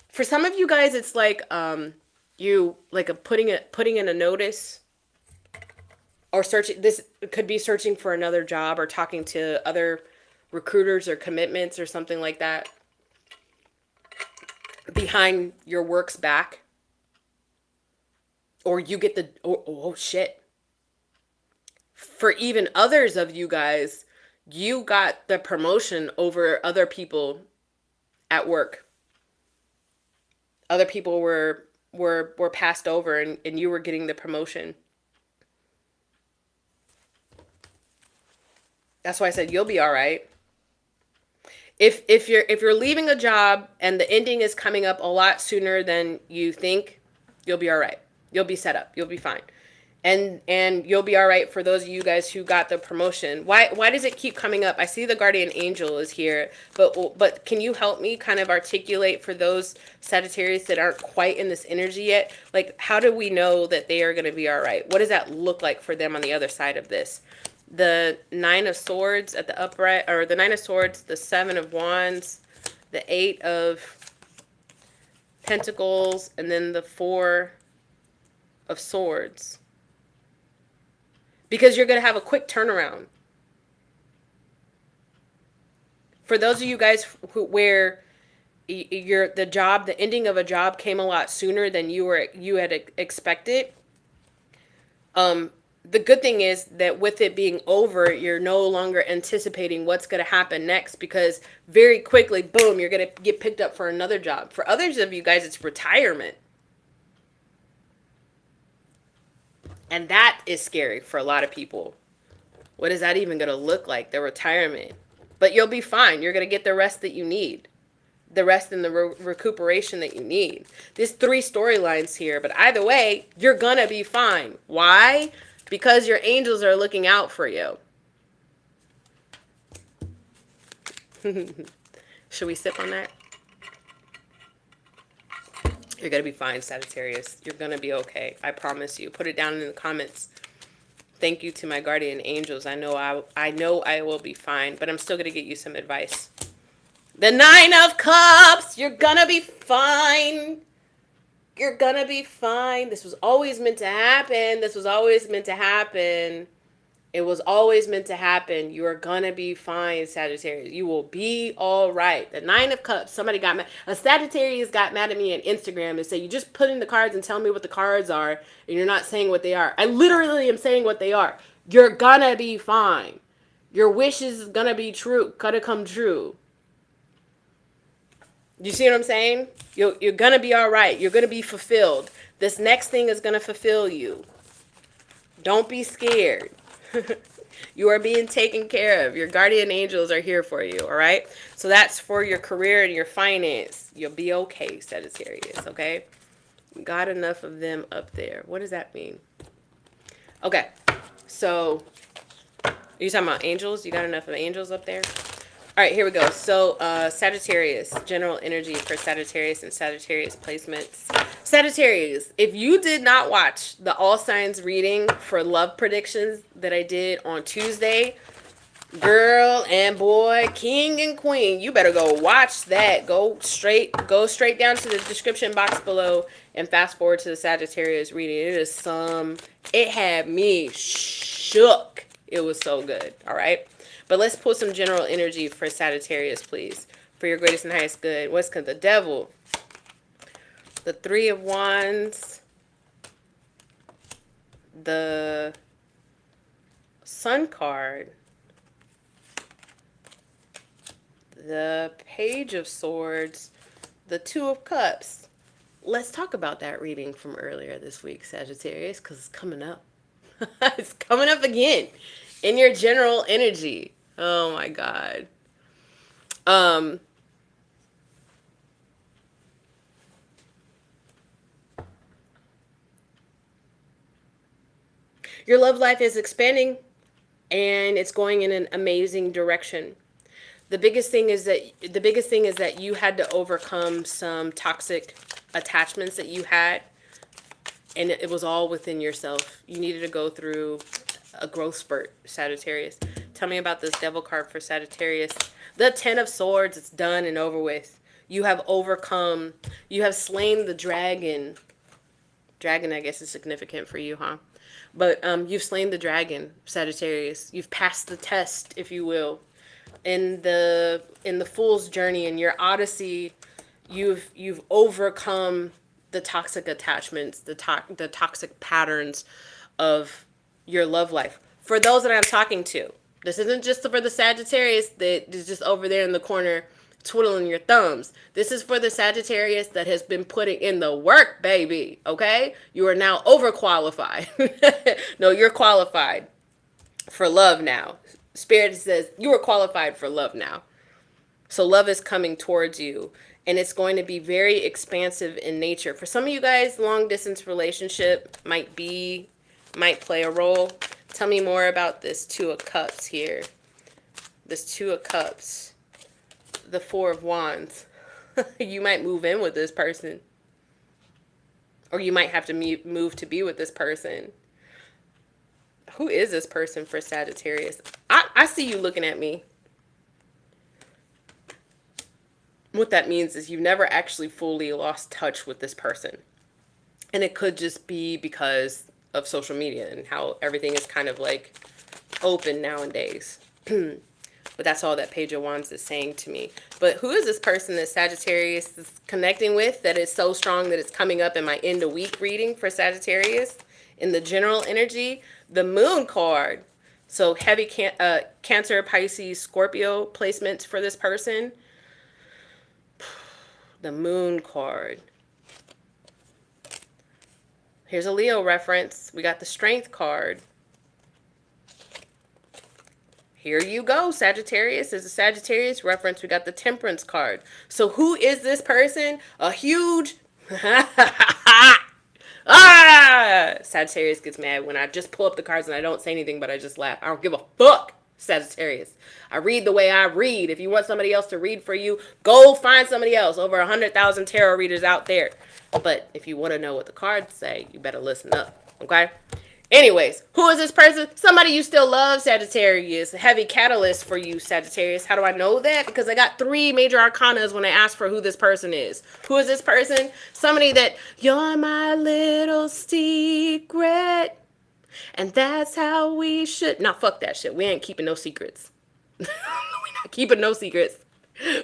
For some of you guys, it's like you like putting in a notice, or searching. This could be searching for another job or talking to other recruiters or commitments or something like that behind your work's back. Or you get the, oh shit. For even others of you guys, you got the promotion over other people at work. Other people were passed over, and you were getting the promotion. That's why I said you'll be all right. If you're leaving a job and the ending is coming up a lot sooner than you think, you'll be all right. You'll be set up. You'll be fine. And you'll be all right for those of you guys who got the promotion. Why does it keep coming up? I see the guardian angel is here, but can you help me kind of articulate for those Sagittarius that aren't quite in this energy yet? Like, how do we know that they are going to be all right? What does that look like for them on the other side of this? The 9 of Swords at the upright, or the 9 of Swords, the 7 of Wands, the 8 of Pentacles, and then the 4 of Swords. Because you're going to have a quick turnaround. For those of you guys where the ending of a job came a lot sooner than you had expected. The good thing is that with it being over, you're no longer anticipating what's going to happen next, because very quickly, boom, you're going to get picked up for another job. For others of you guys, it's retirement. And that is scary for a lot of people. What is that even going to look like, the retirement? But you'll be fine. You're going to get the rest that you need. The rest and the recuperation that you need. There's 3 storylines here, but either way, you're going to be fine. Why? Because your angels are looking out for you. Should we sip on that? You're going to be fine, Sagittarius. You're going to be okay. I promise you. Put it down in the comments. Thank you to my guardian angels. I know I will be fine, but I'm still going to get you some advice. The 9 of Cups. You're going to be fine. You're going to be fine. This was always meant to happen. This was always meant to happen. It was always meant to happen. You are going to be fine, Sagittarius. You will be all right. The 9 of Cups. Somebody got mad. A Sagittarius got mad at me on Instagram and said, you just put in the cards and tell me what the cards are, and you're not saying what they are. I literally am saying what they are. You're going to be fine. Your wishes is going to be true. Going to come true. You see what I'm saying? You're going to be all right. You're going to be fulfilled. This next thing is going to fulfill you. Don't be scared. You are being taken care of. Your guardian angels are here for you, all right? So that's for your career and your finance. You'll be okay, Sagittarius, okay? Got enough of them up there. What does that mean? Okay, so are you talking about angels? You got enough of angels up there? All right, here we go. So Sagittarius, general energy for Sagittarius and Sagittarius placements. Sagittarius, if you did not watch the all signs reading for love predictions that I did on Tuesday, girl and boy, king and queen, you better go watch that. Go straight down to the description box below and fast forward to the Sagittarius reading. It had me shook. It was so good. All right. But let's pull some general energy for Sagittarius, please. For your greatest and highest good. What's the Devil? The 3 of Wands. The Sun card. The Page of Swords. The 2 of Cups. Let's talk about that reading from earlier this week, Sagittarius, because it's coming up. It's coming up again in your general energy. Oh my God. Your love life is expanding and it's going in an amazing direction. The biggest thing is that you had to overcome some toxic attachments that you had, and it was all within yourself. You needed to go through a growth spurt, Sagittarius. Tell me about this Devil card for Sagittarius. The 10 of Swords, it's done and over with. You have overcome, you have slain the dragon. Dragon, I guess, is significant for you, huh? But you've slain the dragon, Sagittarius. You've passed the test, if you will. in the fool's journey, in your odyssey, you've overcome the toxic attachments, the toxic patterns of your love life. For those that I'm talking to, this isn't just for the Sagittarius that is just over there in the corner twiddling your thumbs. This is for the Sagittarius that has been putting in the work, baby. Okay? You are now overqualified. No, you're qualified for love now. Spirit says you are qualified for love now. So love is coming towards you, and it's going to be very expansive in nature. For some of you guys, long distance relationship might play a role. Tell me more about this Two of Cups here. This Two of Cups. The Four of Wands. You might move in with this person. Or you might have to move to be with this person. Who is this person for Sagittarius? I see you looking at me. What that means is you've never actually fully lost touch with this person. And it could just be because of social media and how everything is kind of like open nowadays. But that's all that Page of Wands is saying to me. But who is this person that Sagittarius is connecting with that is so strong that it's coming up in my end of week reading for Sagittarius? In the general energy, the Moon card. So heavy Cancer, Pisces, Scorpio placements for this person. The Moon card. Here's a Leo reference. We got the Strength card. Here you go, Sagittarius. Is a Sagittarius reference. We got the Temperance card. So who is this person? A huge... Sagittarius gets mad when I just pull up the cards and I don't say anything, but I just laugh. I don't give a fuck, Sagittarius. I read the way I read. If you want somebody else to read for you, go find somebody else. Over 100,000 tarot readers out there. But if you want to know what the cards say, you better listen up, okay? Anyways, who is this person? Somebody you still love, Sagittarius. A heavy catalyst for you, Sagittarius. How do I know that? Because I got 3 major arcanas when I asked for who this person is. Who is this person? Somebody that, you're my little secret. And that's how we should. Nah, fuck that shit. We ain't keeping no secrets. We're not keeping no secrets.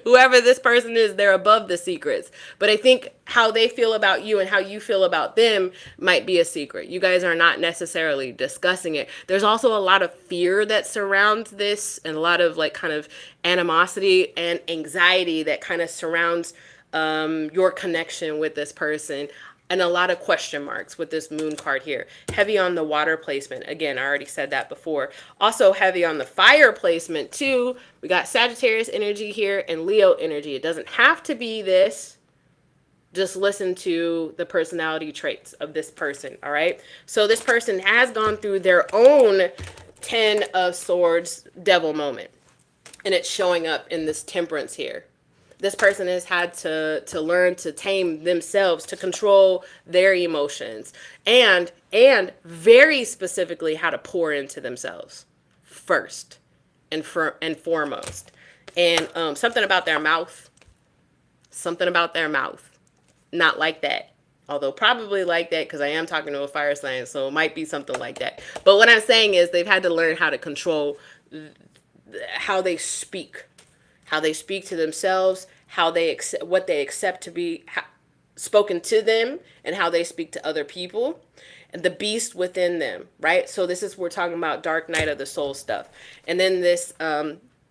Whoever this person is, they're above the secrets. But I think how they feel about you and how you feel about them might be a secret. You guys are not necessarily discussing it. There's also a lot of fear that surrounds this, and a lot of like kind of animosity and anxiety that kind of surrounds your connection with this person. And a lot of question marks with this Moon card here. Heavy on the water placement. Again, I already said that before. Also heavy on the fire placement too. We got Sagittarius energy here and Leo energy. It doesn't have to be this. Just listen to the personality traits of this person, all right? So this person has gone through their own 10 of Swords devil moment. And it's showing up in this Temperance here. This person has had to learn to tame themselves, to control their emotions, and very specifically how to pour into themselves first and foremost. And something about their mouth, not like that. Although probably like that because I am talking to a fire sign, so it might be something like that. But what I'm saying is they've had to learn how to control how they speak. How they speak to themselves, how they accept, what they accept to be spoken to them, and how they speak to other people, and the beast within them, right? So this is, we're talking about dark night of the soul stuff. And then this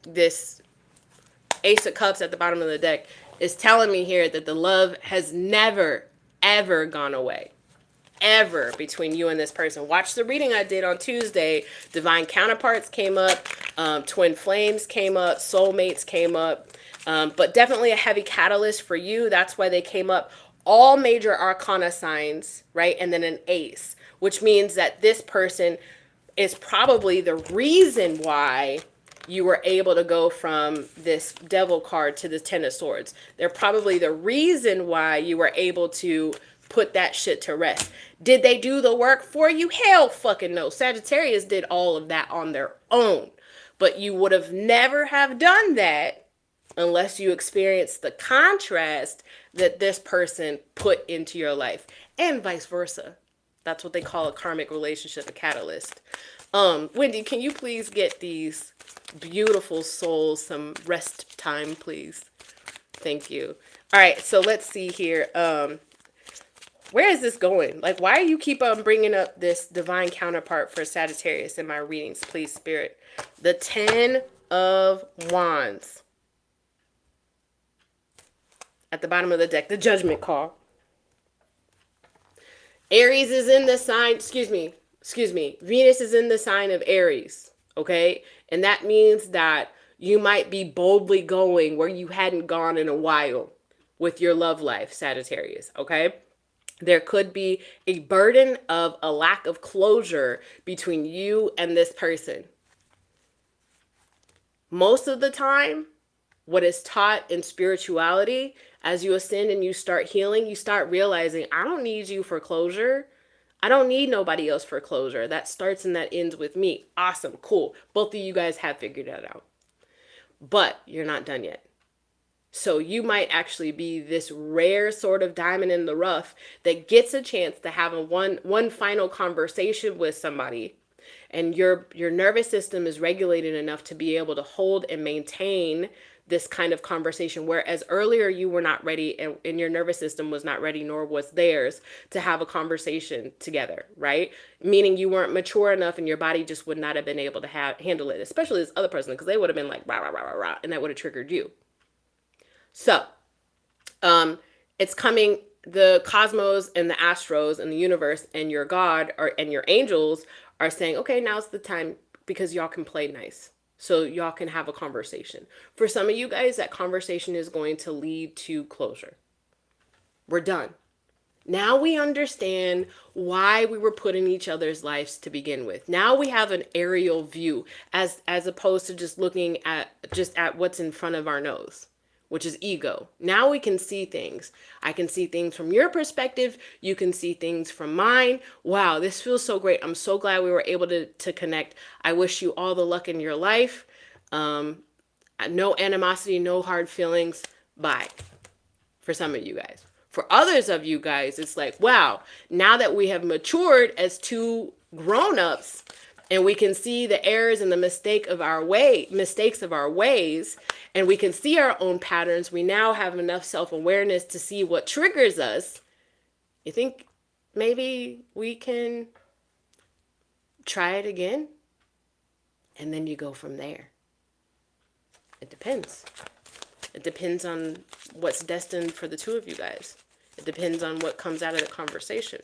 this Ace of Cups at the bottom of the deck is telling me here that the love has never, ever gone away. Ever between you and this person. Watch the reading I did on Tuesday. Divine counterparts came up, twin flames came up, soulmates came up, but definitely a heavy catalyst for you. That's why they came up. All major arcana signs, right? And then an ace, which means that this person is probably the reason why you were able to go from this devil card to the 10 of Swords. They're probably the reason why you were able to put that shit to rest. Did they do the work for you? Hell fucking no. Sagittarius did all of that on their own. But you would have never have done that unless you experienced the contrast that this person put into your life. And vice versa. That's what they call a karmic relationship, a catalyst. Wendy, can you please get these beautiful souls some rest time, please? Thank you. All right, so let's see here. Where is this going? Like, why do you keep on bringing up this divine counterpart for Sagittarius in my readings, please, Spirit? The 10 of Wands. At the bottom of the deck, the Judgment card. Aries is in the sign, excuse me, Venus is in the sign of Aries, okay? And that means that you might be boldly going where you hadn't gone in a while with your love life, Sagittarius, okay? There could be a burden of a lack of closure between you and this person. Most of the time, what is taught in spirituality, as you ascend and you start healing, you start realizing, I don't need you for closure. I don't need nobody else for closure. That starts and that ends with me. Awesome, cool. Both of you guys have figured that out. But you're not done yet. So you might actually be this rare sort of diamond in the rough that gets a chance to have one final conversation with somebody, and your nervous system is regulated enough to be able to hold and maintain this kind of conversation, whereas earlier you were not ready, and your nervous system was not ready, nor was theirs, to have a conversation together, right? Meaning you weren't mature enough and your body just would not have been able to handle it, especially this other person, because they would have been like, rah, rah, rah, rah, rah, and that would have triggered you. So, it's coming, the cosmos and the astros and the universe and your God and your angels are saying, okay, now's the time, because y'all can play nice. So y'all can have a conversation. For some of you guys, that conversation is going to lead to closure. We're done. Now we understand why we were put in each other's lives to begin with. Now we have an aerial view as opposed to just looking at what's in front of our nose, which is ego. Now we can see things. I can see things from your perspective. You can see things from mine. Wow, this feels so great. I'm so glad we were able to connect. I wish you all the luck in your life. No animosity, no hard feelings. Bye. For some of you guys. For others of you guys, it's like, wow, now that we have matured as two grown-ups, and we can see the errors and the mistakes of our ways, and we can see our own patterns, we now have enough self-awareness to see what triggers us. You think maybe we can try it again? And then you go from there. It depends. It depends on what's destined for the two of you guys. It depends on what comes out of the conversation.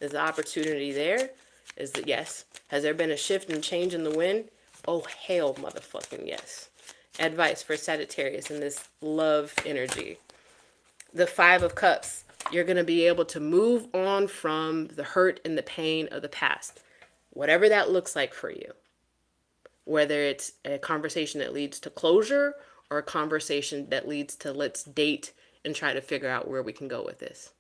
Is the opportunity there? Is it yes? Has there been a shift and change in the wind? Oh, hell motherfucking yes. Advice for Sagittarius in this love energy. The 5 of Cups. You're going to be able to move on from the hurt and the pain of the past. Whatever that looks like for you. Whether it's a conversation that leads to closure or a conversation that leads to let's date and try to figure out where we can go with this.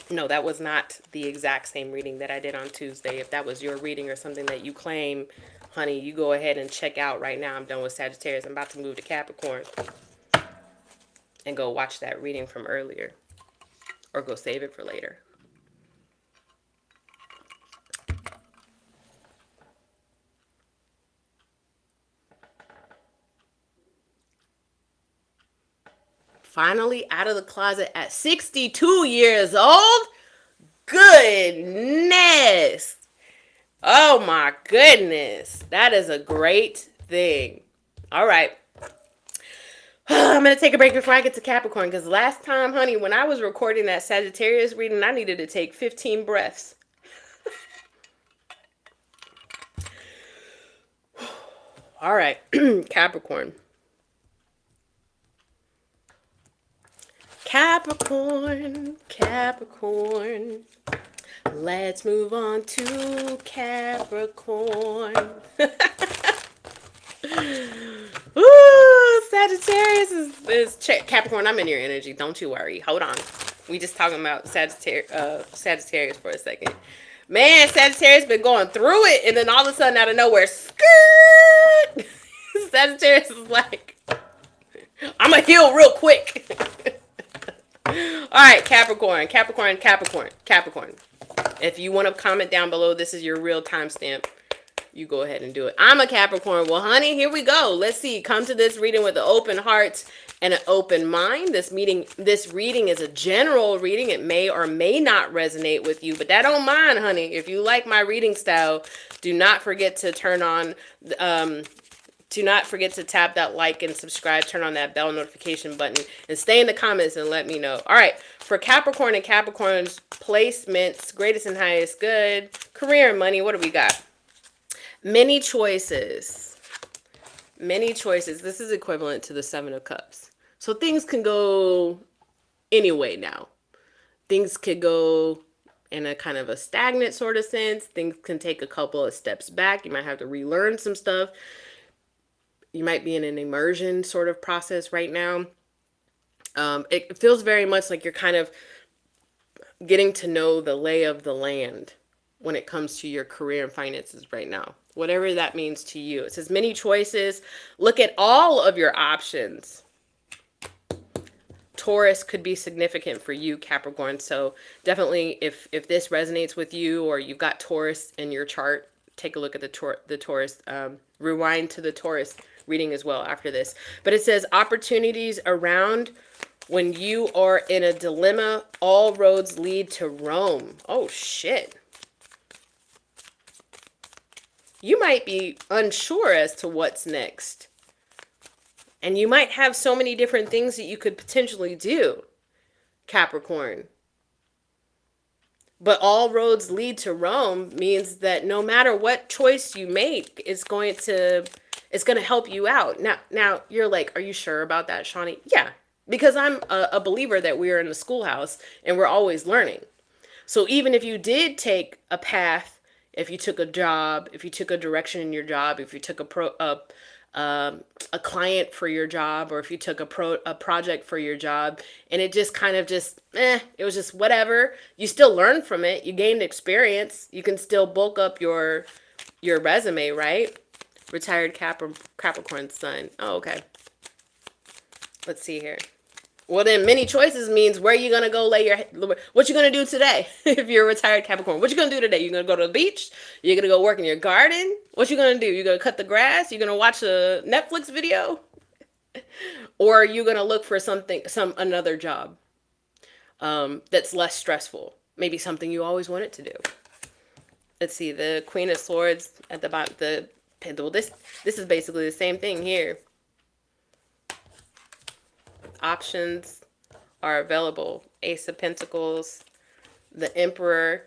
No, that was not the exact same reading that I did on Tuesday. If that was your reading or something that you claim, honey, you go ahead and check out right now. I'm done with Sagittarius. I'm about to move to Capricorn and go watch that reading from earlier, or go save it for later. Finally out of the closet at 62 years old? Goodness. Oh my goodness. That is a great thing. All right. I'm going to take a break before I get to Capricorn, because last time, honey, when I was recording that Sagittarius reading, I needed to take 15 breaths. All right. Capricorn. Capricorn. Let's move on to Capricorn. Ooh, Sagittarius is Capricorn. I'm in your energy. Don't you worry. Hold on. We just talking about Sagittarius for a second. Man, Sagittarius been going through it, and then all of a sudden, out of nowhere, skirt. Sagittarius is like, I'm going to heal real quick. All right, Capricorn, Capricorn, Capricorn, Capricorn. If you want to comment down below, this is your real timestamp. You go ahead and do it. I'm a Capricorn. Well, honey, here we go. Let's see. Come to this reading with an open heart and an open mind. This reading is a general reading. It may or may not resonate with you, but that don't mind, honey. If you like my reading style, do not forget to do not forget to tap that like and subscribe, turn on that bell notification button, and stay in the comments and let me know. All right, for Capricorn and Capricorn's placements, greatest and highest good, career and money, what do we got? Many choices. Many choices. This is equivalent to the Seven of Cups. So things can go any way now. Things could go in a kind of a stagnant sort of sense. Things can take a couple of steps back. You might have to relearn some stuff. You might be in an immersion sort of process right now. It feels very much like you're kind of getting to know the lay of the land when it comes to your career and finances right now. Whatever that means to you. It says many choices. Look at all of your options. Taurus could be significant for you, Capricorn. So definitely if this resonates with you or you've got Taurus in your chart, take a look at the Taurus. Rewind to the Taurus reading as well after this. But it says opportunities around when you are in a dilemma, all roads lead to Rome. Oh, shit. You might be unsure as to what's next. And you might have so many different things that you could potentially do, Capricorn. But all roads lead to Rome means that no matter what choice you make, it's going to help you out. Now you're like, are you sure about that, Shawnee? Yeah, because I'm a believer that we are in the schoolhouse and we're always learning. So even if you did take a path, if you took a job, if you took a direction in your job, if you took a client for your job, or if you took a project for your job, and it just kind of it was just whatever, you still learn from it. You gained experience. You can still bulk up your resume, right? Retired Capricorn sun. Oh, okay. Let's see here. Well, then many choices means where you going to go what you going to do today if you're a retired Capricorn? What you going to do today? You going to go to the beach? You're going to go work in your garden? What you going to do? You going to cut the grass? You going to watch a Netflix video? Or are you going to look for another job that's less stressful? Maybe something you always wanted to do. Let's see, the Queen of Swords at the bottom, the Pendle. This is basically the same thing here. Options are available. Ace of Pentacles, the Emperor.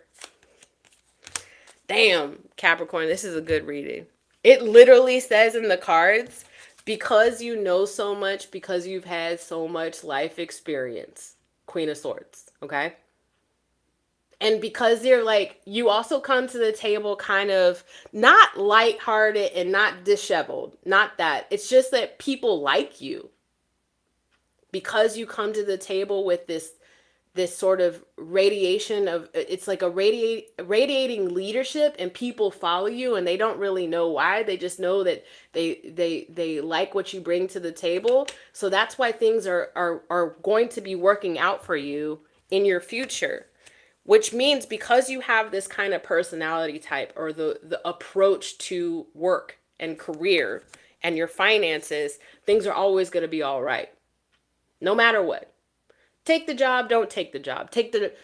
Damn, Capricorn, this is a good reading. It literally says in the cards, because you know so much, because you've had so much life experience. Queen of Swords, okay? And because you're like, you also come to the table kind of not lighthearted and not disheveled. Not that. It's just that people like you. Because you come to the table with this sort of radiation of, it's like a radiating leadership, and people follow you and they don't really know why. They just know that they like what you bring to the table. So that's why things are going to be working out for you in your future. Which means because you have this kind of personality type, or the approach to work and career and your finances, things are always going to be all right. No matter what. Take the job, don't take the job. Take that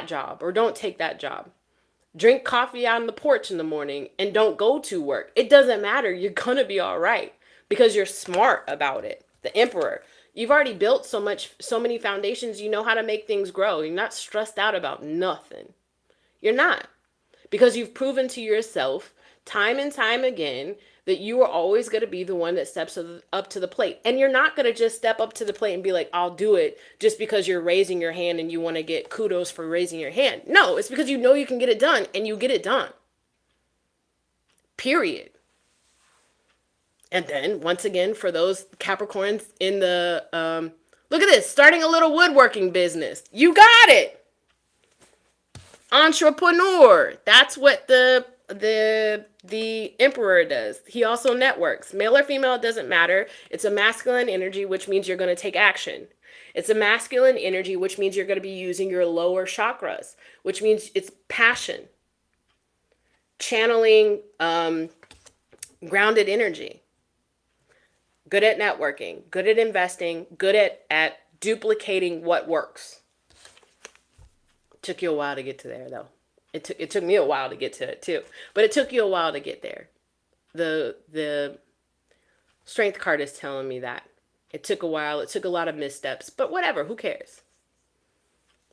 job, or don't take that job. Drink coffee on the porch in the morning and don't go to work. It doesn't matter. You're going to be all right because you're smart about it. The Emperor. You've already built so many foundations. You know how to make things grow. You're not stressed out about nothing. You're not. Because you've proven to yourself time and time again that you are always going to be the one that steps up to the plate. And you're not going to just step up to the plate and be like, I'll do it, just because you're raising your hand and you want to get kudos for raising your hand. No, it's because you know you can get it done, and you get it done. Period. And then, once again, for those Capricorns in the, look at this, starting a little woodworking business. You got it. Entrepreneur. That's what the the emperor does. He also networks. Male or female, it doesn't matter. It's a masculine energy, which means you're going to take action. It's a masculine energy, which means you're going to be using your lower chakras, which means it's passion, channeling, grounded energy, good at networking, good at investing, good at duplicating what works. Took you a while to get to there, though. It took me a while to get to it too, but it took you a while to get there. The strength card is telling me that it took a while. It took a lot of missteps, but whatever. Who cares?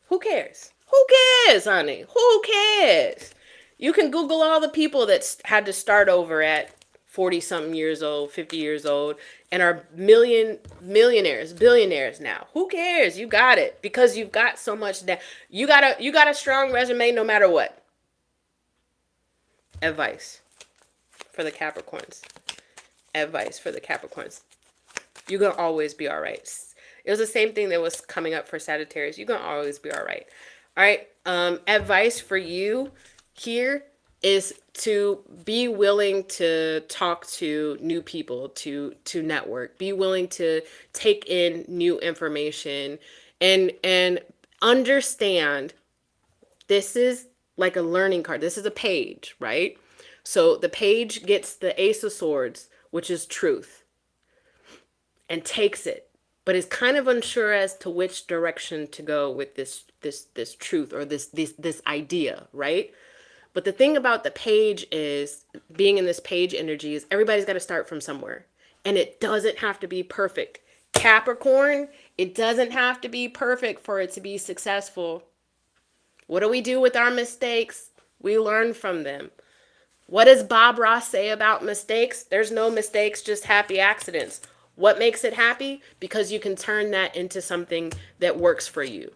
Who cares? Who cares, honey? Who cares? You can Google all the people that had to start over at 40 something years old, 50 years old, and are millionaires, billionaires now. Who cares? You got it, because you've got so much that you got a strong resume no matter what. Advice for the Capricorns. Advice for the Capricorns. You're going to always be all right. It was the same thing that was coming up for Sagittarius. You're going to always be all right. All right. Advice for you here is to be willing to talk to new people, to network, be willing to take in new information and understand this is like a learning card. This is a page, right? So the page gets the Ace of Swords, which is truth, and takes it, but is kind of unsure as to which direction to go with this truth or this idea, right? But the thing about the page is, being in this page energy, is everybody's got to start from somewhere. And it doesn't have to be perfect. Capricorn, it doesn't have to be perfect for it to be successful. What do we do with our mistakes? We learn from them. What does Bob Ross say about mistakes? There's no mistakes, just happy accidents. What makes it happy? Because you can turn that into something that works for you.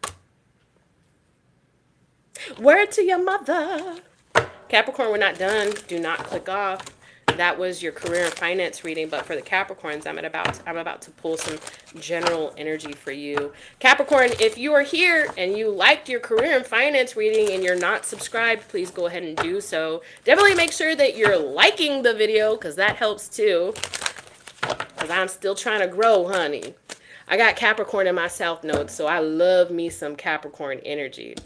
Word to your mother. Capricorn, we're not done. Do not click off. That was your career and finance reading, but for the Capricorns, I'm about to pull some general energy for you. Capricorn, if you are here and you liked your career and finance reading and you're not subscribed, please go ahead and do so. Definitely make sure that you're liking the video, because that helps too. Because I'm still trying to grow, honey. I got Capricorn in my South Node, so I love me some Capricorn energy.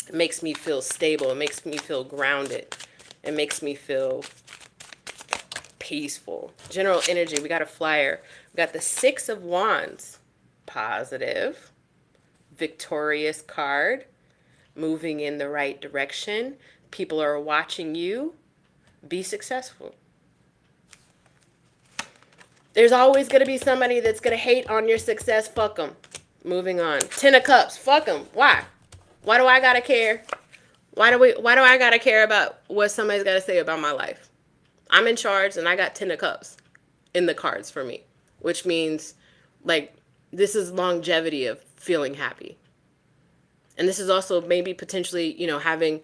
It makes me feel stable. It makes me feel grounded. It makes me feel peaceful. General energy. We got a flyer. We got the Six of Wands. Positive. Victorious card. Moving in the right direction. People are watching you. Be successful. There's always going to be somebody that's going to hate on your success. Fuck them. Moving on. Ten of Cups. Fuck them. Why? Why do I gotta care? Why do I gotta care about what somebody's gotta say about my life? I'm in charge, and I got 10 of Cups in the cards for me, which means, like, this is longevity of feeling happy. And this is also maybe potentially, you know, having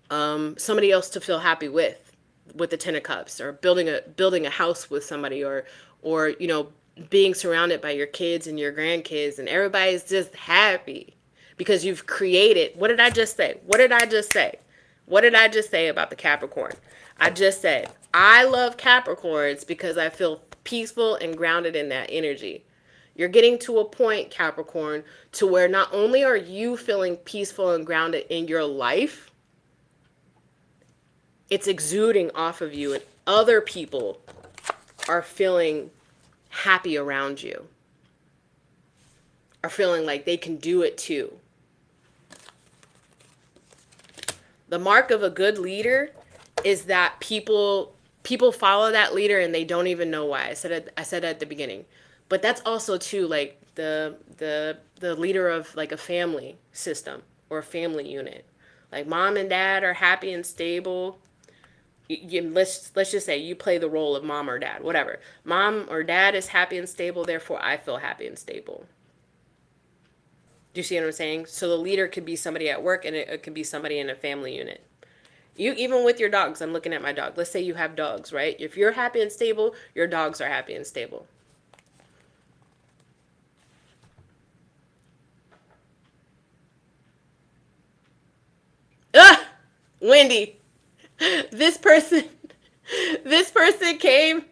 somebody else to feel happy with the 10 of Cups, or building a house with somebody, or you know, being surrounded by your kids and your grandkids, and everybody's just happy. Because you've created, what did I just say? What did I just say? What did I just say about the Capricorn? I just said, I love Capricorns because I feel peaceful and grounded in that energy. You're getting to a point, Capricorn, to where not only are you feeling peaceful and grounded in your life, it's exuding off of you, and other people are feeling happy around you, are feeling like they can do it too. The mark of a good leader is that people follow that leader and they don't even know why. I said at the beginning. But that's also too, like, the leader of, like, a family system or a family unit. Like, mom and dad are happy and stable. Let's just say you play the role of mom or dad, whatever. Mom or dad is happy and stable, therefore I feel happy and stable. Do you see what I'm saying? So the leader could be somebody at work, and it could be somebody in a family unit. You, even with your dogs, I'm looking at my dog. Let's say you have dogs, right? If you're happy and stable, your dogs are happy and stable. Ah! Wendy. This person, this person came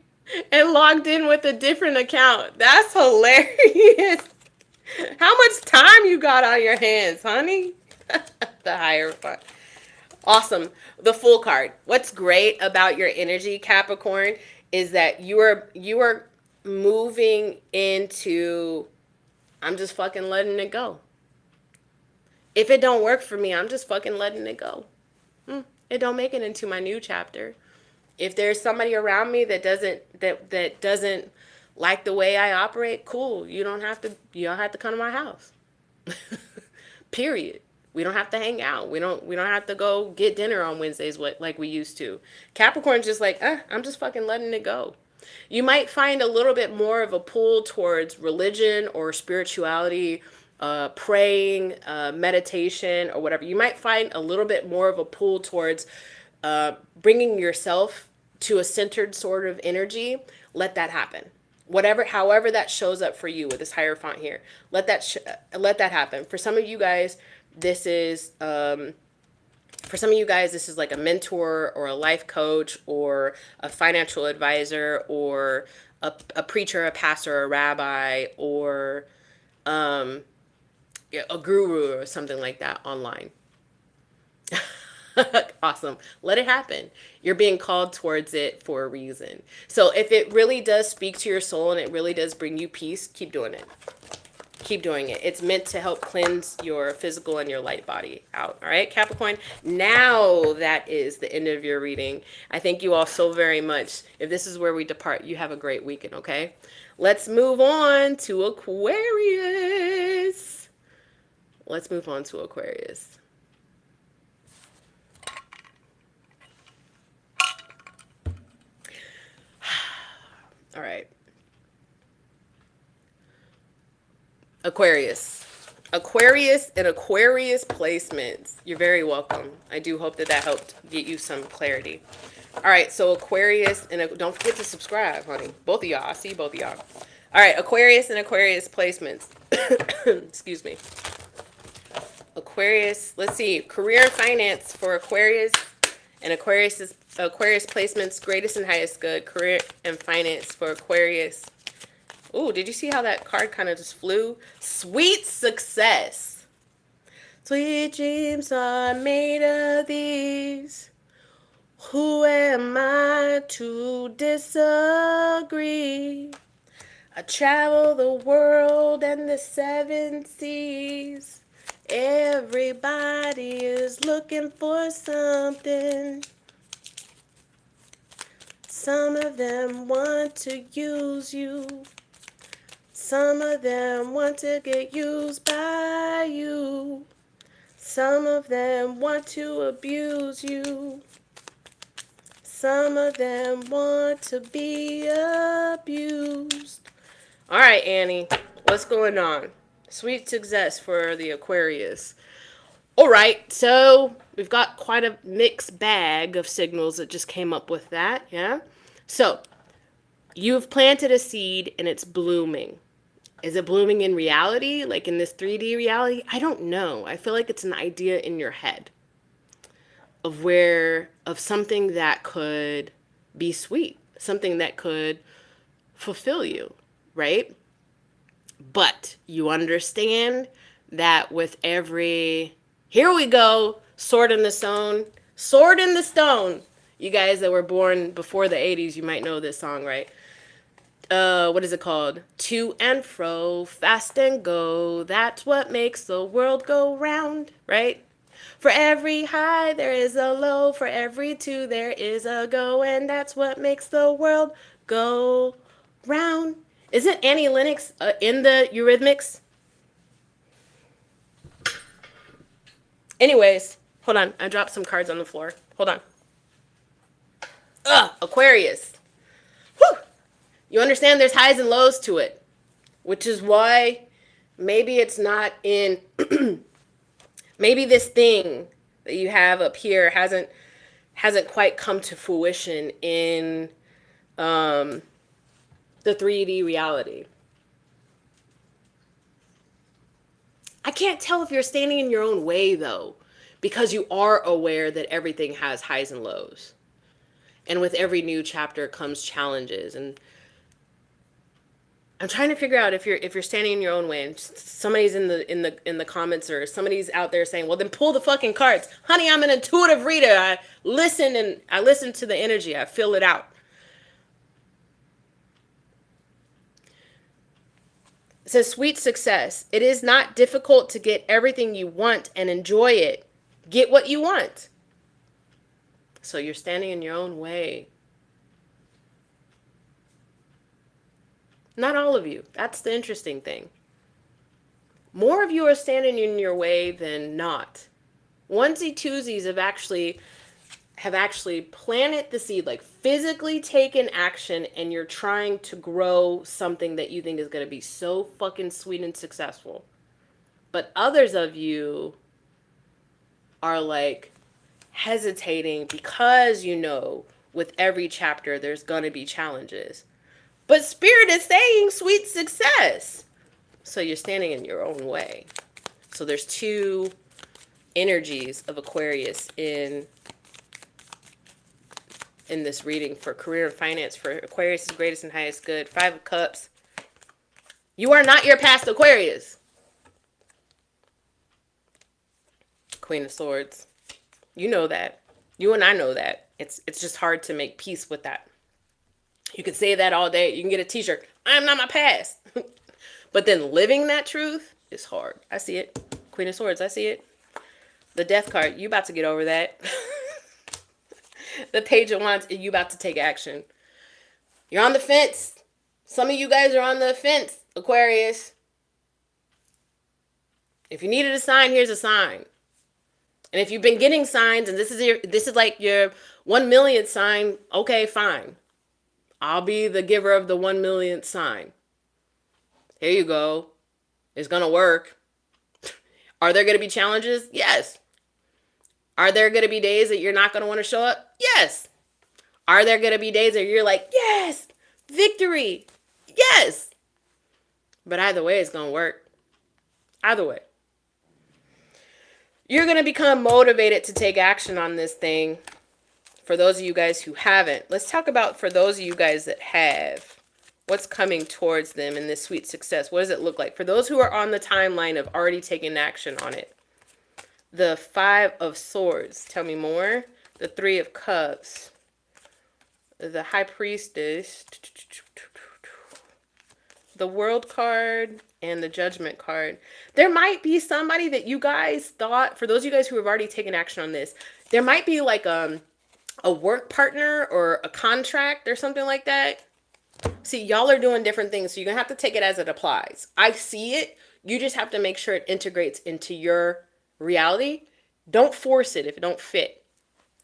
and logged in with a different account. That's hilarious. How much time you got on your hands, honey? The Hierophant. Awesome. The Fool card. What's great about your energy, Capricorn, is that you are moving into, I'm just fucking letting it go. If it don't work for me, I'm just fucking letting it go. It don't make it into my new chapter. If there's somebody around me that doesn't like the way I operate, cool. You don't have to come to my house. Period. We don't have to hang out. We don't have to go get dinner on Wednesdays like we used to. Capricorn's just like, I'm just fucking letting it go. You might find a little bit more of a pull towards religion or spirituality, praying, meditation, or whatever. You might find a little bit more of a pull towards bringing yourself to a centered sort of energy. Let that happen. However that shows up for you with this Hierophant here, let that happen. For some of you guys, this is like a mentor or a life coach or a financial advisor or a preacher, a pastor, a rabbi, or a guru or something like that online. Awesome. Let it happen. You're being called towards it for a reason. So if it really does speak to your soul and it really does bring you peace, keep doing it. Keep doing it. It's meant to help cleanse your physical and your light body out. All right, Capricorn. Now that is the end of your reading. I thank you all so very much. If this is where we depart, you have a great weekend, okay? Let's move on to Aquarius. Let's move on to Aquarius. All right. Aquarius and Aquarius placements. You're very welcome. I do hope that helped get you some clarity. All right, so Aquarius, and don't forget to subscribe, honey. Both of y'all. I see both of y'all. All right, Aquarius and Aquarius placements. Excuse me. Aquarius, let's see. Career and finance for Aquarius and Aquarius placements, greatest and highest good. Career and finance for Aquarius. Oh, did you see how that card kind of just flew? Sweet success. Sweet dreams are made of these. Who am I to disagree? I travel the world and the 7 seas. Everybody is looking for something. Some of them want to use you. Some of them want to get used by you. Some of them want to abuse you. Some of them want to be abused. All right, Annie, what's going on? Sweet success for the Aquarius. All right, so we've got quite a mixed bag of signals that just came up with that, yeah? So, you've planted a seed and it's blooming. Is it blooming in reality, like in this 3D reality? I don't know. I feel like it's an idea in your head of something that could be sweet, something that could fulfill you, right? But you understand that with every, here we go, sword in the stone. You guys that were born before the 80s, you might know this song, right? What is it called? To and fro, fast and go. That's what makes the world go round, right? For every high, there is a low. For every two, there is a go. And that's what makes the world go round. Isn't Annie Lennox in the Eurythmics? Anyways, hold on. I dropped some cards on the floor. Hold on. Aquarius. Whew. You understand there's highs and lows to it, which is why maybe it's not in, maybe this thing that you have up here hasn't quite come to fruition in the 3D reality. I can't tell if you're standing in your own way, though, because you are aware that everything has highs and lows. And with every new chapter comes challenges. And I'm trying to figure out if you're standing in your own way, and somebody's in the comments, or somebody's out there saying, "Well, then pull the fucking cards, honey. I'm an intuitive reader. I listen to the energy. I feel it out." It says, "Sweet success. It is not difficult to get everything you want and enjoy it. Get what you want." So you're standing in your own way. Not all of you. That's the interesting thing. More of you are standing in your way than not. Onesie twosies have actually planted the seed, like physically taken action, and you're trying to grow something that you think is going to be so fucking sweet and successful. But others of you are like hesitating because you know with every chapter there's going to be challenges. But Spirit is saying sweet success. So you're standing in your own way. So there's two energies of Aquarius in this reading for career and finance for Aquarius' greatest and highest good. 5 of Cups. You are not your past Aquarius. Queen of Swords. You know that. You and I know that. It's just hard to make peace with that. You can say that all day. You can get a t-shirt. I'm not my past. But then living that truth is hard. I see it. Queen of Swords, I see it. The Death card, you about to get over that. The Page of Wands, you about to take action. You're on the fence. Some of you guys are on the fence, Aquarius. If you needed a sign, here's a sign. And if you've been getting signs and this is like your 1 millionth sign, okay, fine. I'll be the giver of the 1 millionth sign. Here you go. It's going to work. Are there going to be challenges? Yes. Are there going to be days that you're not going to want to show up? Yes. Are there going to be days that you're like, yes, victory? Yes. But either way, it's going to work. Either way. You're going to become motivated to take action on this thing. For those of you guys who haven't, let's talk about for those of you guys that have, what's coming towards them in this sweet success. What does it look like? For those who are on the timeline of already taking action on it. The 5 of Swords. Tell me more. The 3 of Cups. The High Priestess. The World card. And the Judgment card. There might be somebody that you guys thought, for those of you guys who have already taken action on this, there might be like a work partner or a contract or something like that. See, y'all are doing different things, so you're going to have to take it as it applies. I see it. You just have to make sure it integrates into your reality. Don't force it if it don't fit.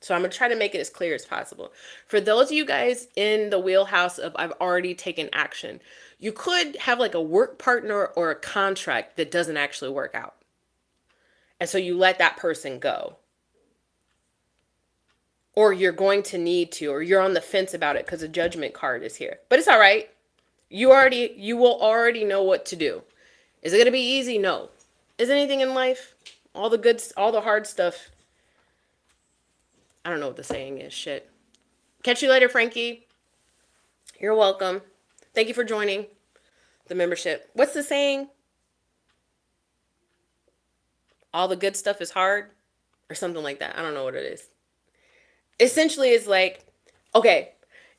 So I'm going to try to make it as clear as possible. For those of you guys in the wheelhouse of I've already taken action, you could have like a work partner or a contract that doesn't actually work out. And so you let that person go. Or you're going to need to, or you're on the fence about it because the Judgment card is here. But it's all right. You will already know what to do. Is it going to be easy? No. Is anything in life? All the hard stuff. I don't know what the saying is. Shit. Catch you later, Frankie. You're welcome. Thank you for joining the membership. What's the saying? All the good stuff is hard? Or something like that. I don't know what it is. Essentially, it's like, okay,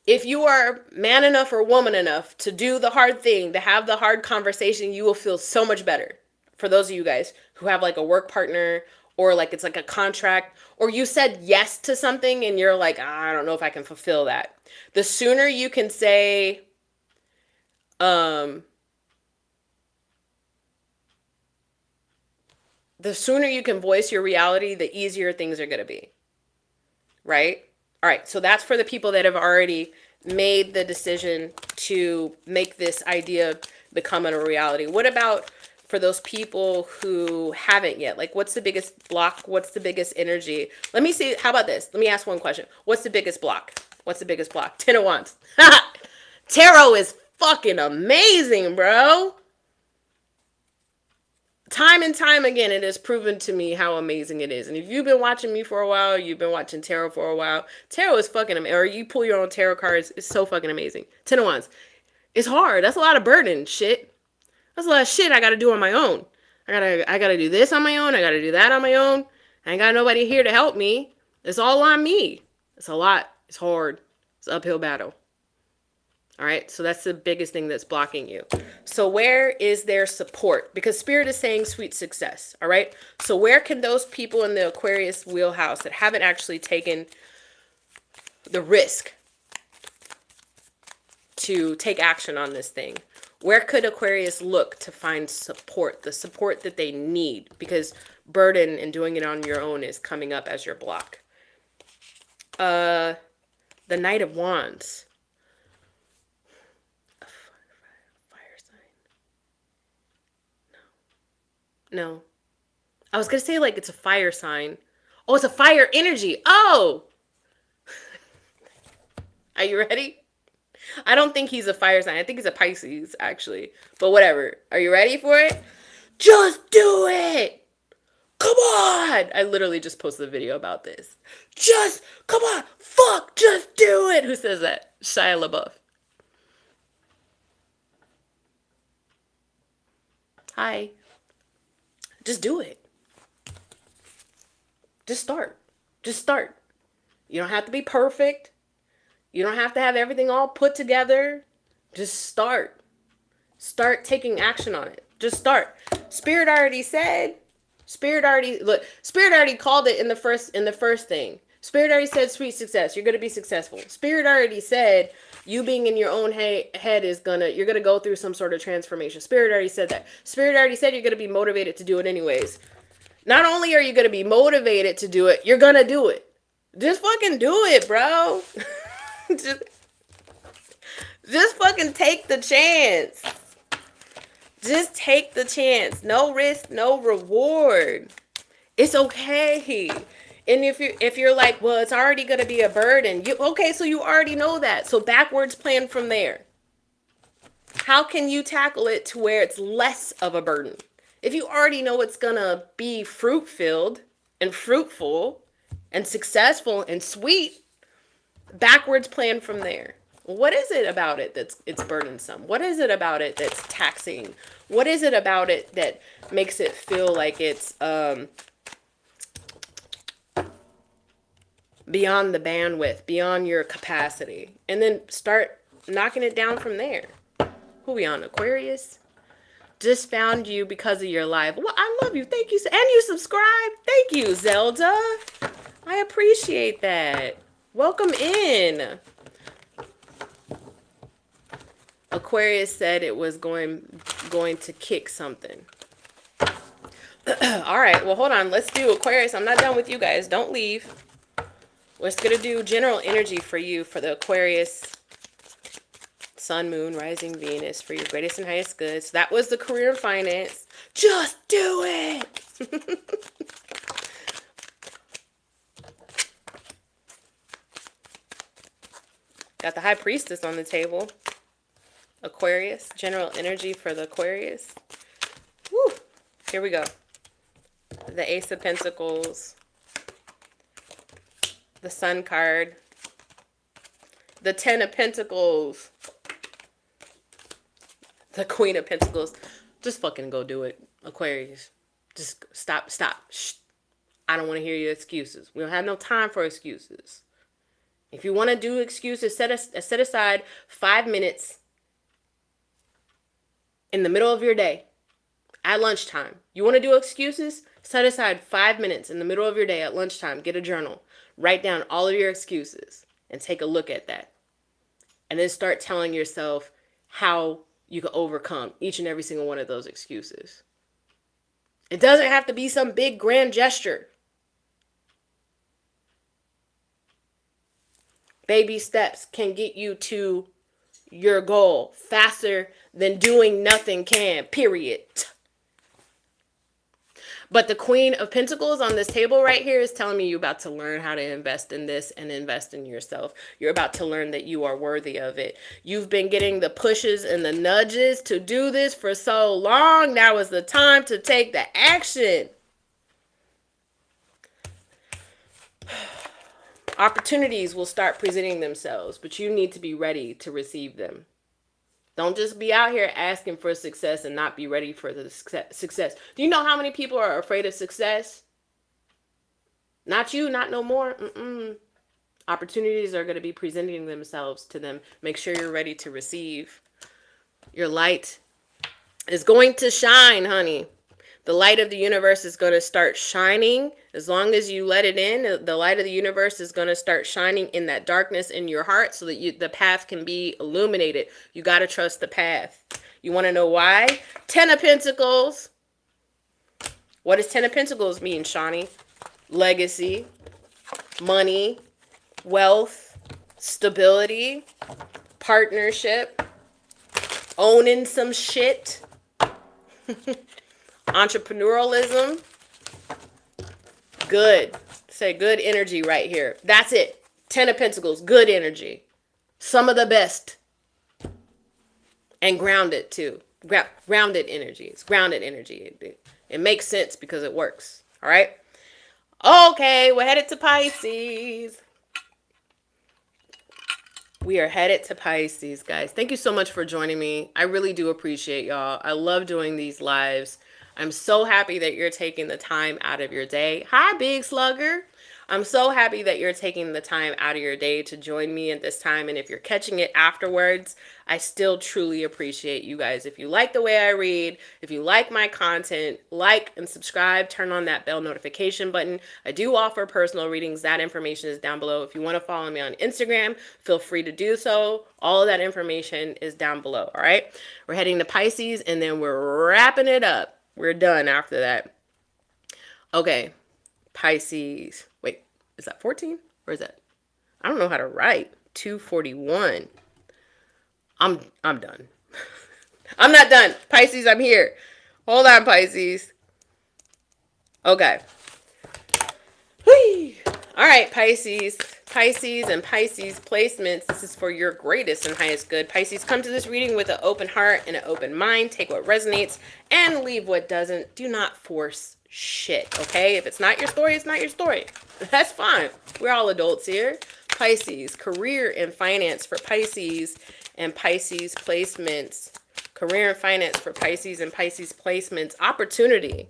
if you are man enough or woman enough to do the hard thing, to have the hard conversation, you will feel so much better. For those of you guys who have like a work partner or like it's like a contract, or you said yes to something and you're like, I don't know if I can fulfill that. The sooner you can say, the sooner you can voice your reality, the easier things are going to be. Right? All right. So that's for the people that have already made the decision to make this idea become a reality. What about for those people who haven't yet? Like, what's the biggest block? What's the biggest energy? Let me see. How about this? Let me ask one question. What's the biggest block? What's the biggest block? 10 of Wands. Tarot is fucking amazing, bro. Time and time again, it has proven to me how amazing it is. And if you've been watching me for a while, you've been watching tarot for a while, tarot is fucking amazing. Or you pull your own tarot cards, it's so fucking amazing. 10 of Wands. It's hard. That's a lot of burden shit. That's a lot of shit I gotta do on my own. I gotta do this on my own. I gotta do that on my own. I ain't got nobody here to help me. It's all on me. It's a lot. It's hard. It's an uphill battle. All right, so that's the biggest thing that's blocking you. So where is their support? Because Spirit is saying sweet success, all right? So where can those people in the Aquarius wheelhouse that haven't actually taken the risk to take action on this thing, where could Aquarius look to find support, the support that they need? Because burden and doing it on your own is coming up as your block. The Knight of Wands. No. I was going to say like it's a fire sign. Oh, it's a fire energy. Oh! Are you ready? I don't think he's a fire sign. I think he's a Pisces, actually. But whatever. Are you ready for it? Just do it! Come on! I literally just posted a video about this. Just, come on! Fuck! Just do it! Who says that? Shia LaBeouf. Hi. Just do it. Just start. Just start. You don't have to be perfect. You don't have to have everything all put together. Just start. Start taking action on it. Just start. Spirit already said. Spirit already called it in the first thing. Spirit already said sweet success. You're going to be successful. Spirit already said you being in your own head you're going to go through some sort of transformation. Spirit already said that. Spirit already said you're going to be motivated to do it anyways. Not only are you going to be motivated to do it, you're going to do it. Just fucking do it, bro. just fucking take the chance. Just take the chance. No risk, no reward. It's okay. And if you're like, well, it's already going to be a burden. Okay, so you already know that. So backwards plan from there. How can you tackle it to where it's less of a burden? If you already know it's going to be fruit-filled and fruitful and successful and sweet, backwards plan from there. What is it about it it's burdensome? What is it about it that's taxing? What is it about it that makes it feel like it's beyond the bandwidth, beyond your capacity? And then start knocking it down from there. Who we on? Aquarius? Just found you because of your live. Well, I love you. Thank you. And you subscribe. Thank you, Zelda. I appreciate that. Welcome in. Aquarius said it was going to kick something. All right. Well, hold on. Let's do Aquarius. I'm not done with you guys. Don't leave. We're just going to do general energy for you for the Aquarius Sun, Moon, Rising, Venus for your greatest and highest good. So that was the career and finance. Just do it. Got the High Priestess on the table. Aquarius, general energy for the Aquarius. Woo! Here we go. The Ace of Pentacles. The Sun card. The Ten of Pentacles. The Queen of Pentacles. Just fucking go do it, Aquarius. Just stop. Shh. I don't want to hear your excuses. We don't have no time for excuses. If you want to do excuses, set aside 5 minutes in the middle of your day at lunchtime. You want to do excuses? Set aside 5 minutes in the middle of your day at lunchtime. Get a journal. Write down all of your excuses and take a look at that. And then start telling yourself how you can overcome each and every single one of those excuses. It doesn't have to be some big grand gesture. Baby steps can get you to your goal faster than doing nothing can, period. But the Queen of Pentacles on this table right here is telling me you're about to learn how to invest in this and invest in yourself. You're about to learn that you are worthy of it. You've been getting the pushes and the nudges to do this for so long. Now is the time to take the action. Opportunities will start presenting themselves, but you need to be ready to receive them. Don't just be out here asking for success and not be ready for the success. Do you know how many people are afraid of success? Not you, not no more. Opportunities are going to be presenting themselves to them. Make sure you're ready to receive. Your light is going to shine, honey. The light of the universe is going to start shining. As long as you let it in, the light of the universe is going to start shining in that darkness in your heart so that the path can be illuminated. You got to trust the path. You want to know why? 10 of Pentacles. What does 10 of Pentacles mean, Shawnee? Legacy, money, wealth, stability, partnership, owning some shit. Entrepreneurialism. Good. Say good energy right here. That's it. 10 of Pentacles. Good energy. Some of the best. And grounded too. Grounded energy. It's grounded energy. It makes sense because it works. All right. Okay. We're headed to Pisces. We are headed to Pisces, guys. Thank you so much for joining me. I really do appreciate y'all. I love doing these lives. I'm so happy that you're taking the time out of your day. Hi, Big Slugger. I'm so happy that you're taking the time out of your day to join me at this time. And if you're catching it afterwards, I still truly appreciate you guys. If you like the way I read, if you like my content, like and subscribe, turn on that bell notification button. I do offer personal readings. That information is down below. If you want to follow me on Instagram, feel free to do so. All of that information is down below. All right. We're heading to Pisces and then we're wrapping it up. We're done after that. Okay. Pisces. Wait, is that 14? Or is that? I don't know how to write. 241. I'm done. I'm not done. Pisces, I'm here. Hold on, Pisces. Okay. Whee! All right, Pisces. Pisces and Pisces placements. This is for your greatest and highest good. Pisces, come to this reading with an open heart and an open mind. Take what resonates and leave what doesn't. Do not force shit, okay? If it's not your story, it's not your story. That's fine. We're all adults here. Pisces, career and finance for Pisces and Pisces placements. Career and finance for Pisces and Pisces placements. Opportunity.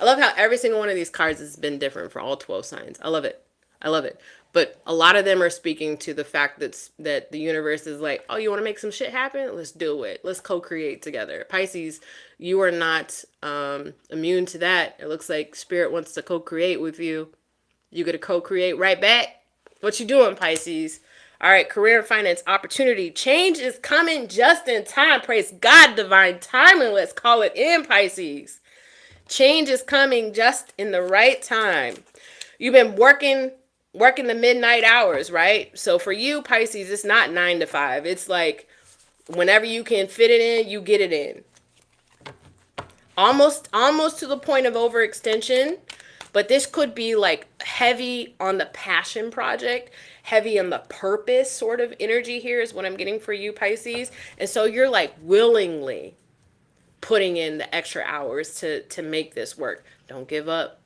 I love how every single one of these cards has been different for all 12 signs. I love it. I love it. But a lot of them are speaking to the fact that the universe is like, oh, you want to make some shit happen? Let's do it. Let's co-create together. Pisces, you are not immune to that. It looks like Spirit wants to co-create with you. You get to co-create right back. What you doing, Pisces? All right, career and finance opportunity. Change is coming just in time. Praise God, divine timing. Let's call it in, Pisces. Change is coming just in the right time. You've been working the midnight hours, right? So for you, Pisces, it's not 9 to 5. It's like whenever you can fit it in, you get it in. Almost to the point of overextension. But this could be like heavy on the passion project, heavy on the purpose sort of energy here is what I'm getting for you, Pisces. And so you're like willingly putting in the extra hours to make this work. Don't give up.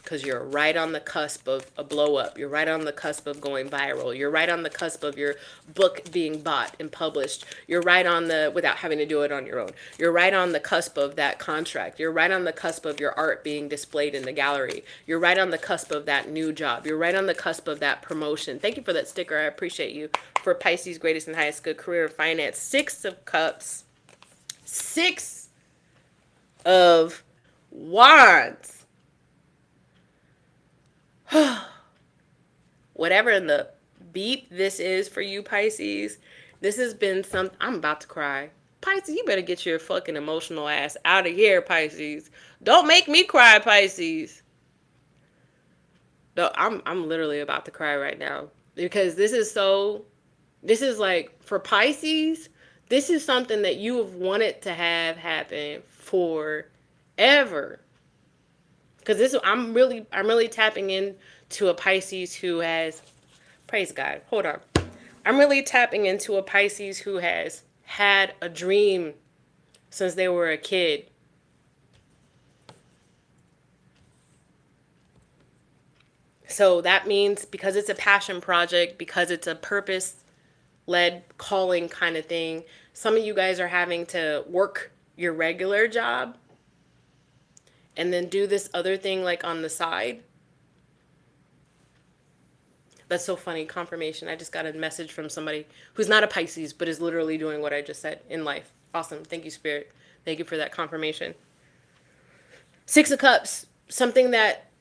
Because you're right on the cusp of a blow up. You're right on the cusp of going viral. You're right on the cusp of your book being bought and published. You're right on without having to do it on your own. You're right on the cusp of that contract. You're right on the cusp of your art being displayed in the gallery. You're right on the cusp of that new job. You're right on the cusp of that promotion. Thank you for that sticker. I appreciate you. For Pisces, greatest and highest good career and finance. 6 of Cups. 6 of Wands. Whatever in the beep this is for you, Pisces, this has been I'm about to cry. Pisces, you better get your fucking emotional ass out of here, Pisces. Don't make me cry, Pisces. No, I'm literally about to cry right now because this is like for Pisces, this is something that you have wanted to have happen forever. Because this, I'm really tapping into a Pisces who has, praise God, hold on. I'm really tapping into a Pisces who has had a dream since they were a kid. So that means because it's a passion project, because it's a purpose-led calling kind of thing, some of you guys are having to work your regular job and then do this other thing like on the side. That's so funny. Confirmation. I just got a message from somebody who's not a Pisces, but is literally doing what I just said in life. Awesome. Thank you, Spirit. Thank you for that confirmation. Six of Cups. Something that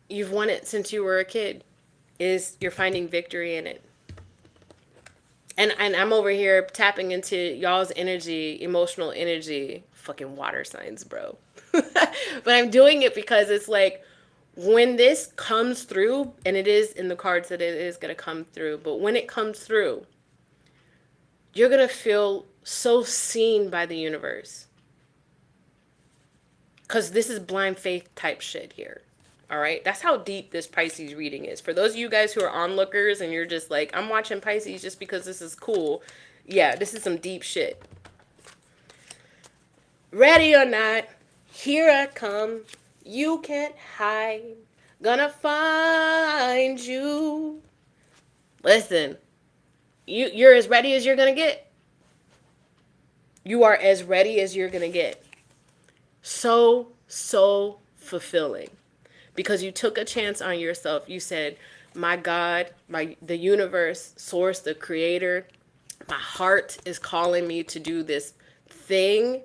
you've wanted since you were a kid is you're finding victory in it. And I'm over here tapping into y'all's energy, emotional energy. Fucking water signs, bro. But I'm doing it because it's like, when this comes through, and it is in the cards that it is going to come through, but when it comes through, you're going to feel so seen by the universe. Because this is blind faith type shit here. All right? That's how deep this Pisces reading is. For those of you guys who are onlookers and you're just like, I'm watching Pisces just because this is cool. Yeah, this is some deep shit. Ready or not, here I come. You can't hide. Gonna find you. Listen, you're as ready as you're gonna get. You are as ready as you're gonna get. So fulfilling. Because you took a chance on yourself. You said, my God, the universe, source, the creator, my heart is calling me to do this thing.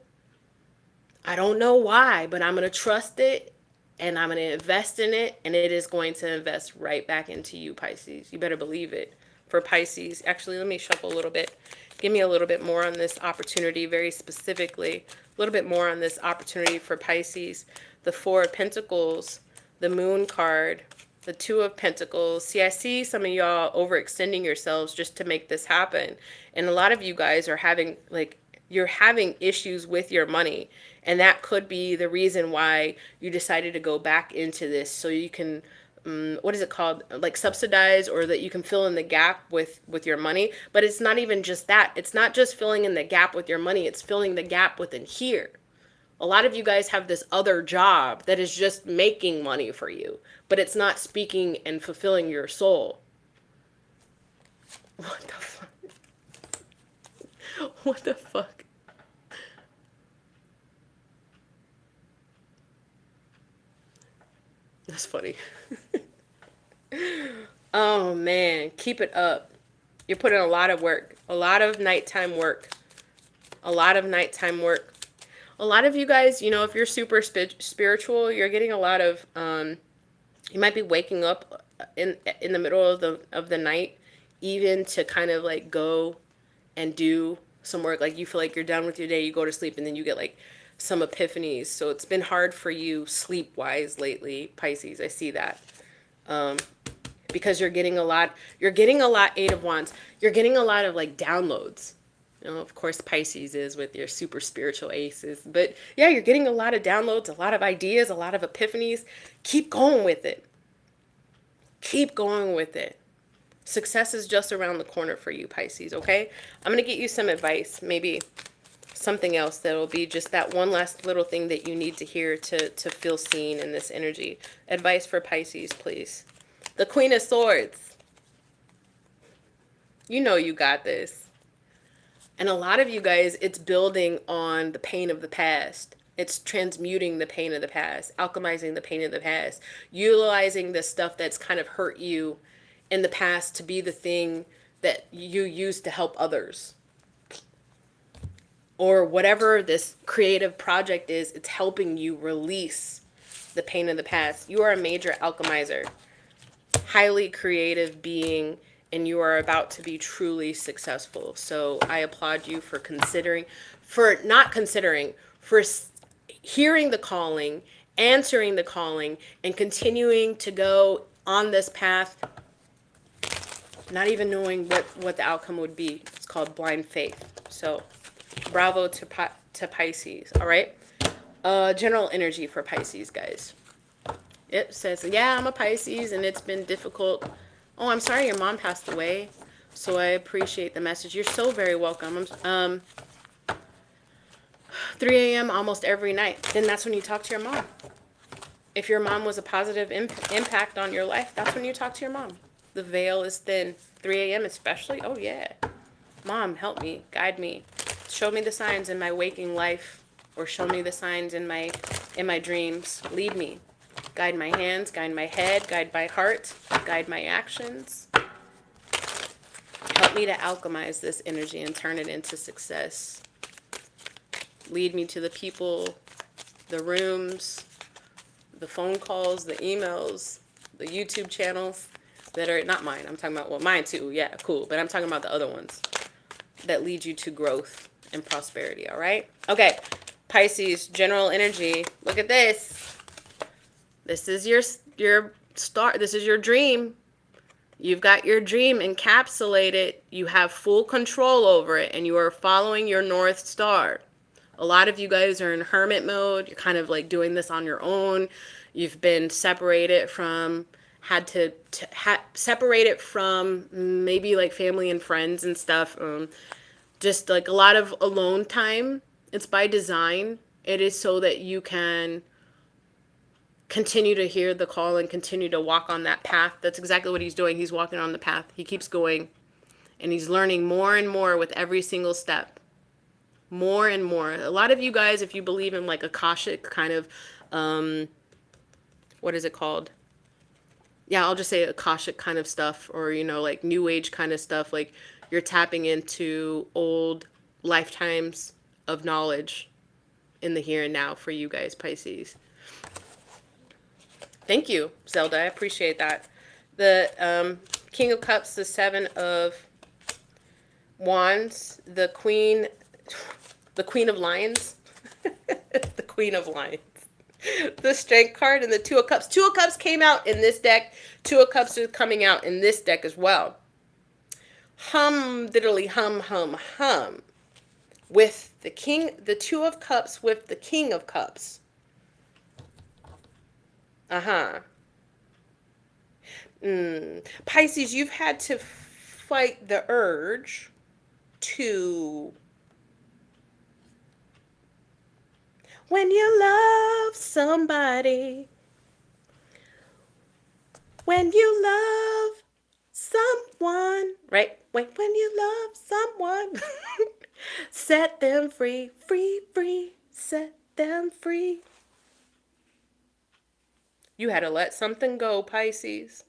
I don't know why, but I'm going to trust it and I'm going to invest in it, and it is going to invest right back into you, Pisces. You better believe it. For Pisces, actually, let me shuffle a little bit. Give me a little bit more on this opportunity, very specifically. A little bit more on this opportunity for Pisces. The Four of Pentacles, the Moon card, the Two of Pentacles. See, I see some of y'all overextending yourselves just to make this happen. And a lot of you guys are having, like, you're having issues with your money. And that could be the reason why you decided to go back into this, so you can, what is it called? Like subsidize, or that you can fill in the gap with your money. But it's not even just that. It's not just filling in the gap with your money. It's filling the gap within here. A lot of you guys have this other job that is just making money for you, but it's not speaking and fulfilling your soul. What the fuck? What the fuck? That's funny. Oh man, keep it up. You're putting a lot of work, a lot of nighttime work, a lot of nighttime work. A lot of you guys, you know, if you're super spiritual, you're getting a lot of, you might be waking up in the middle of the night, even to kind of like go and do some work. Like you feel like you're done with your day, you go to sleep, and then you get like some epiphanies. So it's been hard for you sleep-wise lately, Pisces. I see that. Because you're getting a lot, Eight of Wands. You're getting a lot of like downloads. You know, of course, Pisces is with your super spiritual aces. But yeah, you're getting a lot of downloads, a lot of ideas, a lot of epiphanies. Keep going with it. Keep going with it. Success is just around the corner for you, Pisces, okay? I'm going to get you some advice, maybe something else that'll be just that one last little thing that you need to hear to feel seen in this energy. Advice for Pisces, please. The Queen of Swords. You know you got this. And a lot of you guys, it's building on the pain of the past. It's transmuting the pain of the past, alchemizing the pain of the past, utilizing the stuff that's kind of hurt you in the past to be the thing that you use to help others. Or whatever this creative project is, it's helping you release the pain of the past. You are a major alchemizer, highly creative being, and you are about to be truly successful. So I applaud you for hearing the calling, answering the calling, and continuing to go on this path, not even knowing what the outcome would be. It's called blind faith. So bravo to Pisces. All right. General energy for Pisces, guys. It says, yeah, I'm a Pisces and it's been difficult. Oh, I'm sorry your mom passed away. So I appreciate the message. You're so very welcome. 3 a.m. almost every night. Then that's when you talk to your mom. If your mom was a positive impact on your life, that's when you talk to your mom. The veil is thin. 3 a.m. especially. Oh, yeah. Mom, help me. Guide me. Show me the signs in my waking life. Or show me the signs in my dreams. Lead me. Guide my hands, guide my head, guide my heart, guide my actions. Help me to alchemize this energy and turn it into success. Lead me to the people, the rooms, the phone calls, the emails, the YouTube channels that are not mine. I'm talking about, well, mine too. Yeah, cool. But I'm talking about the other ones that lead you to growth and prosperity. All right. Okay. Pisces, general energy. Look at this. This is your star. This is your dream. You've got your dream encapsulated. You have full control over it, and you are following your North Star. A lot of you guys are in hermit mode. You're kind of like doing this on your own. You've been separated from, separated from maybe like family and friends and stuff. Just like a lot of alone time. It's by design. It is so that you can continue to hear the call and continue to walk on that path. That's exactly what he's doing. He's walking on the path. He keeps going, and he's learning more and more with every single step. More and more. A lot of you guys, if you believe in like Akashic kind of, what is it called? Yeah, I'll just say Akashic kind of stuff, or, you know, like New Age kind of stuff. Like you're tapping into old lifetimes of knowledge in the here and now for you guys, Pisces. Thank you, Zelda. I appreciate that. The King of Cups, the Seven of Wands, the Queen of Lions, the Queen of Lions, the Strength card, and the Two of Cups. Two of Cups came out in this deck. Two of Cups are coming out in this deck as well. Hum, diddly, hum, hum, hum. With the Two of Cups with the King of Cups. Pisces, you've had to fight the urge to, when you love somebody, when you love someone, right? When you love someone, set them free, free, free, set them free. You had to let something go, Pisces.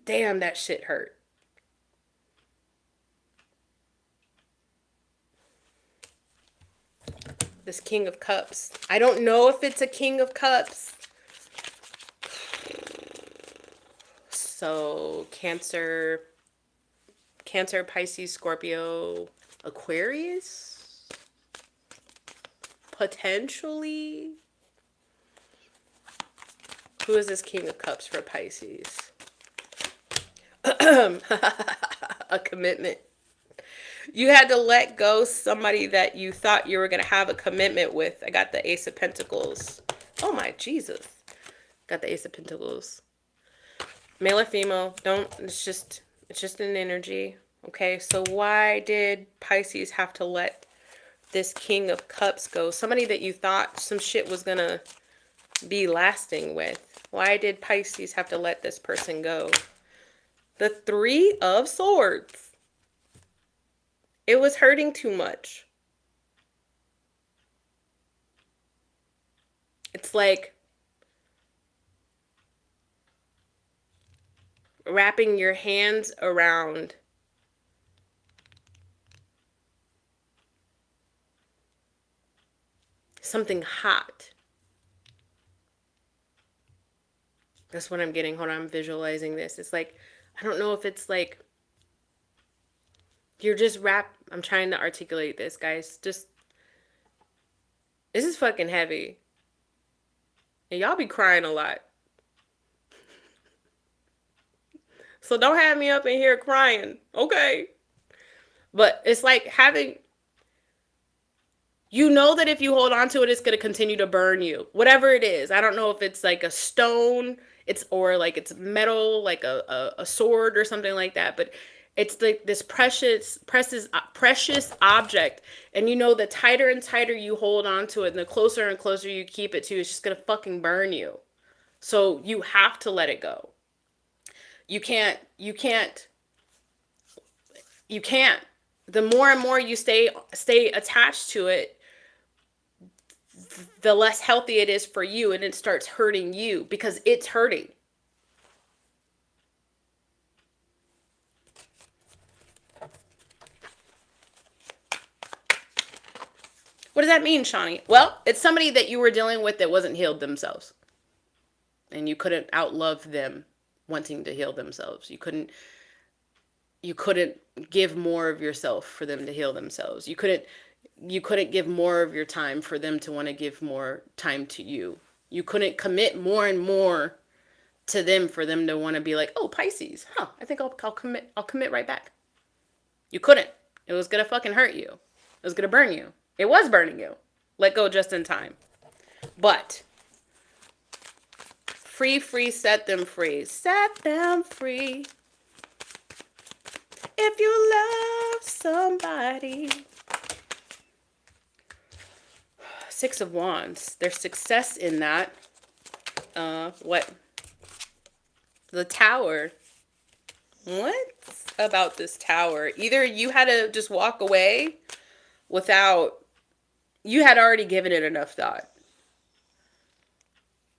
Damn, that shit hurt. This King of Cups. I don't know if it's a King of Cups. So, Cancer, Pisces, Scorpio, Aquarius? Potentially. Who is this King of Cups for Pisces? A commitment. You had to let go somebody that you thought you were going to have a commitment with. I got the Ace of Pentacles. Oh my Jesus. Got the Ace of Pentacles. Male or female, it's just an energy. Okay, so why did Pisces have to let this King of Cups go? Somebody that you thought some shit was gonna be lasting with. Why did Pisces have to let this person go? The Three of Swords. It was hurting too much. It's like wrapping your hands around something hot. That's what I'm getting. Hold on, I'm visualizing this. It's like, I don't know if it's like you're just I'm trying to articulate this, guys. This is fucking heavy. And y'all be crying a lot. So don't have me up in here crying, okay? But it's like having You know that if you hold on to it, it's going to continue to burn you. Whatever it is. I don't know if it's like a stone, or like it's metal, like a sword or something like that. But it's like this precious object. And you know, the tighter and tighter you hold on to it, and the closer and closer you keep it to, it's just going to fucking burn you. So you have to let it go. You can't. The more and more you stay attached to it, the less healthy it is for you, and it starts hurting you because it's hurting. What does that mean, Shawnee? Well, it's somebody that you were dealing with that wasn't healed themselves. And you couldn't outlove them wanting to heal themselves. You couldn't give more of yourself for them to heal themselves. You couldn't give more of your time for them to want to give more time to you. You couldn't commit more and more to them for them to want to be like, oh, Pisces, I think I'll commit right back. You couldn't. It was going to fucking hurt you. It was going to burn you. It was burning you. Let go just in time. But free, set them free. Set them free. If you love somebody. Six of Wands. There's success in that. What? The Tower. What about this Tower? Either you had to just walk away without, you had already given it enough thought.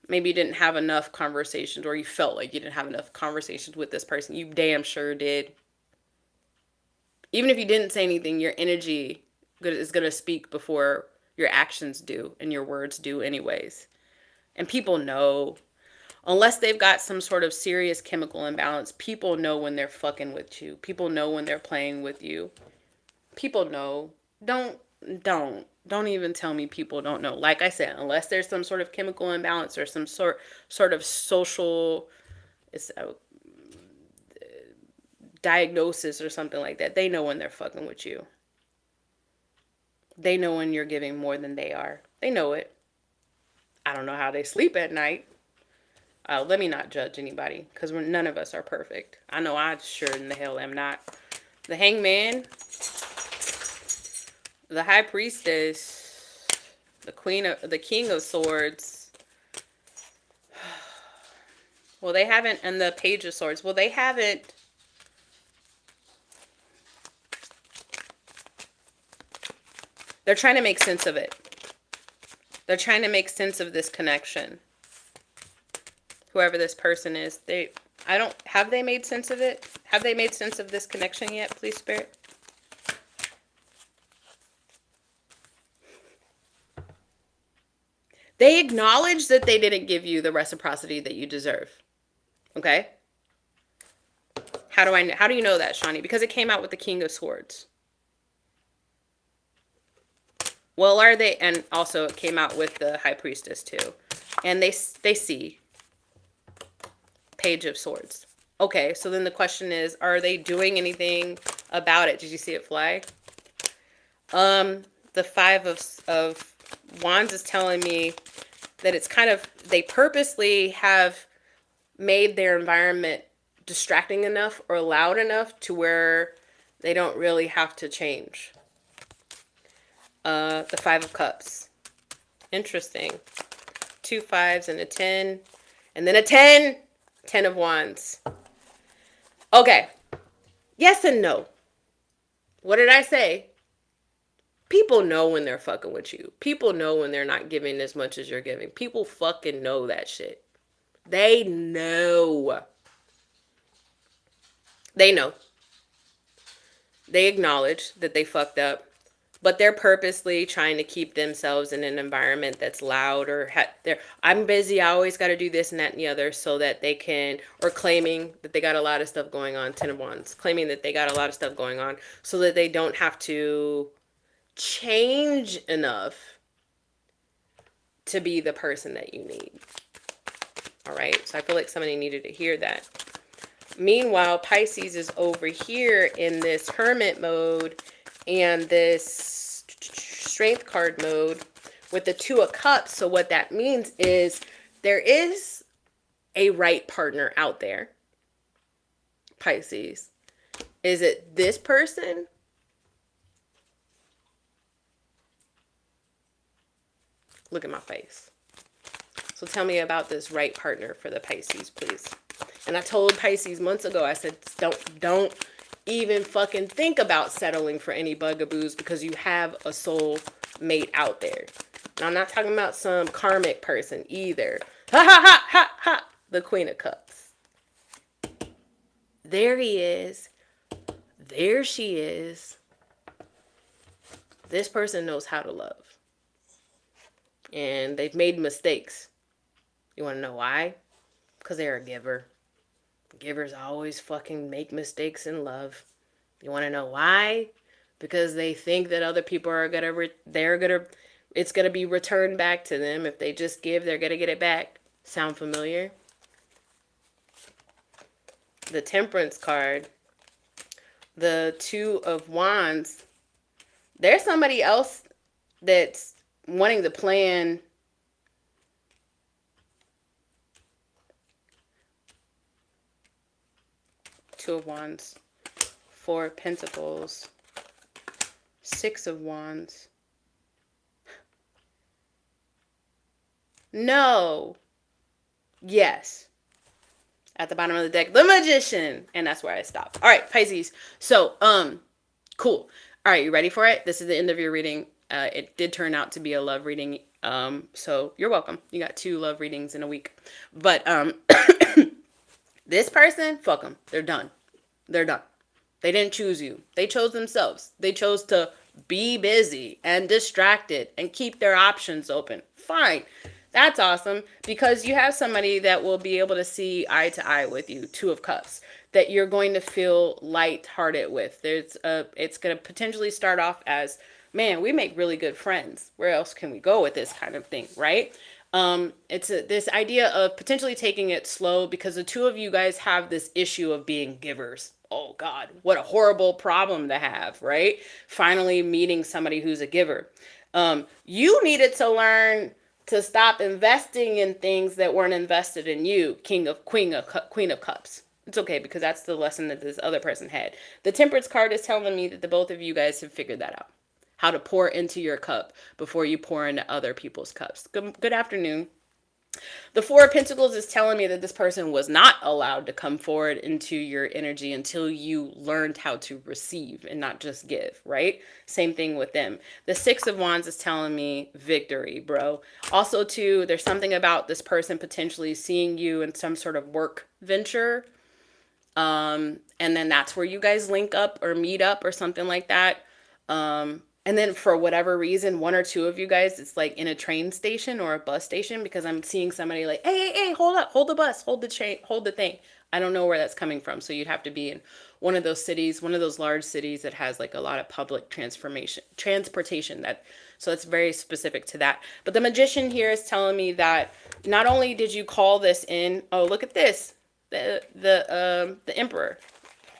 Maybe you didn't have enough conversations, or you felt like you didn't have enough conversations with this person. You damn sure did. Even if you didn't say anything, your energy is going to speak before your actions do, and your words do anyways. And people know, unless they've got some sort of serious chemical imbalance, people know when they're fucking with you. People know when they're playing with you. People know. Don't even tell me people don't know. Like I said, unless there's some sort of chemical imbalance or some sort of social diagnosis or something like that, they know when they're fucking with you. They know when you're giving more than they are. They know it. I don't know how they sleep at night. Let me not judge anybody, because none of us are perfect. I know I sure in the hell am not. The Hangman, the High Priestess, the King of Swords. Well, they haven't, and the Page of Swords. Well, they haven't. They're trying to make sense of it. They're trying to make sense of this connection. Whoever this person is, have they made sense of it? Have they made sense of this connection yet, please, Spirit? They acknowledge that they didn't give you the reciprocity that you deserve. Okay? How do you know that, Shawnee? Because it came out with the King of Swords. Well, are they? And also it came out with the High Priestess too. And they see Page of Swords. Okay, so then the question is, are they doing anything about it? Did you see it fly? The Five of Wands is telling me that it's kind of, they purposely have made their environment distracting enough or loud enough to where they don't really have to change. The Five of Cups. Interesting. 2 5s and a 10. And then a 10. 10 of Wands. Okay. Yes and no. What did I say? People know when they're fucking with you. People know when they're not giving as much as you're giving. People fucking know that shit. They know. They know. They acknowledge that they fucked up. But they're purposely trying to keep themselves in an environment that's loud, or I'm busy, I always got to do this and that and the other, so that they can, or claiming that they got a lot of stuff going on, 10 of Wands, claiming that they got a lot of stuff going on so that they don't have to change enough to be the person that you need. All right, so I feel like somebody needed to hear that. Meanwhile, Pisces is over here in this hermit mode and this strength card mode with the Two of Cups. So what that means is there is a right partner out there, Pisces. Is it this person? Look at my face. So tell me about this right partner for the Pisces, please. And I told Pisces months ago, I said, don't even fucking think about settling for any bugaboos because you have a soul mate out there. Now, I'm not talking about some karmic person either. Ha ha ha ha ha. The Queen of Cups. There he is. There she is. This person knows how to love. And they've made mistakes. You want to know why? Because they're a giver. Givers always fucking make mistakes in love. You want to know why? Because they think that other people are it's gonna be returned back to them. If they just give, they're gonna get it back. Sound familiar? The Temperance card, the Two of Wands. There's somebody else that's wanting to plan Two of Wands, Four of Pentacles, Six of Wands. No. Yes. At the bottom of the deck, the Magician. And that's where I stop. All right, Pisces. So, cool. All right, you ready for it? This is the end of your reading. It did turn out to be a love reading. So you're welcome. You got 2 love readings in a week. But, this person, fuck them. They're done. They're done. They didn't choose you. They chose themselves. They chose to be busy and distracted and keep their options open. Fine. That's awesome because you have somebody that will be able to see eye to eye with you, Two of Cups, that you're going to feel lighthearted with. It's going to potentially start off as, man, we make really good friends. Where else can we go with this kind of thing, right? It's this idea of potentially taking it slow because the two of you guys have this issue of being givers. Oh God, what a horrible problem to have, right? Finally meeting somebody who's a giver. You needed to learn to stop investing in things that weren't invested in you, Queen of Cups. It's okay because that's the lesson that this other person had. The Temperance card is telling me that the both of you guys have figured that out. How to pour into your cup before you pour into other people's cups. Good afternoon. The Four of Pentacles is telling me that this person was not allowed to come forward into your energy until you learned how to receive and not just give, right? Same thing with them. The Six of Wands is telling me victory, bro. Also, too, there's something about this person potentially seeing you in some sort of work venture. And then that's where you guys link up or meet up or something like that. And then for whatever reason, one or two of you guys, it's like in a train station or a bus station because I'm seeing somebody like, hey, hold up, hold the bus, hold the train, hold the thing. I don't know where that's coming from. So you'd have to be in one of those cities, one of those large cities that has like a lot of public transportation. So it's very specific to that. But the Magician here is telling me that not only did you call this in, oh, look at this, the Emperor.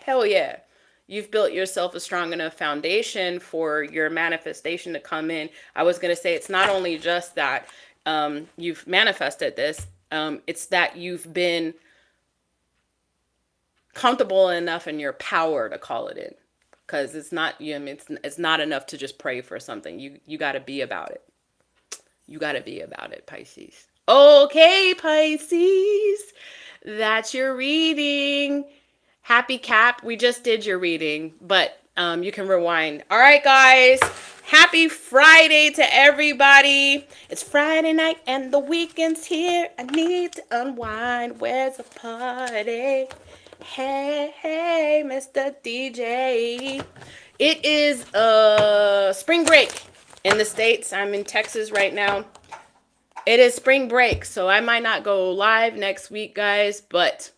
Hell yeah. You've built yourself a strong enough foundation for your manifestation to come in. I was going to say it's not only just that you've manifested this, it's that you've been comfortable enough in your power to call it in. Because it's not it's not enough to just pray for something. You got to be about it. You got to be about it, Pisces. Okay, Pisces. That's your reading. Happy Cap, we just did your reading, but you can rewind. All right, guys. Happy Friday to everybody. It's Friday night and the weekend's here. I need to unwind. Where's the party? Hey, Mr. DJ. It is spring break in the States. I'm in Texas right now. It is spring break, so I might not go live next week, guys, but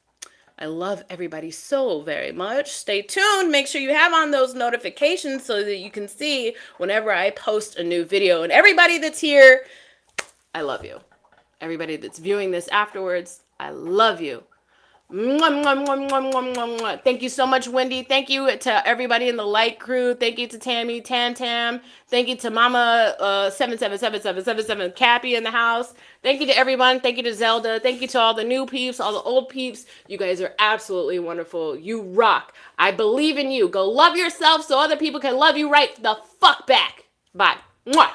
I love everybody so very much. Stay tuned. Make sure you have on those notifications so that you can see whenever I post a new video. And everybody that's here, I love you. Everybody that's viewing this afterwards, I love you. Mwah, mwah, mwah, mwah, mwah, mwah, mwah. Thank you so much, Wendy. Thank you to everybody in the light crew. Thank you to Tammy, Tam Tam. Thank you to Mama 777777 Cappy in the house. Thank you to everyone. Thank you to Zelda. Thank you to all the new peeps, all the old peeps. You guys are absolutely wonderful. You rock. I believe in you. Go love yourself so other people can love you right the fuck back. Bye. Mwah.